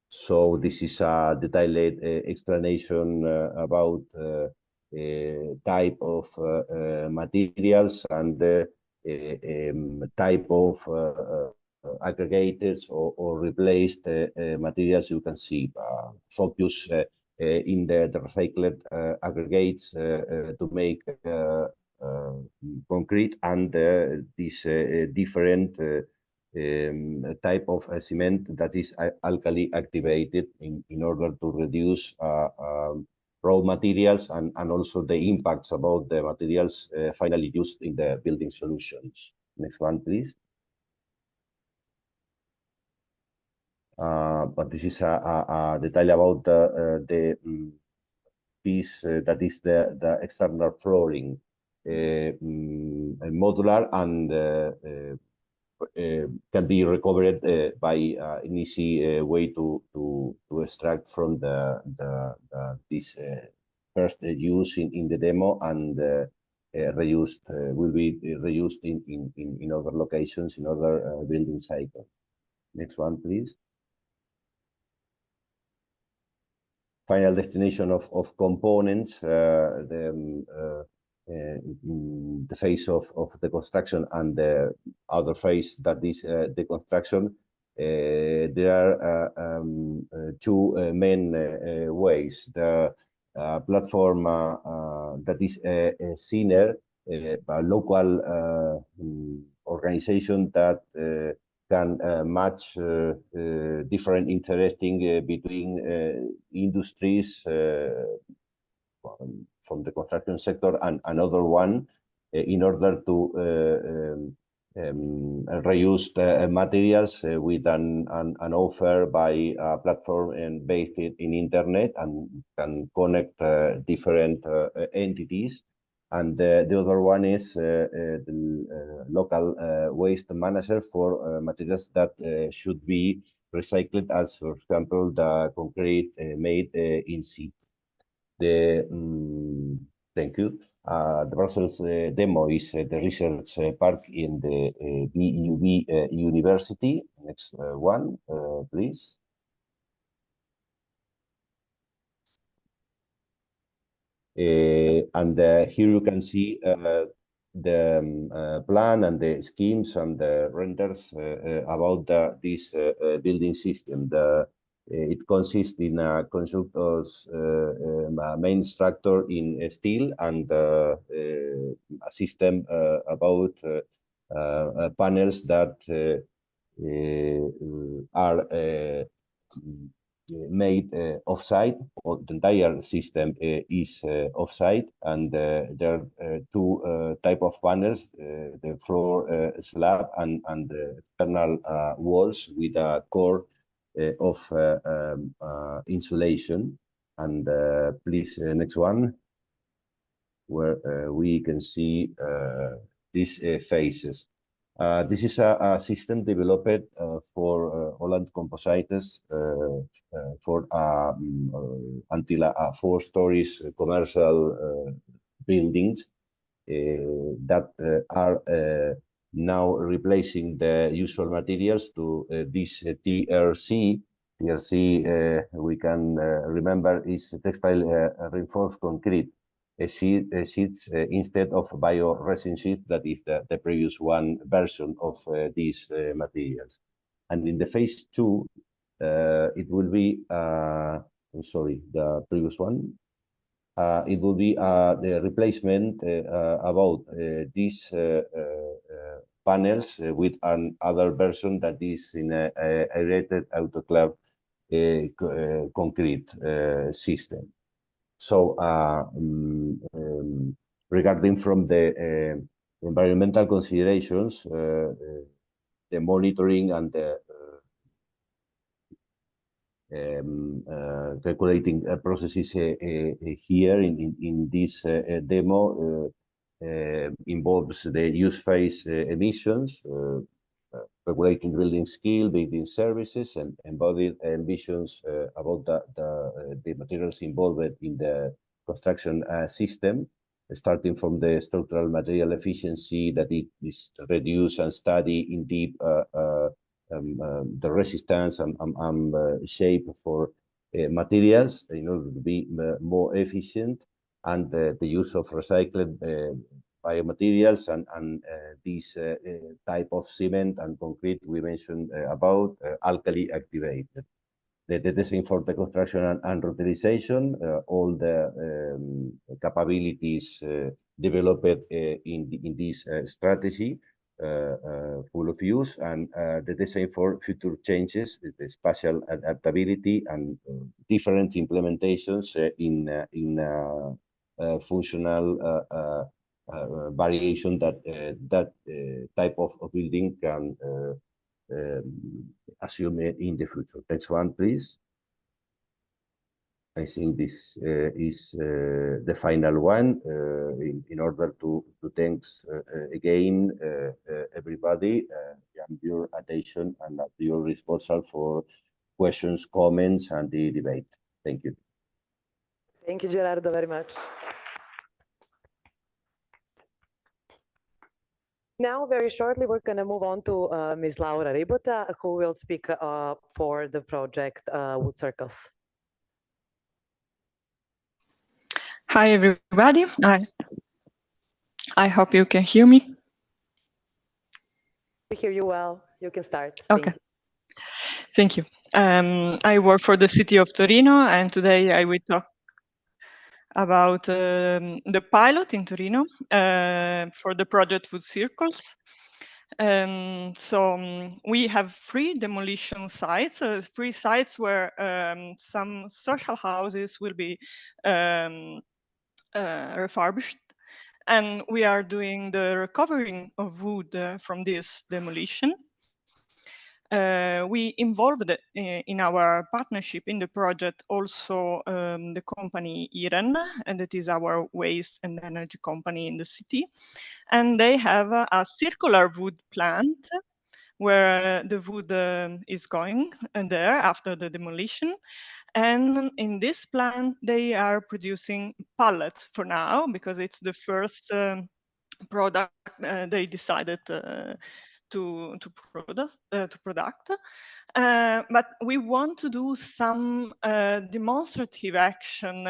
Speaker 2: So this is a detailed explanation about type of materials and type of aggregated or replaced materials. You can see focus in the recycled aggregates to make concrete, and this different type of cement that is alkali activated in order to reduce raw materials and also the impacts about the materials finally used in the building solutions. Next one, please. But this is a detail about the piece that is the external flooring, modular and can be recovered by an easy way to extract from this first use in the demo, and reused will be reused in other locations, in other building cycles. Next one, please. Final destination of components, the phase of the construction and the other phase that is the construction. There are two main ways. The platform that is a senior, a local organization that can match different interesting between industries from the construction sector and another one in order to reuse the materials with an offer by a platform and based in internet and can connect different entities. And the other one is the local waste manager for materials that should be recycled, as for example the concrete made in sea. Thank you. The Brussels demo is the research park in the BUB University. Next one, please. And here you can see the plan and the schemes and the renders about this building system. It consists in a constructor's main structure in steel and a system about panels that are made off-site, or the entire system is off-site, and there are two type of panels, the floor slab and the external walls with a core of insulation. And please, next one, where we can see these phases. This is a system developed for Holland Composites for until 4 stories commercial buildings that are now replacing the usual materials to this TRC. TRC, we can remember, is textile reinforced concrete. Sheets instead of bio-resin sheets, that is the previous one version of these materials. And in the phase 2, it will be, I'm sorry, the previous one. It will be the replacement about these panels with another version that is in a aerated autoclave concrete system. So regarding from the environmental considerations, the monitoring and the calculating processes here in this demo involves the use phase emissions, regulating building skill, building services, and embodied ambitions about the materials involved in the construction system, starting from the structural material efficiency that it is reduced and study in deep the resistance and shape for materials in order to be more efficient, and the use of recycled biomaterials and this type of cement and concrete we mentioned about alkali activated. The design for the construction and reutilization, all the capabilities developed in this strategy, full of use, and the design for future changes, the spatial adaptability and different implementations in functional variation that type of building can assume in the future. Next one, please. I think this is the final one. In order to thanks again everybody, and your attention and at your disposal for questions, comments, and the debate. Thank you.
Speaker 1: Thank you, Gerardo, very much. Now, very shortly, we're going to move on to Ms. Laura Ribota, who will speak for the project Wood Circles.
Speaker 3: Hi, everybody. I hope you can hear me.
Speaker 1: We hear you well. You can start.
Speaker 3: Okay. Thank you. I work for the city of Torino, and today I will talk about the pilot in Torino for the project Wood Circles. We have 3 demolition sites, 3 sites where some social houses will be refurbished, and we are doing the recovering of wood from this demolition. We involved in our partnership in the project also the company Iren, and that is our waste and energy company in the city. And they have a circular wood plant where the wood is going there after the demolition. And in this plant, they are producing pallets for now, because it's the first product they decided to product. But we want to do some demonstrative action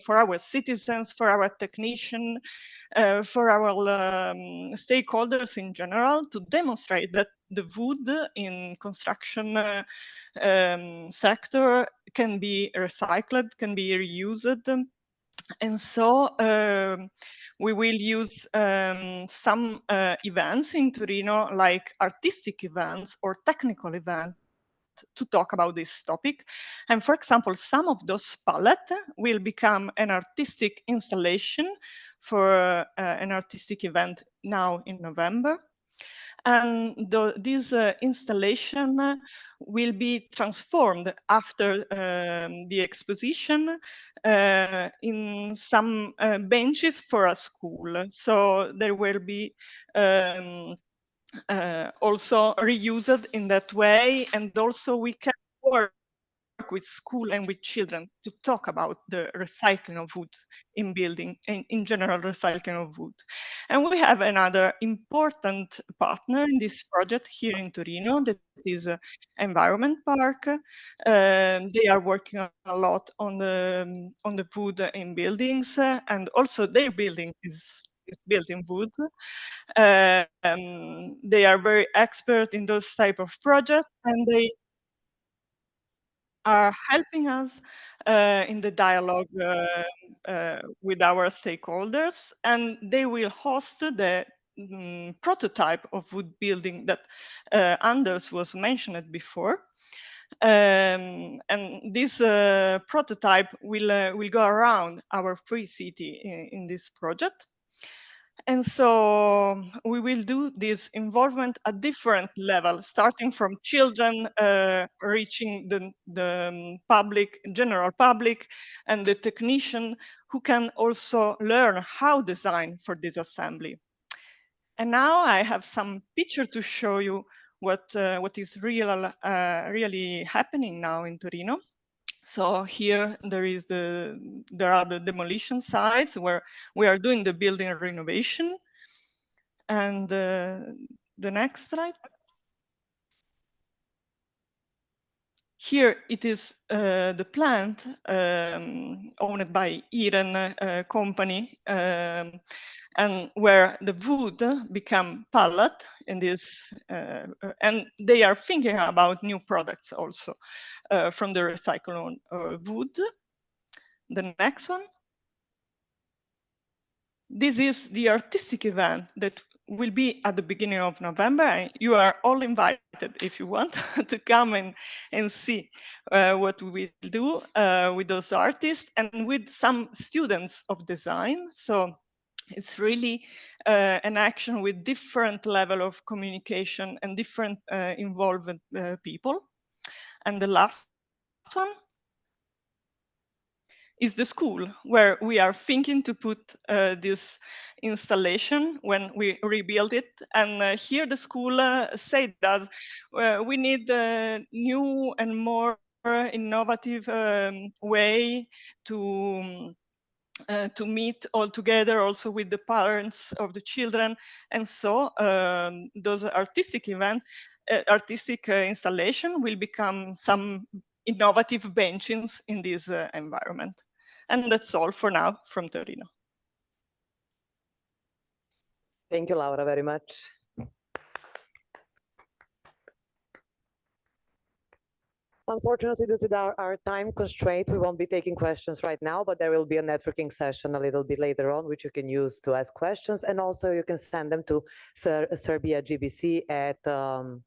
Speaker 3: for our citizens, for our technicians, for our stakeholders in general, to demonstrate that the wood in construction sector can be recycled, can be reused. And so we will use some events in Torino, like artistic events or technical events, to talk about this topic. And for example, some of those pallets will become an artistic installation for an artistic event now in November. And this installation will be transformed after the exposition in some benches for a school. So there will be also reused in that way, and also we can work with school and with children to talk about the recycling of wood in building, in general recycling of wood. And we have another important partner in this project here in Torino, that is Environment Park. They are working a lot on the wood in buildings, and also their building is built in wood. They are very expert in those type of projects, and they are helping us in the dialogue with our stakeholders, and they will host the prototype of wood building that Anders was mentioned before. And this prototype will go around our free city in this project. And so we will do this involvement at different levels, starting from children, reaching the public, general public, and the technician, who can also learn how design for this assembly. And now I have some picture to show you what is really happening now in Torino. So here there are the demolition sites where we are doing the building renovation. And the next slide. Here it is the plant owned by Iren company, and where the wood become pallet in this, and they are thinking about new products also from the recycled wood. The next one. This is the artistic event that will be at the beginning of November. You are all invited, if you want, to come and see what we will do with those artists and with some students of design. So it's really an action with different level of communication and different involved people. And the last one is the school, where we are thinking to put this installation when we rebuild it. And here the school said that we need a new and more innovative way to meet all together, also with the parents of the children. And so those artistic event, artistic installation will become some innovative benches in this environment. And that's all for now from Torino.
Speaker 1: Thank you, Laura, very much. Unfortunately, due to our time constraint, we won't be taking questions right now, but there will be a networking session a little bit later on, which you can use to ask questions. And also you can send them to Serbia GBC at, I'm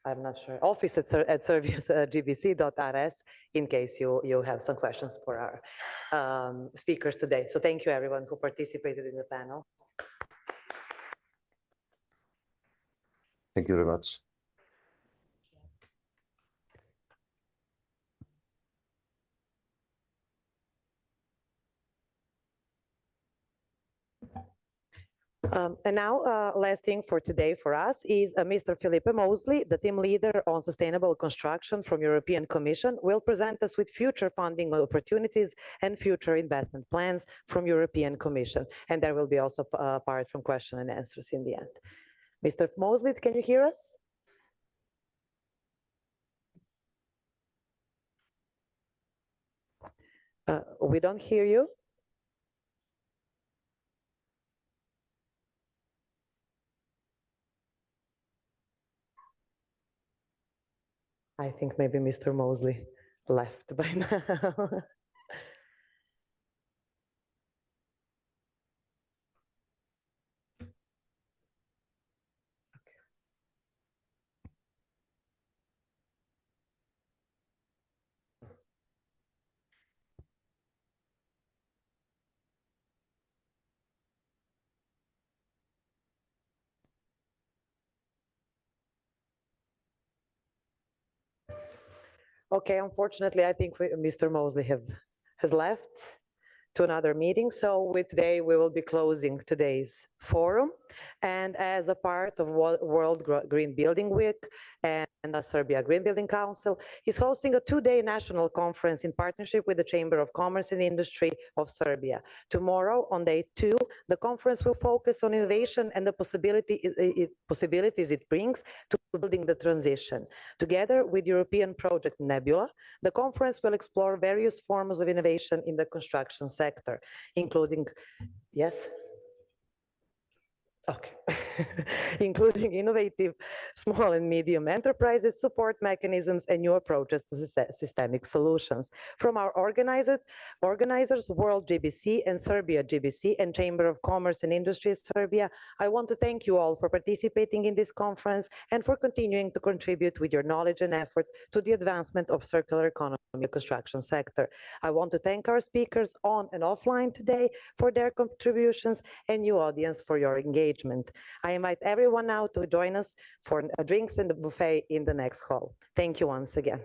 Speaker 1: not sure, office at serbiagbc.rs in case you have some questions for our speakers today. So thank you everyone who participated in the panel.
Speaker 2: Thank you very much.
Speaker 1: And now, last thing for today for us is Mr. Filipe Mosley, the team leader on sustainable construction from European Commission, will present us with future funding opportunities and future investment plans from European Commission. And there will be also a part from question and answers in the end. Mr. Mosley, can you hear us? We don't hear you. I think maybe Mr. Mosley left by now. Okay, unfortunately, I think Mr. Mosley has left to another meeting. So today we will be closing today's forum. And as a part of World Green Building Week and the Serbia Green Building Council is hosting a two-day national conference in partnership with the Chamber of Commerce and Industry of Serbia. Tomorrow, on day 2, the conference will focus on innovation and the possibilities it brings to building the transition. Together with European project Nebula, the conference will explore various forms of innovation in the construction sector, including, yes? Okay. Including innovative small and medium enterprises, support mechanisms, and new approaches to systemic solutions. From our organizers, World GBC and Serbia GBC and Chamber of Commerce and Industry Serbia, I want to thank you all for participating in this conference and for continuing to contribute with your knowledge and effort to the advancement of circular economy in the construction sector. I want to thank our speakers on and offline today for their contributions and you audience for your engagement. I invite everyone now to join us for drinks in the buffet in the next hall. Thank you once again.